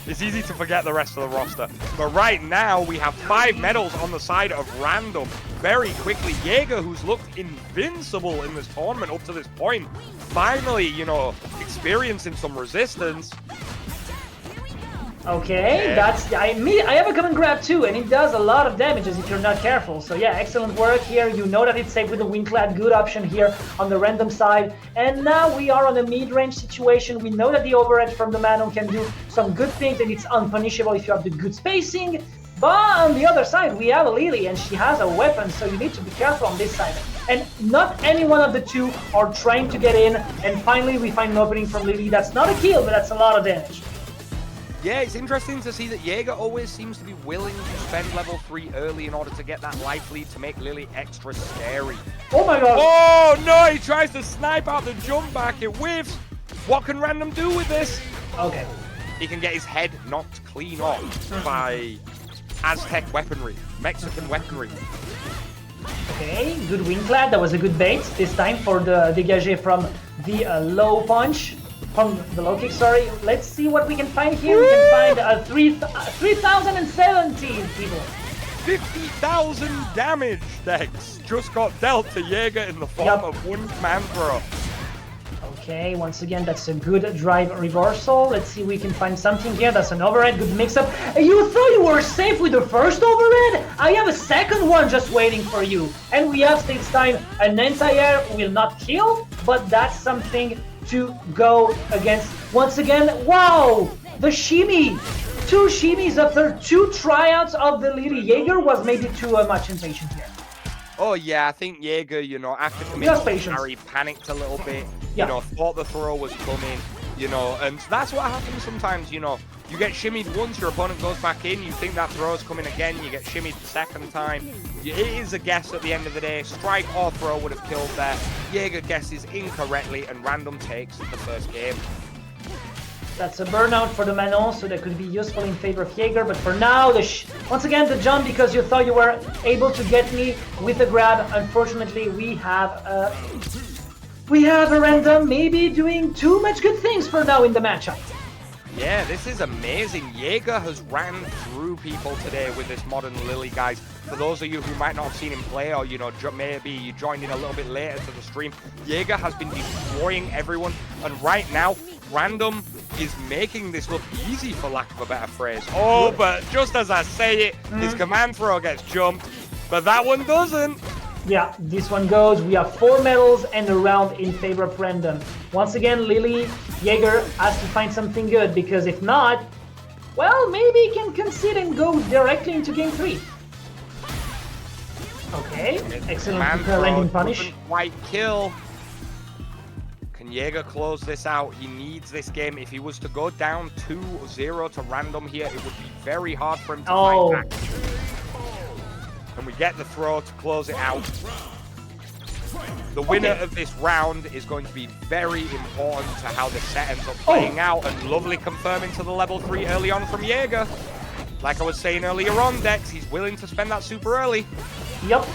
It's easy to forget the rest of the roster. But right now, we have 5 medals on the side of Randumb. Very quickly, Jaeger, who's looked invincible in this tournament up to this point, finally, you know, experiencing some resistance. Okay, that's I have a common grab too, and it does a lot of damages if you're not careful. So yeah, excellent work here. You know that it's safe with the Windclad, good option here on the Randumb side. And now we are on a mid-range situation. We know that the overedge from the Manon can do some good things, and it's unpunishable if you have the good spacing. But on the other side, we have a Lily, and she has a weapon, so you need to be careful on this side. And not any one of the two are trying to get in, and finally we find an opening from Lily. That's not a kill, but that's a lot of damage. Yeah, it's interesting to see that Jaeger always seems to be willing to spend level 3 early in order to get that life lead to make Lily extra scary. Oh my god! Oh no, he tries to snipe out the jump back, it whiffs! What can Randumb do with this? Okay. He can get his head knocked clean off by Aztec weaponry, Mexican weaponry. Okay, good Windclad, that was a good bait this time for the dégagé from the low punch. From the low kick, sorry. Let's see what we can find here. We can find 3,070 people. 50,000 damage, Dex. Just got dealt to Jaeger in the form of one command throw. Okay, once again, that's a good drive reversal. Let's see if we can find something here. That's an overhead, good mix-up. You thought you were safe with the first overhead? I have a second one just waiting for you. And we have this time an anti-air will not kill, but that's something to go against, once again, wow! The shimmy! 2 shimmies after 2 tryouts of the Lily. Jaeger was maybe too much impatient here. Oh yeah, I think Jaeger, you know, after committing to carry, panicked a little bit, you know, thought the throw was coming, you know, and that's what happens sometimes, you know. You get shimmied once, your opponent goes back in, you think that throw's coming again, you get shimmied the second time. It is a guess at the end of the day. Strike or throw would have killed there. Jaeger guesses incorrectly, and Randumb takes the first game. That's a burnout for the Manon, so that could be useful in favor of Jaeger, but for now, once again, the jump because you thought you were able to get me with the grab. Unfortunately, we have a Randumb maybe doing too much good things for now in the matchup. Yeah, this is amazing. Jaeger has ran through people today with this modern Lily, guys. For those of you who might not have seen him play, or, you know, maybe you joined in a little bit later to the stream, Jaeger has been destroying everyone. And right now, Randumb is making this look easy, for lack of a better phrase. Oh, but just as I say it, his command throw gets jumped, but that one doesn't. Yeah, this one goes. We have 4 medals and a round in favor of Randumb. Once again, Lily, Jaeger has to find something good, because if not, well, maybe he can concede and go directly into game 3. Okay, excellent landing punish. White kill. Can Jaeger close this out? He needs this game. If he was to go down 2-0 to Randumb here, it would be very hard for him to fight back. And we get the throw to close it out. The winner of this round is going to be very important to how the set ends up playing out, and lovely confirming to the level 3 early on from Jaeger. Like I was saying earlier on, Dex, he's willing to spend that super early. Yep,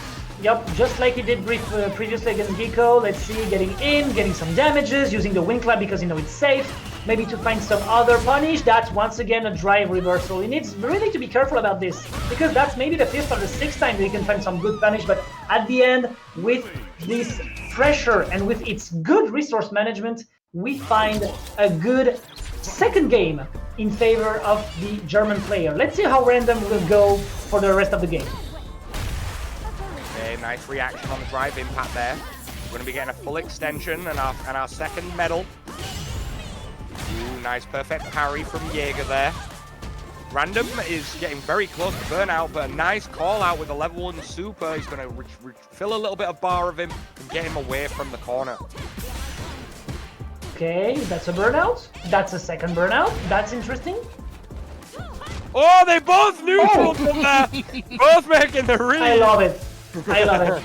just like he did previously against Geecko. Let's see, getting in, getting some damages, using the wing clap because you know it's safe. Maybe to find some other punish. That's once again a drive reversal. He needs really to be careful about this, because that's maybe the 5th or the 6th time that he can find some good punish, but at the end, with this pressure and with its good resource management, we find a good second game in favor of the German player. Let's see how Randumb will go for the rest of the game. Okay, nice reaction on the drive impact there. We're going to be getting a full extension and our second medal. Ooh, nice perfect parry from Jaeger there. Randumb is getting very close to burnout, but a nice call out with a level 1 super. He's going to fill a little bit of bar of him and get him away from the corner. Okay, that's a burnout. That's a second burnout. That's interesting. Oh, they both neutral from there. Both making the read. I love it. I love it.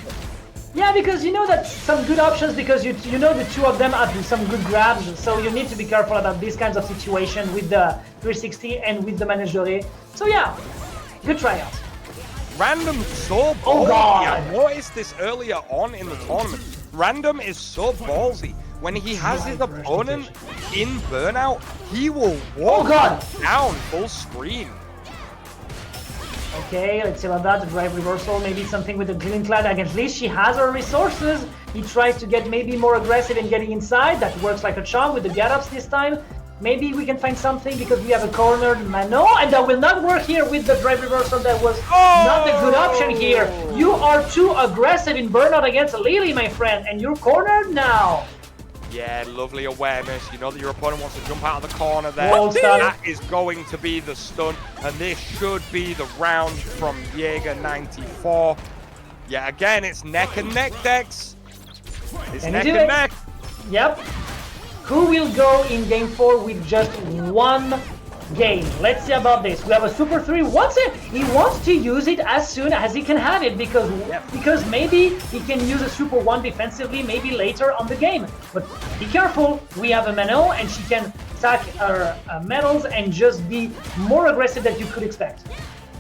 Yeah, because you know that some good options, because you know the 2 of them have some good grabs, so you need to be careful about these kinds of situations with the 360 and with the managed doré. So yeah, good tryout. Randumb so ballsy. Oh god! I noticed this earlier on in the tournament. Randumb is so ballsy. When he has his opponent in burnout, he will walk down full screen. Okay, let's see about that. The drive reversal, maybe something with the clean clad. At least she has her resources. He tries to get maybe more aggressive in getting inside. That works like a charm with the get-ups this time. Maybe we can find something because we have a cornered Manon, and that will not work here with the drive reversal. That was not a good option here. You are too aggressive in burnout against Lily, my friend, and you're cornered now. Yeah, lovely awareness. You know that your opponent wants to jump out of the corner there. That is going to be the stun, and this should be the round from Jaeger 94. Yeah, again, it's neck and neck, Dex. It's neck and neck. Yep. Who will go in game 4 with just 1 game? Let's see about this. We have a Super 3. He wants to use it as soon as he can have it, because maybe he can use a Super 1 defensively maybe later on the game. But be careful, we have a Manon and she can stack her medals and just be more aggressive than you could expect.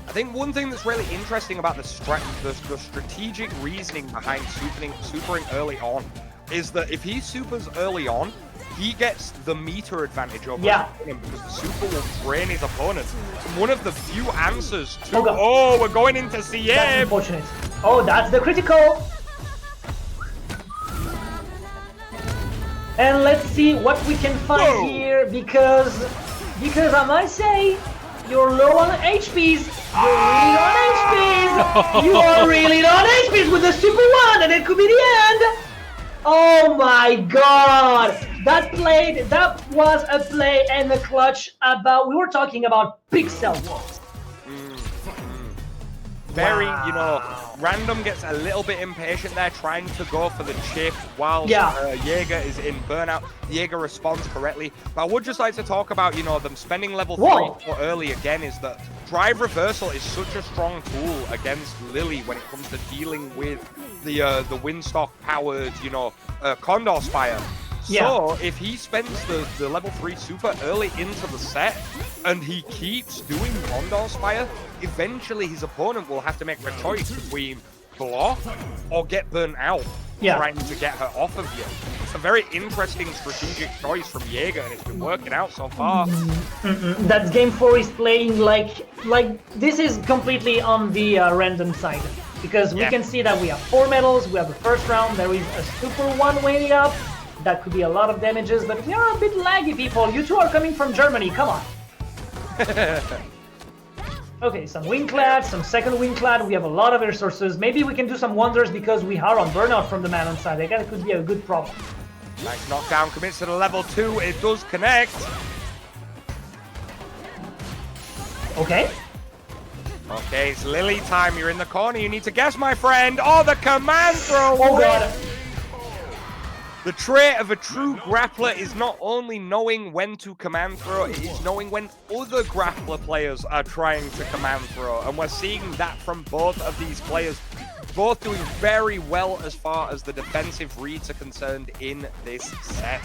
I think one thing that's really interesting about the strategic reasoning behind supering early on is that if he supers early on, he gets the meter advantage over him because the super will drain his opponent. And one of the few answers to we're going into CM. That's unfortunate. Oh, that's the critical. And let's see what we can find here, because I might say you're low on HPs. You're really on HPs. You are really on HPs with the super 1, and it could be the end. Oh my god! That was a play and a clutch about, we were talking about pixel walls. Very, you know, Randumb gets a little bit impatient there, trying to go for the chip while Jaeger is in burnout. Jaeger responds correctly. But I would just like to talk about, you know, them spending level 3 for early again, is that drive reversal is such a strong tool against Lily when it comes to dealing with the windstock powered, you know, Condor Spire. So if he spends the level 3 super early into the set and he keeps doing Condor Spire, eventually his opponent will have to make a choice between block or get burnt out trying to get her off of you. It's a very interesting strategic choice from Jaeger, and it's been working out so far. That game 4 is playing like this is completely on the Randumb side, because we can see that we have 4 medals, we have the first round, there is a super one waiting up. That could be a lot of damages, but we are a bit laggy, people. You two are coming from Germany, come on. Okay, some Wingclad, some second Wingclad. We have a lot of resources. Maybe we can do some wonders because we are on burnout from the Manon side. I guess it could be a good problem. Nice knockdown, commits to the level 2. It does connect. Okay. Okay, it's Lily time. You're in the corner. You need to guess, my friend. Oh, the command throw. Oh, God. The trait of a true grappler is not only knowing when to command throw, it is knowing when other grappler players are trying to command throw. And we're seeing that from both of these players, both doing very well as far as the defensive reads are concerned in this set.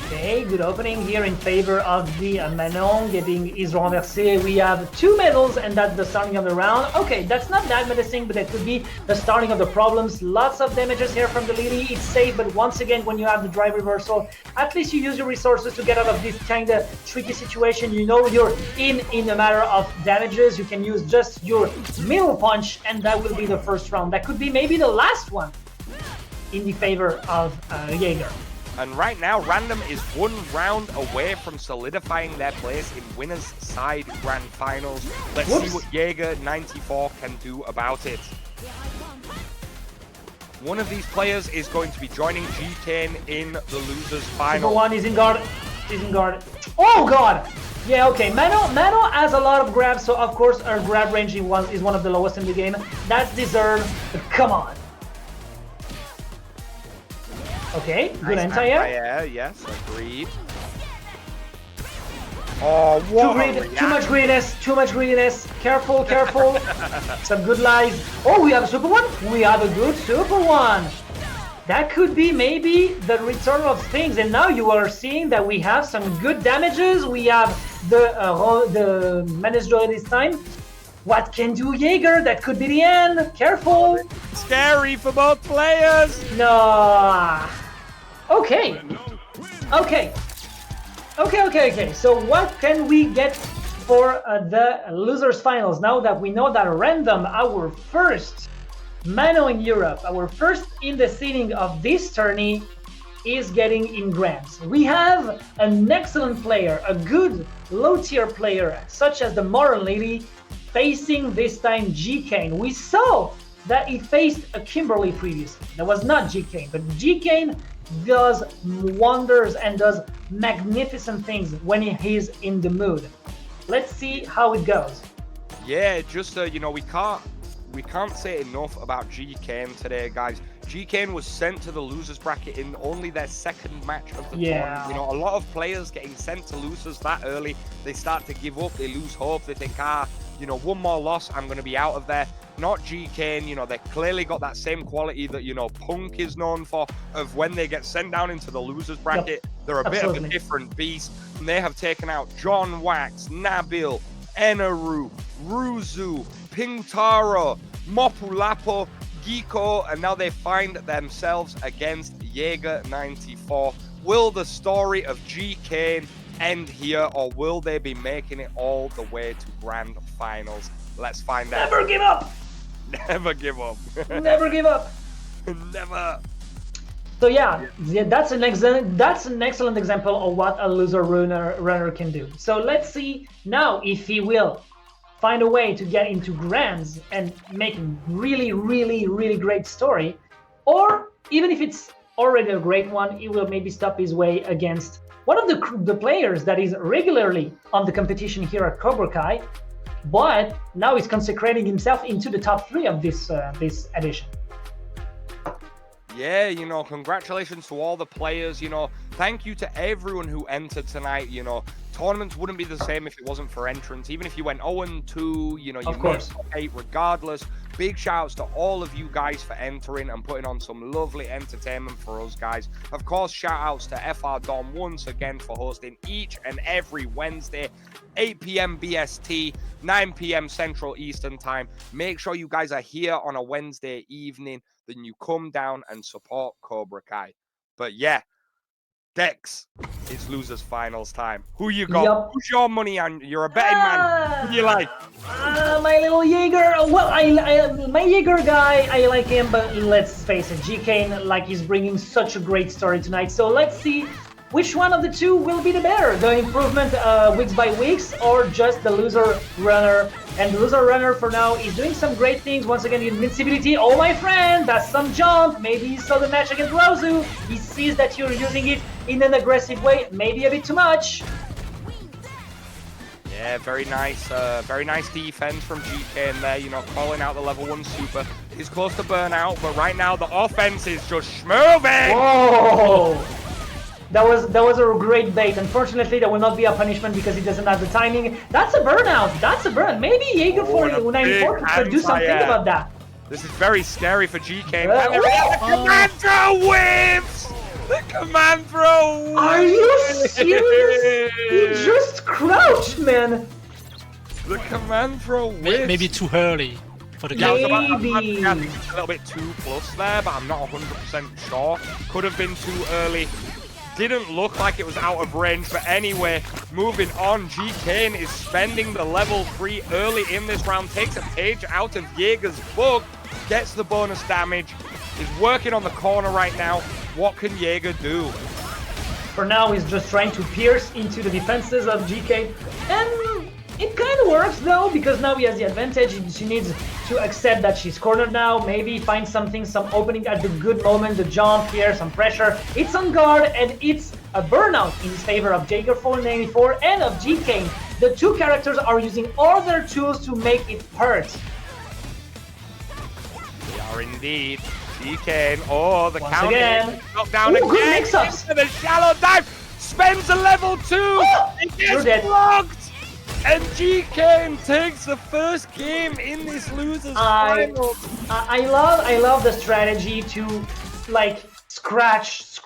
Okay, good opening here in favor of the Manon, getting his renversé. We have 2 medals, and that's the starting of the round. Okay, that's not that menacing, but that could be the starting of the problems. Lots of damages here from the Lily. It's safe, but once again, when you have the drive reversal, at least you use your resources to get out of this kind of tricky situation. You know you're in a matter of damages. You can use just your middle punch, and that will be the first round. That could be maybe the last one in the favor of Jaeger. And right now, Randumb is 1 round away from solidifying their place in winners' side grand finals. Let's see what Jaeger 94 can do about it. One of these players is going to be joining GKayn in the losers final. Super one is in guard. He's in guard. Oh God! Yeah, okay. Manon has a lot of grabs, so of course her grab range is one of the lowest in the game. That's deserved. But come on. Okay, good nice anti-air. Yes, agreed. Oh, what too much greediness. Careful, careful. Some good lies. Oh, we have a super one? We have a good super one. That could be maybe the return of things. And now you are seeing that we have some good damages. We have the managed joy this time. What can do Jaeger? That could be the end. Careful. Scary for both players. No. Okay. So what can we get for the losers finals now that we know that Randumb, our first Manon in Europe, our first in the seeding of this tourney, is getting in grands. We have an excellent player, a good low-tier player, such as the Moron lady, facing this time GKayn. We saw that he faced a Kimberly previously. That was not GKayn, but GKayn does wonders and does magnificent things when he's in the mood. Let's see how it goes. Yeah, just you know, we can't say enough about GKayn today, guys. GKayn was sent to the losers bracket in only their 2nd match of the tournament. You know, a lot of players getting sent to losers that early, they start to give up, they lose hope, they think, you know, 1 more loss, I'm going to be out of there. Not GKayn, you know, they clearly got that same quality that, you know, Punk is known for, of when they get sent down into the losers bracket, they're a bit of a different beast. And they have taken out John Wax, Nabil, Enaru, Roozu, Pingutaro, Mopuulapo, Geecko, and now they find themselves against Jaeger 94. Will the story of GKayn end here, or will they be making it all the way to grand finals? Let's find out. Never give up! Never give up. Never give up! Never. So yeah, that's an excellent example of what a loser runner can do. So let's see now if he will find a way to get into grands and make a really, really, really great story, or even if it's already a great one. He will maybe stop his way against one of the players that is regularly on the competition here at Cobra Kai, but now he's consecrating himself into the top 3 of this edition. Yeah, you know, congratulations to all the players, you know, thank you to everyone who entered tonight, you know, tournaments wouldn't be the same if it wasn't for entrance, even if you went 0-2, you know, you made top 8 regardless. Big shouts to all of you guys for entering and putting on some lovely entertainment for us guys. Of course, shout outs to FR Dom once again for hosting each and every Wednesday, 8 p.m. BST, 9 p.m. Central Eastern Time. Make sure you guys are here on a Wednesday evening, then you come down and support Cobra Kai. But yeah, Dex, it's losers finals time. Who you got? Yep. Who's your money on? You're a betting man. Who do you like? My little Jaeger. Well, my Jaeger guy, I like him, but let's face it, GKayn, like, he's bringing such a great story tonight. So let's see which one of the two will be the better, the improvement weeks by weeks, or just the loser runner. And the loser runner for now is doing some great things. Once again, the invincibility. Oh, my friend, that's some jump. Maybe he saw the match against Roozu. He sees that you're using it in an aggressive way, maybe a bit too much. Yeah, very nice defense from GKayn there, you know, calling out the level 1 super. He's close to burnout, but right now the offense is just moving. Whoa! That was a great bait. Unfortunately, there will not be a punishment because he doesn't have the timing. That's a burnout. That's a burn. Maybe Jaeger 94 could do something about that. This is very scary for GKayn. The command throw whiffs! The command throw whiffs! Are you serious? He just crouched, man. The command throw whiffs. Maybe too early for the Maybe. A little bit too plus there, but I'm not 100% sure. Could have been too early. Didn't look like it was out of range, but anyway, moving on, GKayn is spending the level 3 early in this round, takes a page out of Jaeger's book, gets the bonus damage, is working on the corner right now. What can Jaeger do? For now, he's just trying to pierce into the defenses of GKayn, and it kind of works though, because now he has the advantage. She needs to accept that she's cornered now, maybe find something, some opening at the good moment, the jump here, some pressure. It's on guard, and it's a burnout in favor of Jaeger 494 and of GKayn. The two characters are using all their tools to make it hurt. They are indeed. GKayn, oh, the count again. Knocked down Ooh, again. good mix-ups. The shallow dive, spends a level 2. Oh, it you're gets dead. blocked. And GKayn takes the first game in this losers final. I love the strategy to, like, scratch,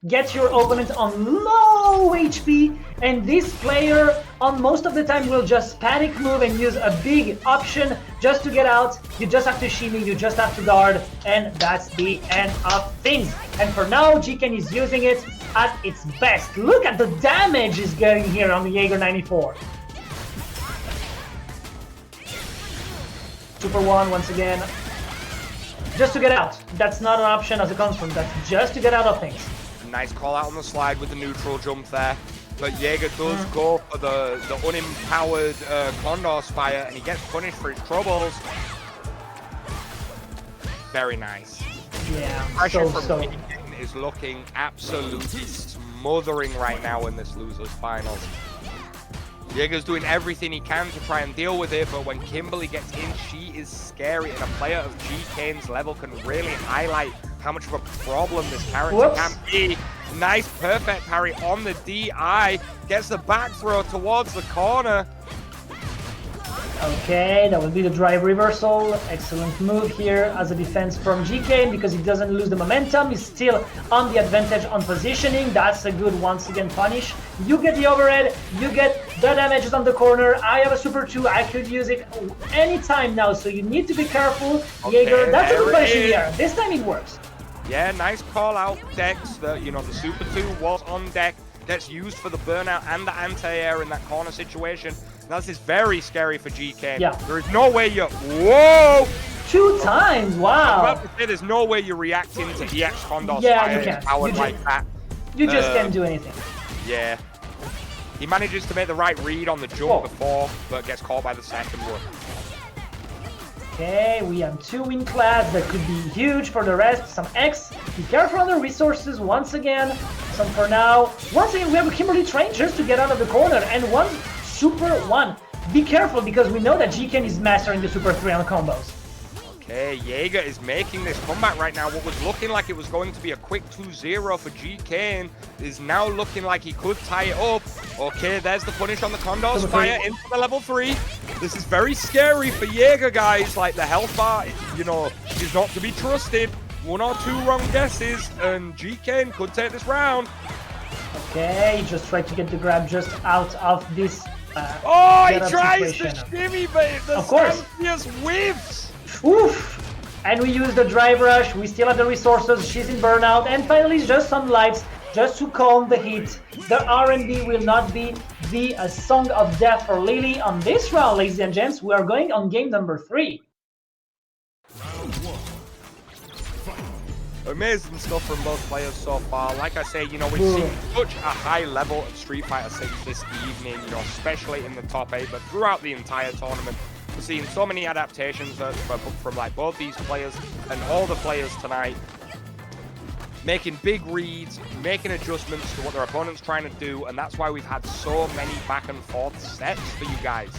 get your opponent on low HP, and this player on most of the time will just panic move and use a big option just to get out. You just have to shimmy, you just have to guard, and that's the end of things. And for now, GKayn is using it at its best. Look at the damage he's getting here on the Jaeger 94. Super 1 once again. Just to get out. That's not an option as a construct. That's just to get out of things. Nice call out on the slide with the neutral jump there. But Jaeger does go for the unempowered Condor Spire, and he gets punished for his troubles. Very nice. Yeah, Pressure from GKayn is looking absolutely smothering right now in this losers finals. Jaeger's doing everything he can to try and deal with it, but when Kimberly gets in, she is scary, and a player of GKayn's level can really highlight how much of a problem this character can be. Nice perfect parry on the DI, gets the back throw towards the corner. Okay, that would be the drive reversal. Excellent move here as a defense from GKayn because he doesn't lose the momentum. He's still on the advantage on positioning. That's a good, once again, punish. You get the overhead, you get the damages on the corner. I have a super 2, I could use it anytime now, so you need to be careful. Okay, Jaeger, that's a good punish in the air. This time it works. Yeah, nice call out, Dex. The super 2 was on deck. Gets used for the burnout and the anti-air in that corner situation. Now this is very scary for GKayn. Yeah. There is no way you're... Whoa! 2 times, wow. I'm about to say there's no way you're reacting to EX Condor Yeah, you can't. powered like that. You just can't do anything. Yeah. He manages to make the right read on the jump before, but gets caught by the second one. Okay, we have 2 win clads that could be huge for the rest. Some X. Be careful on the resources once again. Some for now. Once again, we have a Kimberly train just to get out of the corner. And one Super 1. Be careful because we know that GKayn is mastering the Super 3 on combos. Okay, Jaeger is making this comeback right now. What was looking like it was going to be a quick 2-0 for GKayn is now looking like he could tie it up. Okay, there's the punish on the Condor's fire into the level 3. This is very scary for Jaeger, guys. Like, the health bar, you know, is not to be trusted. 1 or 2 wrong guesses, and GKayn could take this round. Okay, he just tried to get the grab just out of this oh, he tries the shimmy, but the just whiffs. Oof! And we use the drive rush, we still have the resources, she's in burnout, and finally just some lights just to calm the heat. The R&B will not be the song of death for Lily on this round, ladies and gents. We are going on game number 3. Amazing stuff from both players so far. Like I say, you know, we've seen such a high level of Street Fighter 6 this evening, you know, especially in the top 8, but throughout the entire tournament. We're seeing so many adaptations from like both these players and all the players tonight, making big reads, making adjustments to what their opponent's trying to do, and that's why we've had so many back and forth sets for you guys.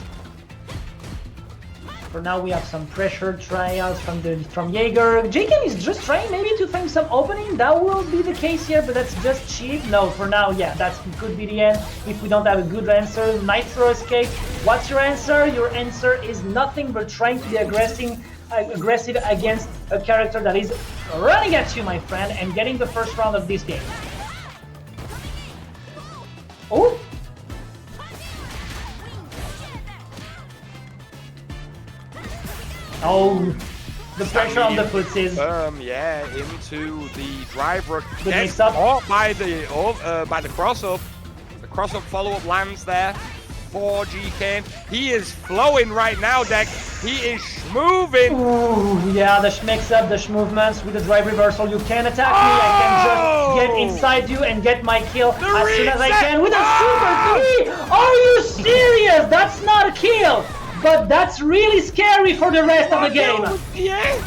For now, we have some pressure tryouts from Jaeger. GKayn is just trying maybe to find some opening. That will be the case here, but that's just cheap. No, for now, yeah, that could be the end if we don't have a good answer. Nitro escape. What's your answer? Your answer is nothing but trying to be aggressive against a character that is running at you, my friend, and getting the first round of this game. Oh! Oh, the pressure on the footsies. Yeah, into the driver. Good mix up. Caught by the cross-up. The cross-up follow-up lands there for GKayn. He is flowing right now, Deck. He is moving. Ooh, yeah, the mix-up, the movements with the drive reversal. You can attack me. I can just get inside you and get my kill as soon as I can with a Super 3. Are you serious? That's not a kill. But that's really scary for the rest of the game. Yeah.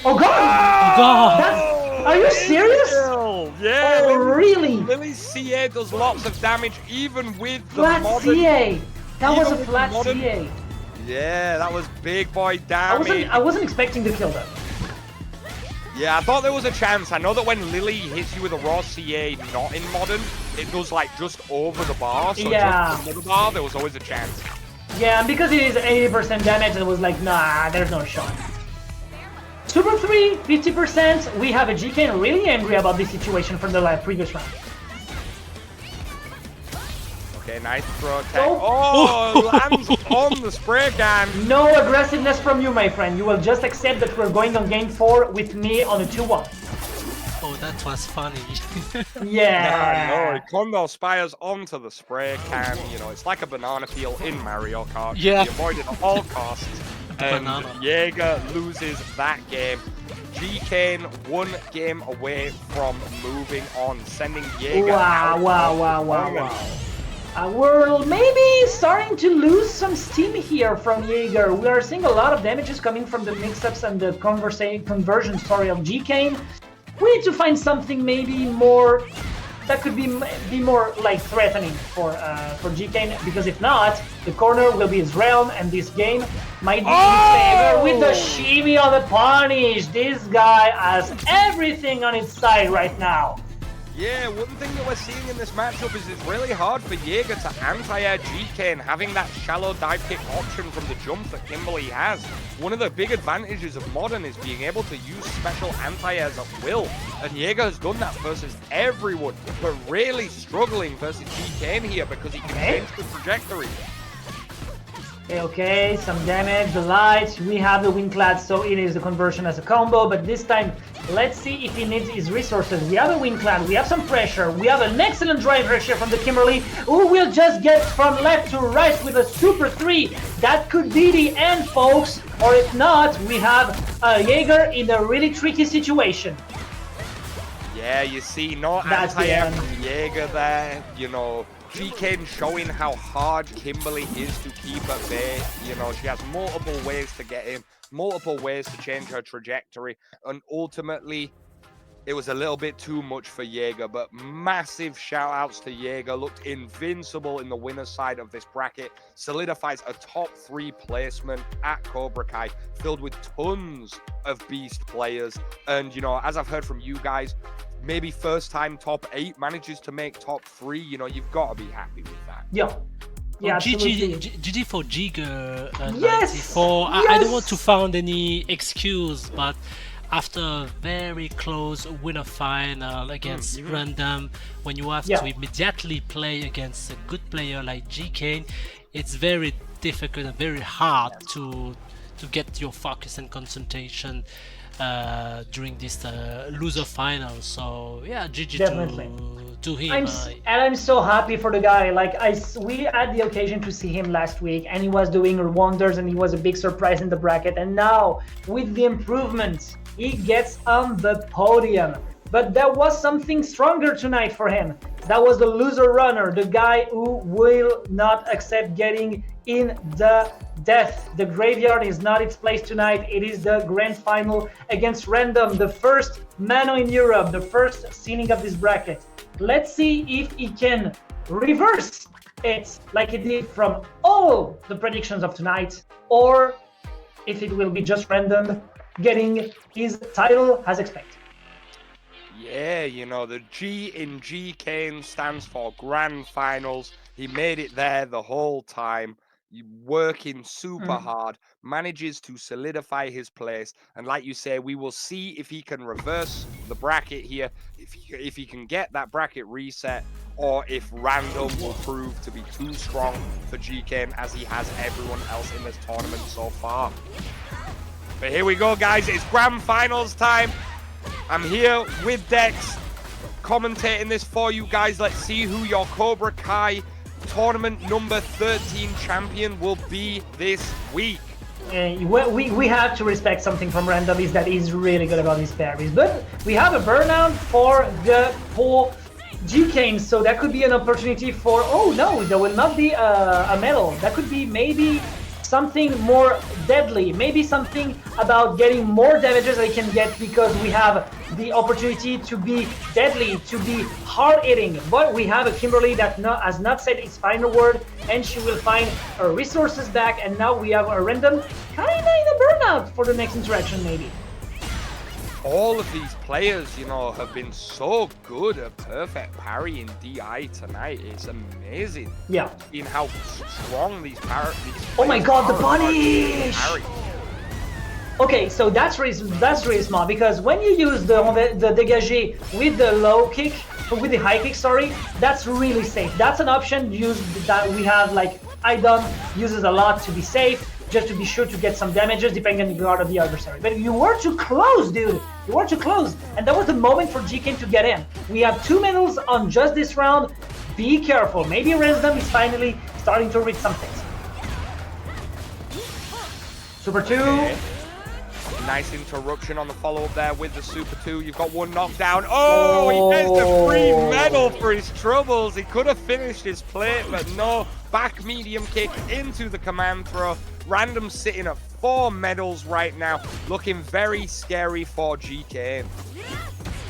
Oh god! God! Are you serious? Yeah. Oh really? Lily's CA does lots of damage even with the flat modern, CA. That was a with flat modern, CA. Yeah, that was big boy damage. I wasn't expecting to kill that. Yeah, I thought there was a chance. I know that when Lily hits you with a raw CA not in modern, it does like just over the bar. So yeah. just under the bar, there was always a chance. Yeah, and because it is 80% damage, it was like, nah, there's no shot. Super 3, 50%. We have a GKayn really angry about this situation from the previous round. Okay, nice throw attack. Oh, lands on the spray can. No aggressiveness from you, my friend. You will just accept that we're going on game 4 with me on a 2-1. Oh, that was funny. Yeah. No, Condor spires onto the spray can. You know, it's like a banana peel in Mario Kart. Yeah. You avoid it at all costs. And banana. Jaeger loses that game. GKayn 1 game away from moving on, sending Jaeger out. Wow. We're maybe starting to lose some steam here from Jaeger. We are seeing a lot of damages coming from the mix-ups and the conversion of GKayn. We need to find something maybe more that could be more like threatening for GKayn, because if not, the corner will be his realm and this game might be in favor with the shimmy on the punish. This guy has everything on its side right now. Yeah, one thing that we're seeing in this matchup is it's really hard for Jaeger to anti-air GKayn, having that shallow dive kick option from the jump that Kimberly has. One of the big advantages of Modern is being able to use special anti-airs at will, and Jaeger has done that versus everyone, but really struggling versus GKayn here because he can change the trajectory. Okay, some damage, the lights, we have the wing clad, so it is the conversion as a combo, but this time, let's see if he needs his resources. We have a wing clad, we have some pressure, we have an excellent drive rush here from the Kimberly, who will just get from left to right with a Super 3. That could be the end, folks, or if not, we have Jaeger in a really tricky situation. Yeah, you see, no anti-air from Jaeger there, you know. GKayn showing how hard Kimberly is to keep at bay. You know, she has multiple ways to get him. multiple ways to change her trajectory, and ultimately, it was a little bit too much for Jaeger, but massive shout-outs to Jaeger. Looked invincible in the winner's side of this bracket. Solidifies a top 3 placement at Cobra Kai, filled with tons of beast players. And, you know, as I've heard from you guys, maybe first time top 8 manages to make top 3. You know, you've got to be happy with that. Yeah. Yeah, GG for Geecko yes! 94. Yes! I don't want to find any excuse, but after a very close winner final against Randumb, when you have to immediately play against a good player like GKayn, it's very difficult and very hard to get your focus and concentration during this loser final. So yeah, GG to him. And I'm so happy for the guy. Like we had the occasion to see him last week, and he was doing wonders, and he was a big surprise in the bracket. And now with the improvements, he gets on the podium. But there was something stronger tonight for him. That was the loser runner, the guy who will not accept getting in the death. The graveyard is not its place tonight. It is the grand final against Randumb, the first Manon in Europe, the first seeding of this bracket. Let's see if he can reverse it like he did from all the predictions of tonight, or if it will be just Randumb getting his title as expected. Yeah, you know, the G in GKayn stands for Grand Finals. He made it there the whole time, working super hard, manages to solidify his place. And like you say, we will see if he can reverse the bracket here, if he can get that bracket reset, or if Randumb will prove to be too strong for GKayn as he has everyone else in this tournament so far. But here we go, guys. It's Grand Finals time. I'm here with Dex, commentating this for you guys. Let's see who your Cobra Kai tournament number 13 champion will be this week. We have to respect something from Randumb, is that he's really good about his parries. But we have a burnout for GKayn, so that could be an opportunity for... Oh no, there will not be a medal. That could be maybe something more deadly, maybe something about getting more damages that he can get, because we have the opportunity to be deadly, to be hard-hitting. But we have a Kimberly that has not said its final word, and she will find her resources back, and now we have a Randumb kind of in a burnout for the next interaction, maybe. All of these players, you know, have been so good at perfect parrying DI tonight. It's amazing. Yeah. In how strong these oh my god, the punish! Okay, so that's really smart, because when you use the dégagé with the low kick, with the high kick, sorry, that's really safe. That's an option used that we have, like Idom uses a lot to be safe, just to be sure to get some damages depending on the guard of the adversary. But you were too close, dude. You were too close. And that was the moment for GKayn to get in. We have 2 medals on just this round. Be careful. Maybe Randumb is finally starting to read some things. Super 2. Okay. Nice interruption on the follow-up there with the Super 2. You've got one knockdown. Oh, he gets the free medal for his troubles. He could have finished his plate, but no. Back medium kick into the command throw. Randumb sitting at 4 medals right now, looking very scary for GKayn.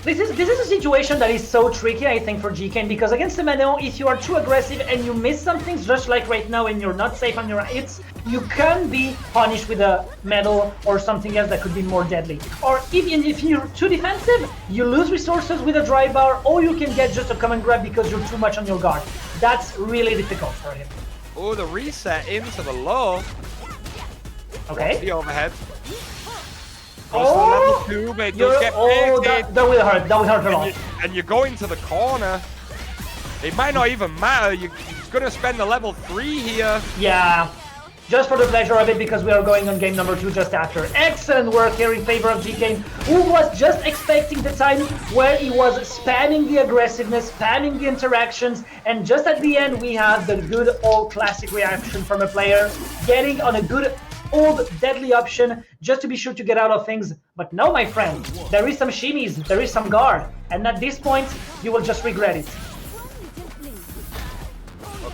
This is a situation that is so tricky, I think, for GKayn, because against the Manon, if you are too aggressive and you miss some things, just like right now and you're not safe on your hits, you can be punished with a medal or something else that could be more deadly. Or even if you're too defensive, you lose resources with a dry bar, or you can get just a command grab because you're too much on your guard. That's really difficult for him. Oh, the reset into the low. Okay. Watch the overhead. Oh, level 2, but it does get paid. That will hurt. That will hurt a lot. And you're going to the corner. It might not even matter. You're going to spend the level 3 here. Yeah. Just for the pleasure of it, because we are going on game number 2 just after. Excellent work here in favor of GKayn, who was just expecting the time where he was spamming the aggressiveness, spamming the interactions, and just at the end we have the good old classic reaction from a player, getting on a good old deadly option just to be sure to get out of things. But no, my friend, there is some shimmies, there is some guard, and at this point you will just regret it.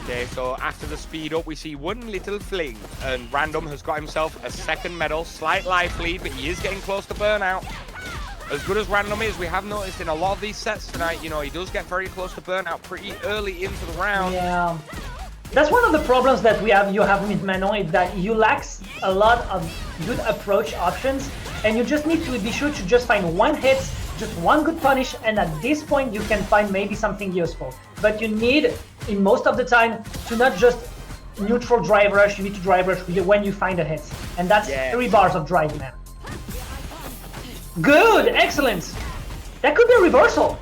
Okay, so after the speed up, we see one little fling, and Randumb has got himself a second medal, slight life lead, but he is getting close to burnout. As good as Randumb is, we have noticed in a lot of these sets tonight, you know, he does get very close to burnout pretty early into the round. Yeah. That's one of the problems that you have with Manon, is that you lack a lot of good approach options, and you just need to be sure to just find one hit, just one good punish, and at this point you can find maybe something useful. But you need, in most of the time, to not just neutral drive rush, you need to drive rush when you find a hit. And that's 3 bars of drive, man. Good! Excellent! That could be a reversal!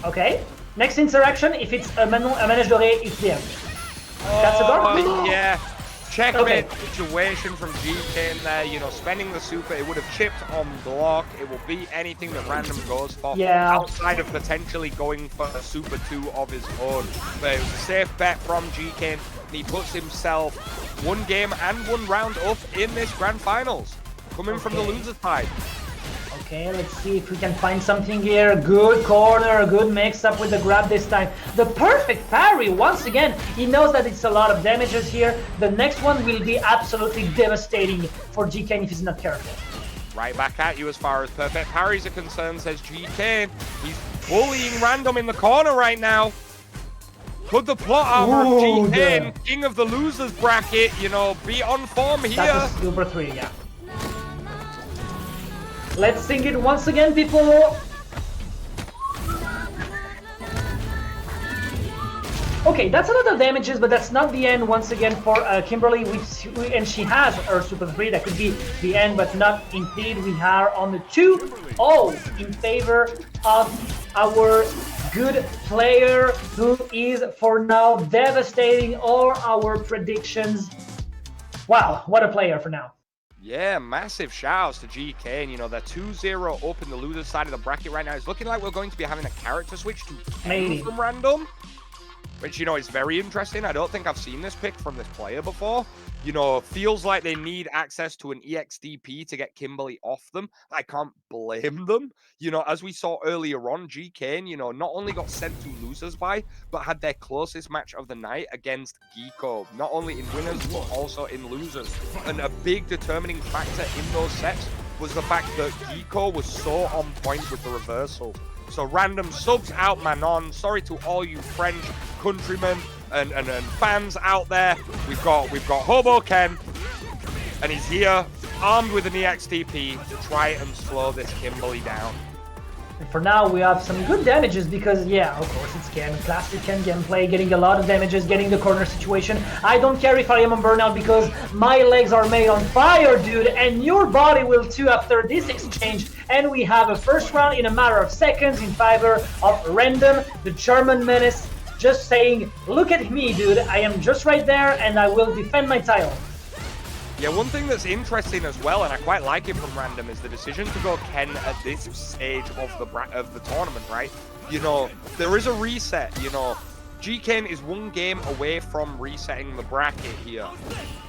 Okay. Next interaction, if it's a manège doré, it's the end. That's a guard? Yeah. Checkmate situation from GKayn there, you know, spending the super, it would have chipped on block, it will be anything that Randumb goes for, outside of potentially going for a super 2 of his own. But it was a safe bet from GKayn, and he puts himself 1 game and 1 round up in this grand finals, coming from the loser side. Okay, let's see if we can find something here. Good corner, good mix-up with the grab this time. The perfect parry, once again. He knows that it's a lot of damages here. The next one will be absolutely devastating for GKayn if he's not careful. Right back at you as far as perfect parries are concerned, says GKayn. He's bullying Randumb in the corner right now. Could the plot armor of GKayn, king of the losers bracket, you know, be on form here? That's a super 3, yeah. Let's sing it once again, people! Okay, that's a lot of damages, but that's not the end once again for Kimberly, and she has her super 3. That could be the end, but not indeed. We are on the 2-0 in favor of our good player, who is for now devastating all our predictions. Wow, what a player for now. Yeah, massive shout-outs to GKayn. You know, they're 2-0 up in the loser side of the bracket right now. It's looking like we're going to be having a character switch to Maybe from Randumb, which, you know, is very interesting. I don't think I've seen this pick from this player before. You know, feels like they need access to an EXDP to get Kimberly off them. I can't blame them. You know, as we saw earlier on, GKayn, you know, not only got sent to losers by, but had their closest match of the night against Geecko. Not only in winners, but also in losers. And a big determining factor in those sets was the fact that Geecko was so on point with the reversal. So Randumb subs out Manon. Sorry to all you French countrymen and fans out there. We've got Hobo Ken, and he's here armed with an EXTP to try and slow this Kimberly down. And for now, we have some good damages because, yeah, of course, it's Ken. Classic Ken gameplay, getting a lot of damages, getting the corner situation. I don't care if I am on burnout because my legs are made on fire, dude, and your body will too after this exchange. And we have a first round in a matter of seconds in favor of Randumb, the German menace. Just saying, look at me, dude. I am just right there, and I will defend my title. Yeah, one thing that's interesting as well, and I quite like it from Randumb, is the decision to go Ken at this stage of the tournament, right? You know, there is a reset. You know, GKayn is 1 game away from resetting the bracket here.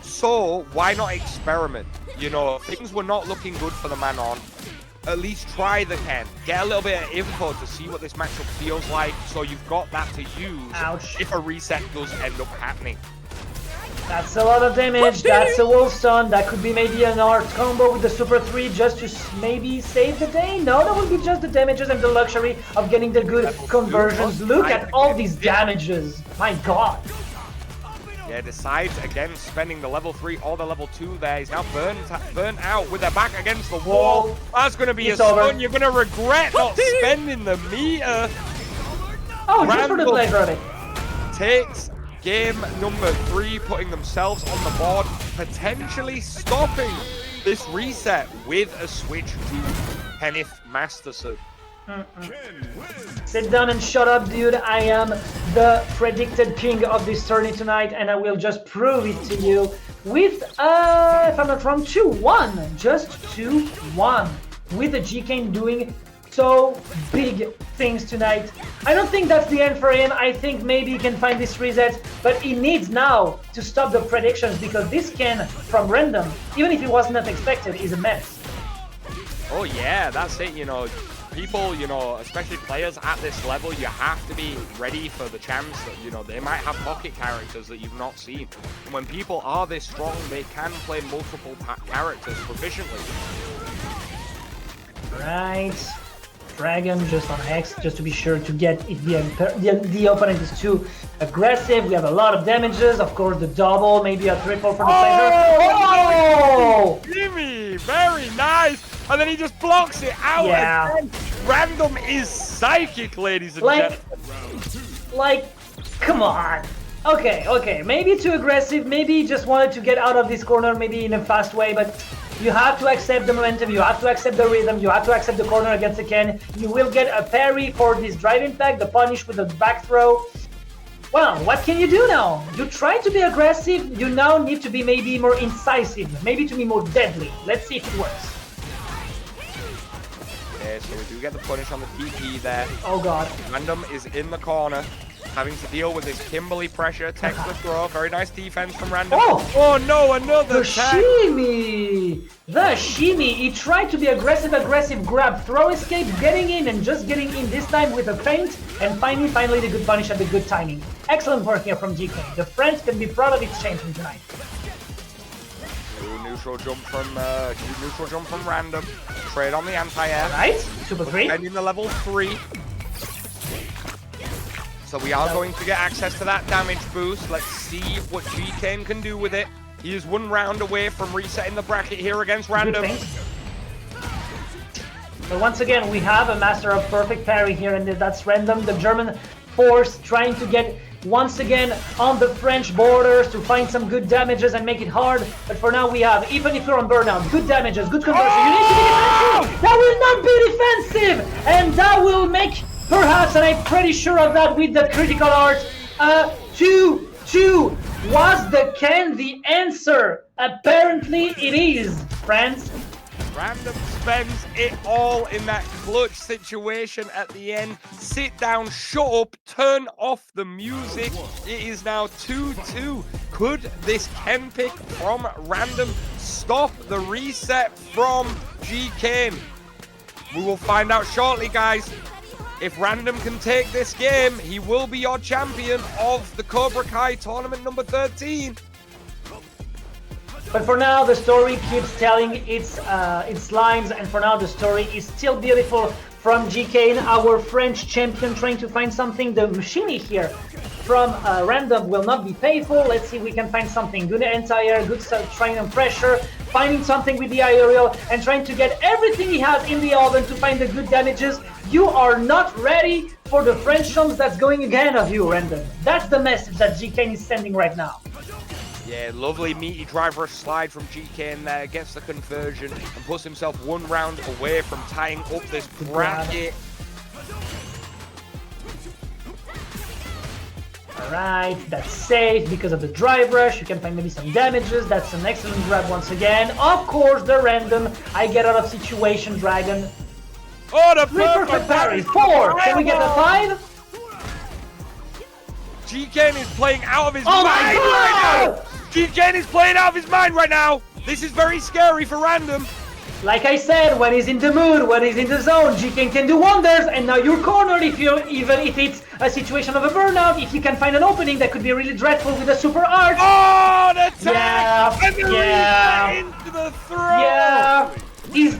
So why not experiment? You know, things were not looking good for the Manon. At least try the Ken. Get a little bit of info to see what this matchup feels like, so you've got that to use if a reset does end up happening. That's a lot of damage. That's a wolf stun. That could be maybe an art combo with the super 3 just to maybe save the day. No, that would be just the damages and the luxury of getting the good conversions. Look at all these damages. My god. Yeah, decides against spending the level 3 or the level 2 there. He's now burnt out with their back against the wall. That's going to be a stun. You're going to regret not spending the meter. Oh, just for the play, brother. Takes game number 3, putting themselves on the board, potentially stopping this reset with a switch to Kenneth Masterson. Sit down and shut up, dude. I am the predicted king of this tourney tonight, and I will just prove it to you with, if I'm not wrong, 2-1. Just 2-1. With the GKayn doing so big things tonight. I don't think that's the end for him. I think maybe he can find this reset, but he needs now to stop the predictions because this Ken from Randumb, even if it was not expected, is a mess. Oh yeah, that's it, you know. people, you know, especially players at this level, you have to be ready for the chance that, you know, they might have pocket characters that you've not seen. And when people are this strong, they can play multiple characters proficiently. Right. Dragon just on X, just to be sure to get if the opponent is too aggressive. We have a lot of damages. Of course, the double, maybe a triple for the pleasure. Oh! Jimmy, very nice. And then he just blocks it out. Yeah. Again. Randumb is psychic, ladies and gentlemen. Like, come on. Okay. Maybe too aggressive. Maybe he just wanted to get out of this corner, maybe in a fast way, but you have to accept the momentum, you have to accept the rhythm, you have to accept the corner against the Ken. You will get a parry for this drive impact, the punish with the back throw. Well, what can you do now? You try to be aggressive, you now need to be maybe more incisive, maybe to be more deadly. Let's see if it works. Okay, so we do get the punish on the TP there. Oh god. Randumb is in the corner, having to deal with his Kimberly pressure, takes the throw, very nice defense from Randumb. Oh no, another attack! The shimmy! He tried to be aggressive, grab, throw escape, getting in and just getting in this time with a feint, and finally the good punish at the good timing. Excellent work here from GKayn. The French can be proud of its champion tonight. Neutral jump from Randumb. Trade on the anti-air. Right, super 3. And in the level 3. So we are going to get access to that damage boost. Let's see what GKayn can do with it. He is 1 round away from resetting the bracket here against Randumb. But once again, we have a master of perfect parry here, and that's Randumb, the German force, trying to get once again on the French borders to find some good damages and make it hard. But for now, we have, even if you're on burnout, good damages, good conversion. You need to be defensive. That will not be defensive, and that will make, perhaps, and I'm pretty sure of that with the critical art, 2-2. Was the Ken the answer? Apparently it is, friends. Randumb spends it all in that clutch situation at the end. Sit down, shut up, turn off the music. It is now 2-2. Could this Ken pick from Randumb stop the reset from GKayn? We will find out shortly, guys. If Randumb can take this game, he will be your champion of the Cobra Kai Tournament number 13. But for now, the story keeps telling its lines, and for now, the story is still beautiful from GKayn, our French champion, trying to find something. The machine here from Randumb will not be painful. Let's see if we can find something. Good anti-air, good trying on pressure, finding something with the aerial, and trying to get everything he has in the oven to find the good damages. You are not ready for the French chumps that's going ahead of you, Randumb. That's the message that GKayn is sending right now. Yeah, lovely meaty driver slide from GKayn there, gets the conversion and puts himself 1 round away from tying up this bracket. Alright, that's safe because of the drive rush. You can find maybe some damages. That's an excellent grab once again. Of course, the Randumb I get out of situation dragon. Oh, the perfect parry. 4. Can we get the 5? GKayn is playing out of his mind right now. GKayn is playing out of his mind right now. This is very scary for Randumb. Like I said, when he's in the mood, when he's in the zone, GKayn can do wonders, and now you're cornered even if it's a situation of a burnout. If you can find an opening that could be really dreadful with a super art. Oh, the tag! Yeah, and the reset into the throw! Yeah, is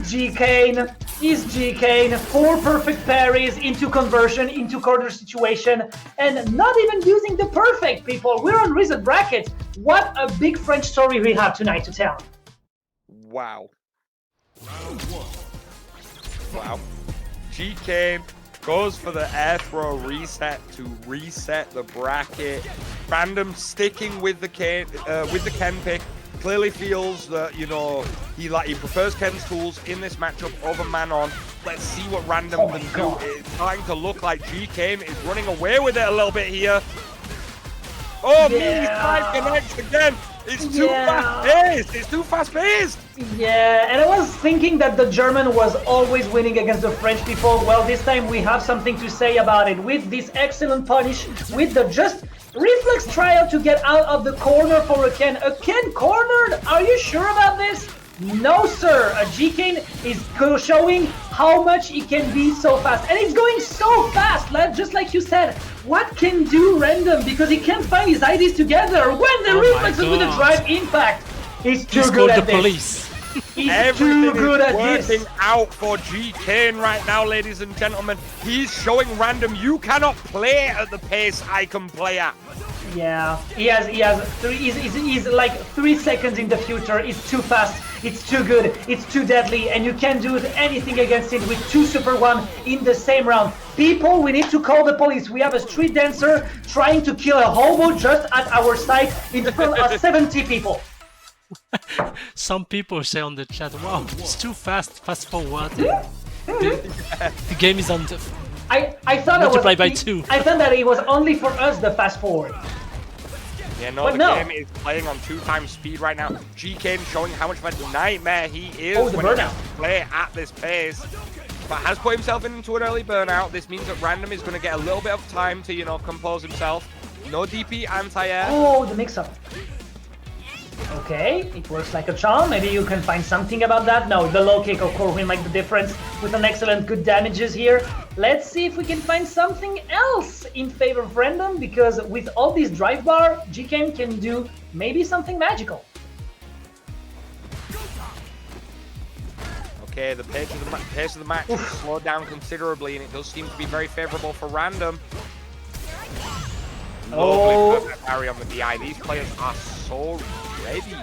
GKayn 4 perfect parries into conversion, into corner situation, and not even using the perfect, people. We're on reset bracket. What a big French story we have tonight to tell. Wow. Wow. GKayn goes for the air throw reset to reset the bracket. Randumb sticking with the Ken pick. Clearly feels that, you know, he prefers Ken's tools in this matchup over Manon. Let's see what Randumb can do. It's starting to look like GKayn is running away with it a little bit here. Oh, meaty side connects again. It's too fast-paced. It's too fast-paced. Yeah, and I was thinking that the German was always winning against the French people. Well, this time we have something to say about it. With this excellent punish, with the just reflex trial to get out of the corner for a Ken. A Ken cornered? Are you sure about this? No, sir. GKayn is showing how much he can be so fast. And it's going so fast, just like you said. What can do Randumb? Because he can't find his IDs together. When the reflexes with the drive impact, he's too good at this. Police. He's too good at this. Everything out for GKayn right now, ladies and gentlemen. He's showing Randumb you cannot play at the pace I can play at. Yeah, he's like 3 seconds in the future. It's too fast, it's too good, it's too deadly, and you can't do anything against it with 2 Super 1 in the same round. People, we need to call the police. We have a street dancer trying to kill a hobo just at our site in front of 70 people. Some people say on the chat, wow, it's too fast, fast forward. The game is on the... I thought multiplied by 2. I thought that it was only for us, the fast forward. Yeah, no, the game is playing on 2 times speed right now. GKayn showing how much of a nightmare he is when he play at this pace. But has put himself into an early burnout. This means that Randumb is going to get a little bit of time to, you know, compose himself. No DP anti-air. Oh, the mix-up. Okay, it works like a charm. Maybe you can find something about that. No, the low kick, of course, will make the difference with an excellent good damages here. Let's see if we can find something else in favor of Randumb, because with all this drive bar, GKayn can do maybe something magical. Okay, the pace of the match has slowed down considerably, and it does seem to be very favorable for Randumb. Lovely perfect parry on the DI. These players are so ready.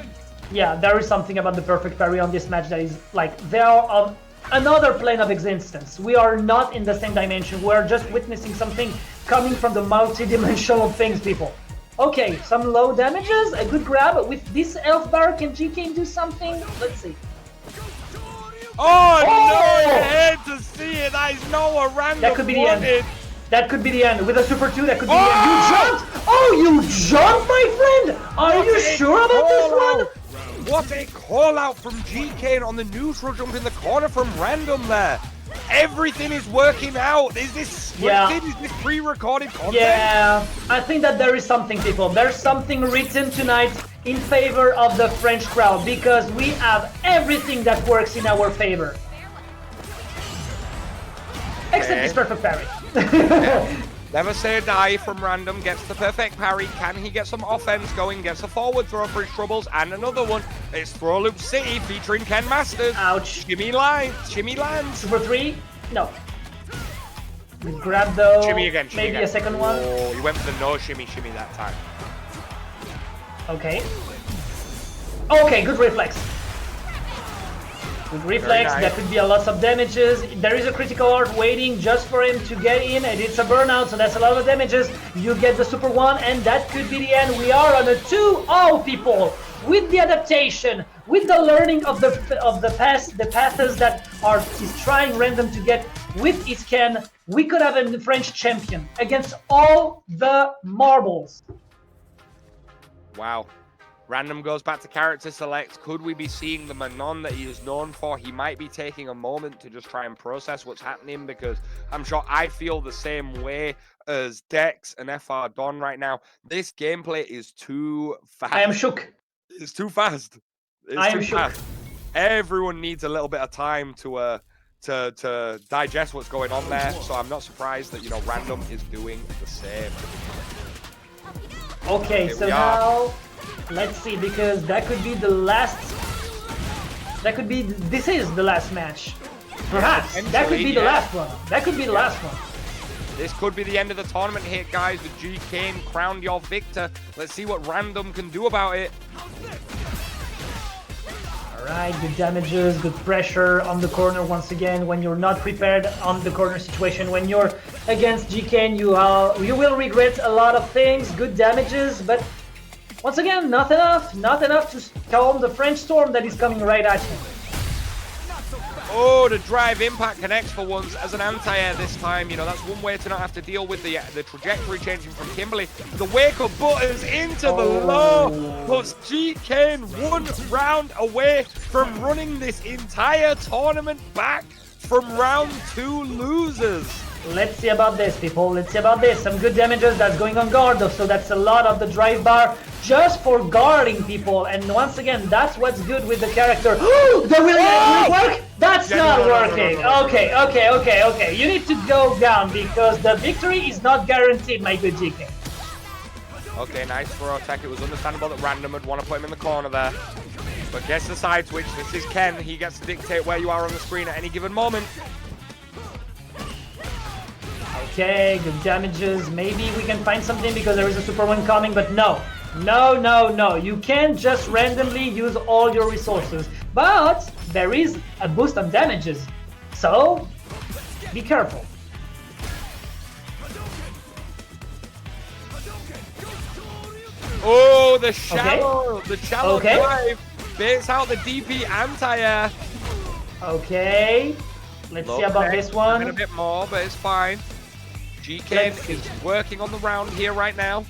Yeah, there is something about the perfect parry on this match that is like, they are on another plane of existence. We are not in the same dimension. We're just witnessing something coming from the multi-dimensional things, people. Okay, some low damages, a good grab. With this health bar, can GKayn do something? Let's see. Oh, no, you hate to see it. That is not what Randumb That could be the end. That could be the end. With a Super 2, that could be the end. You jumped! Oh, you jumped, my friend! Are you sure about this one? What a call out from GKayn on the neutral jump in the corner from Randumb there. Everything is working out. Is this scripted? Is this pre-recorded content? Yeah, I think that there is something, people. There's something written tonight in favor of the French crowd, because we have everything that works in our favor. Except this perfect parry. Never say die from Randumb. Gets the perfect parry. Can he get some offense going? Gets a forward throw for his troubles. And another one. It's Throw Loop City featuring Ken Masters. Ouch. Shimmy line. Shimmy lands. Super 3? No. Good grab though. Shimmy again. Shimmy Maybe again. A second one. Oh, he went for the no shimmy that time. Okay. Okay, good reflex. Good reflex, nice. That could be a lot of damages. There is a critical art waiting just for him to get in, and it's a burnout, so that's a lot of damages. You get the Super 1, and that could be the end. We are on a 2-0, people. With the adaptation, with the learning of the paths that is trying Randumb to get with his Ken, we could have a French champion against all the marbles. Wow. Randumb goes back to character select. Could we be seeing the Manon that he is known for? He might be taking a moment to just try and process what's happening, because I'm sure I feel the same way as Dex and FR Don right now. This gameplay is too fast. I am shook. It's too fast. I am shook. Everyone needs a little bit of time to digest what's going on there. So I'm not surprised that, you know, Randumb is doing the same. Okay, so now let's see, because that could be the last. This is the last match. Perhaps that could be the last one. That could be the last one. This could be the end of the tournament here, guys. With GKayn crowned your victor. Let's see what Randumb can do about it. Alright, good damages, good pressure on the corner once again. When you're not prepared on the corner situation, when you're against GKayn, you will regret a lot of things. Good damages, but once again, not enough to calm the French storm that is coming right at you. Oh, the drive impact connects for once as an anti-air this time. You know, that's one way to not have to deal with the trajectory changing from Kimberly. The wake-up buttons into the low. Puts GKayn 1 round away from running this entire tournament back from round 2 losers. Let's see about this, people. Let's see about this. Some good damages. That's going on guard, though, so that's a lot of the drive bar just for guarding people. And once again, that's what's good with the character. The will work? That's not working. Okay. You need to go down because the victory is not guaranteed, my good GK. Okay, nice throw attack. It was understandable that Randumb would want to put him in the corner there. But gets the side switch. This is Ken. He gets to dictate where you are on the screen at any given moment. Okay, good damages. Maybe we can find something because there is a super one coming, but no. You can't just randomly use all your resources. But there is a boost on damages. So, be careful. Oh, the shallow Okay. drive. Baits out the DP anti-air. Okay. Let's see about this one. A bit more, but it's fine. GKayn is working on the round here right now.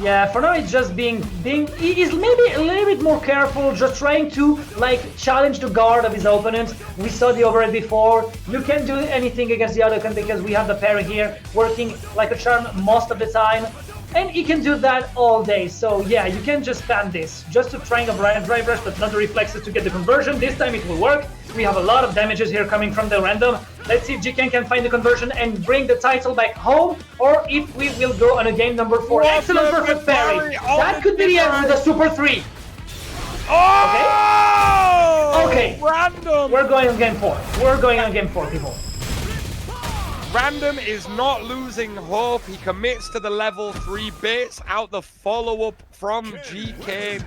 Yeah, for now it's just being he's maybe a little bit more careful, just trying to like challenge the guard of his opponent. We saw the overhead before. You can't do anything against the other because we have the parry here working like a charm most of the time. And he can do that all day, so yeah, you can just spam this, just to trying a drive rush, but not the reflexes to get the conversion. This time it will work. We have a lot of damages here coming from the Randumb. Let's see if GKayn can find the conversion and bring the title back home, or if we will go on a game number 4. Excellent, perfect parry. That could be the end with a Super 3. Oh! Okay. Randumb! We're going on game 4. We're going on game 4, people. Randumb is not losing hope. He commits to the level 3 bits out the follow-up from GKayn.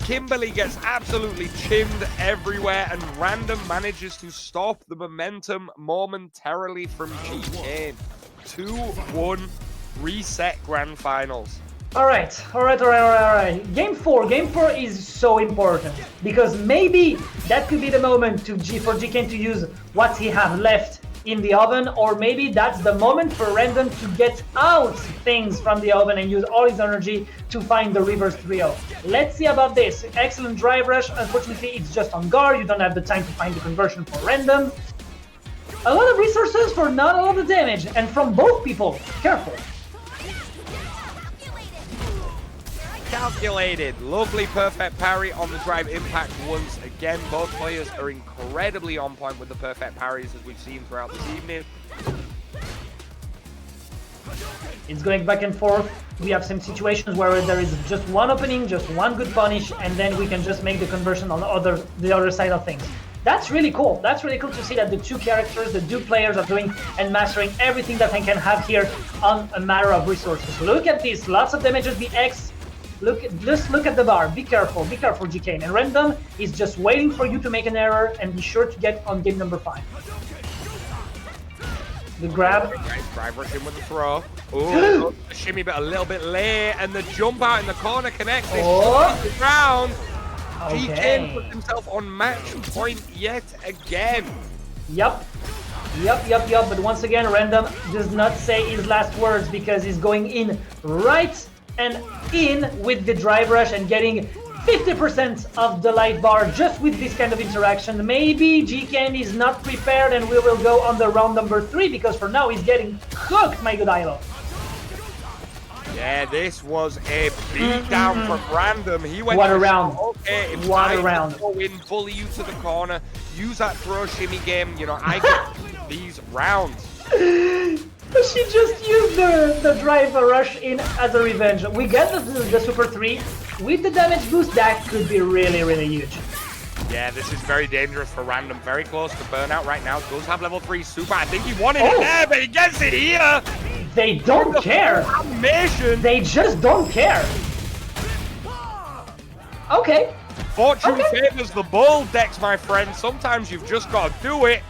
Kimberly gets absolutely chinned everywhere, and Randumb manages to stop the momentum momentarily from GKayn. 2-1 reset grand finals. All right. Game 4 is so important because maybe that could be the moment for GKayn to use what he have left in the oven, or maybe that's the moment for Randumb to get out things from the oven and use all his energy to find the reverse 3-0. Let's see about this. Excellent drive rush. Unfortunately, it's just on guard. You don't have the time to find the conversion for Randumb. A lot of resources for not a lot of damage, and from both people. Careful. Calculated. Lovely perfect parry on the drive impact once again. Both players are incredibly on point with the perfect parries as we've seen throughout this evening. It's going back and forth. We have some situations where there is just one opening, just one good punish, and then we can just make the conversion on the other side of things. That's really cool. That's really cool to see that the two characters, the two players are doing and mastering everything that they can have here on a matter of resources. Look at this. Lots of damages. The X. Just look at the bar. Be careful, GKayn. And Randumb is just waiting for you to make an error and be sure to get on game number 5. The grab. Nice drive rush in with the throw. Oh, the shimmy, but a little bit late, and the jump out in the corner connects. The round. GKayn puts himself on match point yet again. Yup. But once again, Randumb does not say his last words because he's going in right and in with the drive rush and getting 50% of the life bar just with this kind of interaction. Maybe GKayn is not prepared and we will go on the round number 3 because for now he's getting cooked, my good idol. Yeah, this was a beatdown from Randumb. He went what a round. Okay, what a round. Go in, bully you to the corner, use that throw shimmy game. You know, I get these rounds. She just used the drive rush in as a revenge. We get the Super 3. With the damage boost, that could be really, really huge. Yeah, this is very dangerous for Randumb. Very close to burnout right now. Does have level 3 super. I think he wanted it there, but he gets it here. They don't care. Animation. They just don't care. Okay. Fortune favors the bull, Dex, my friend. Sometimes you've just got to do it.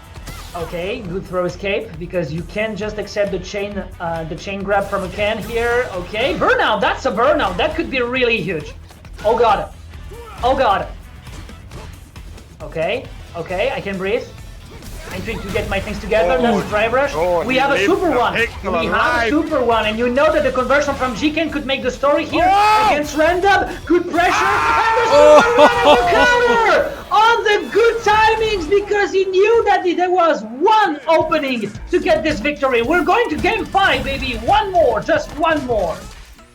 Okay, good throw escape because you can't just accept the chain grab from a can here. Okay, burnout. That's a burnout. That could be really huge. Oh god. Okay, I can breathe. I'm trying to get my things together. That's a drive rush. We have a super one. And you know that the conversion from GKayn could make the story here against Randumb. Good pressure. And the super one and the counter. on the good timings because he knew that there was one opening to get this victory. We're going to game 5, baby. One more, just one more.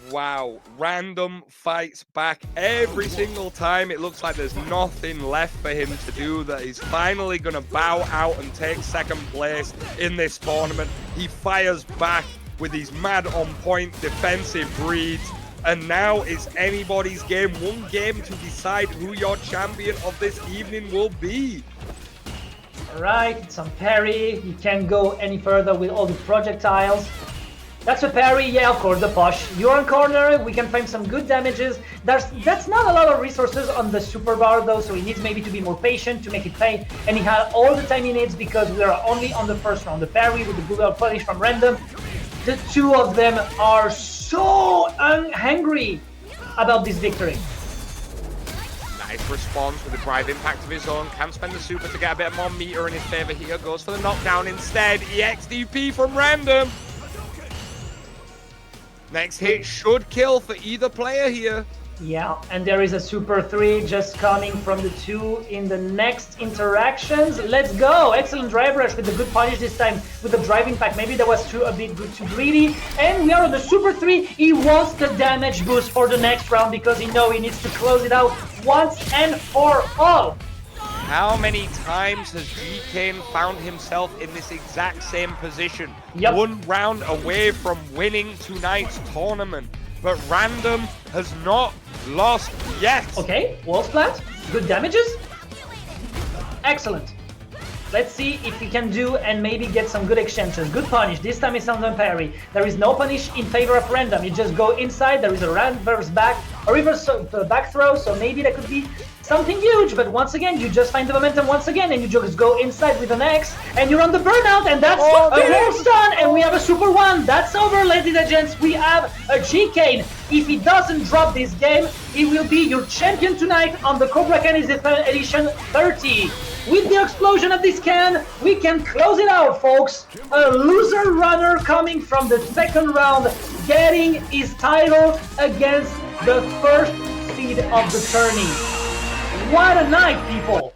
Wow, Randumb fights back every single time. It looks like there's nothing left for him to do, that he's finally going to bow out and take second place in this tournament. He fires back with these mad on point defensive reads. And now it's anybody's game. One game to decide who your champion of this evening will be. All right, it's on parry. You can't go any further with all the projectiles. That's a parry, yeah, of course, the push. You're on corner, we can find some good damages. That's not a lot of resources on the super bar though, so he needs maybe to be more patient to make it pay. And he had all the time he needs because we are only on the first round. The parry with the bullet punish from Randumb. The two of them are so hungry about this victory. Nice response with the drive impact of his own. Can spend the super to get a bit more meter in his favor here. Goes for the knockdown instead. EXDP from Randumb. Next hit should kill for either player here. Yeah, and there is a Super 3 just coming from the two in the next interactions. Let's go! Excellent drive rush with the good punish this time with the driving pack. Maybe that was a bit too greedy. And we are on the Super 3. He wants the damage boost for the next round because he knows he needs to close it out once and for all. How many times has GKayn found himself in this exact same position? Yep. One round away from winning tonight's tournament. But Randumb has not lost yet. Okay, wall splat, good damages. Excellent. Let's see if he can do and maybe get some good exchanges. Good punish, this time it's on the parry. There is no punish in favor of Randumb. You just go inside, there is a reverse back, a reverse back throw, so maybe that could be something huge, but once again, you just find the momentum once again, and you just go inside with an X, and you're on the burnout, and that's a whole stun, and we have a Super 1. That's over, ladies and gents. We have a GKayn. If he doesn't drop this game, he will be your champion tonight on the Cobra Kai Edition 30. With the explosion of this can, we can close it out, folks. A loser runner coming from the second round, getting his title against the first seed of the tourney. What a night, people!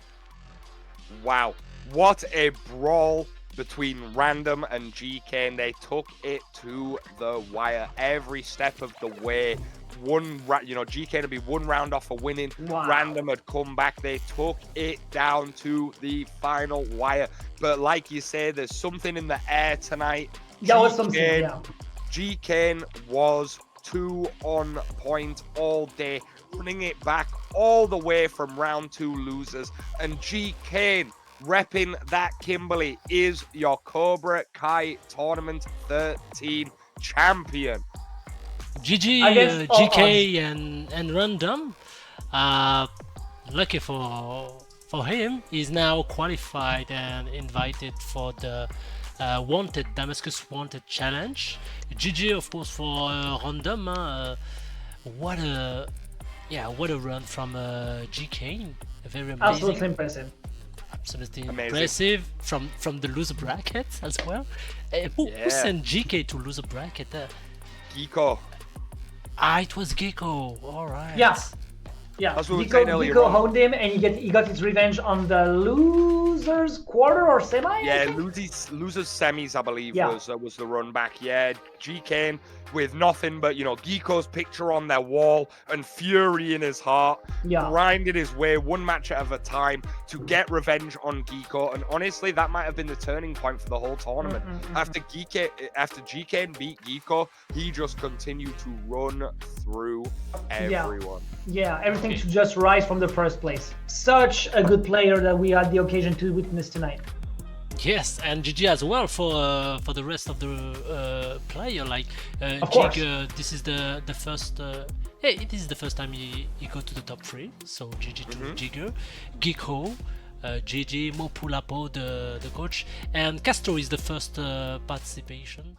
Wow, what a brawl between Randumb and GKayn. They took it to the wire every step of the way. GKayn would be one round off of winning. Wow. Randumb had come back. They took it down to the final wire. But like you say, there's something in the air tonight. That was something, yeah. GKayn was too on point all day, running it back all the way from round 2 losers. And GKayn, repping that Kimberly, is your Cobra Kai Tournament 13 champion. GG, GK and Randumb. Lucky for him, he's now qualified and invited for the Damascus Wanted Challenge. GG, of course, for Randumb. What a run from GKayn. Very amazing. Absolutely impressive. Absolutely Amazing. impressive from the loser bracket as well. Who sent GK to loser bracket? Geecko. It was Geecko. All right. Yeah. That's what we were saying earlier on. Geecko honed him, and he got his revenge on the losers quarter or semi. Yeah, losers semis, I believe, was the run back. Yeah, GKayn with nothing but Geecko's picture on their wall and fury in his heart, grinded his way one match at a time to get revenge on Geecko. And honestly, that might have been the turning point for the whole tournament. After GKayn beat Geecko, he just continued to run through everyone. Yeah, everything to just rise from the first place. Such a good player that we had the occasion to witness tonight. Yes, and GG as well for the rest of the player. Like Geecko, this is the first. It is the first time he go to the top 3. So GG to Geecko, Geecko, GG Mopuulapo, the coach, and Kastro is the first participation.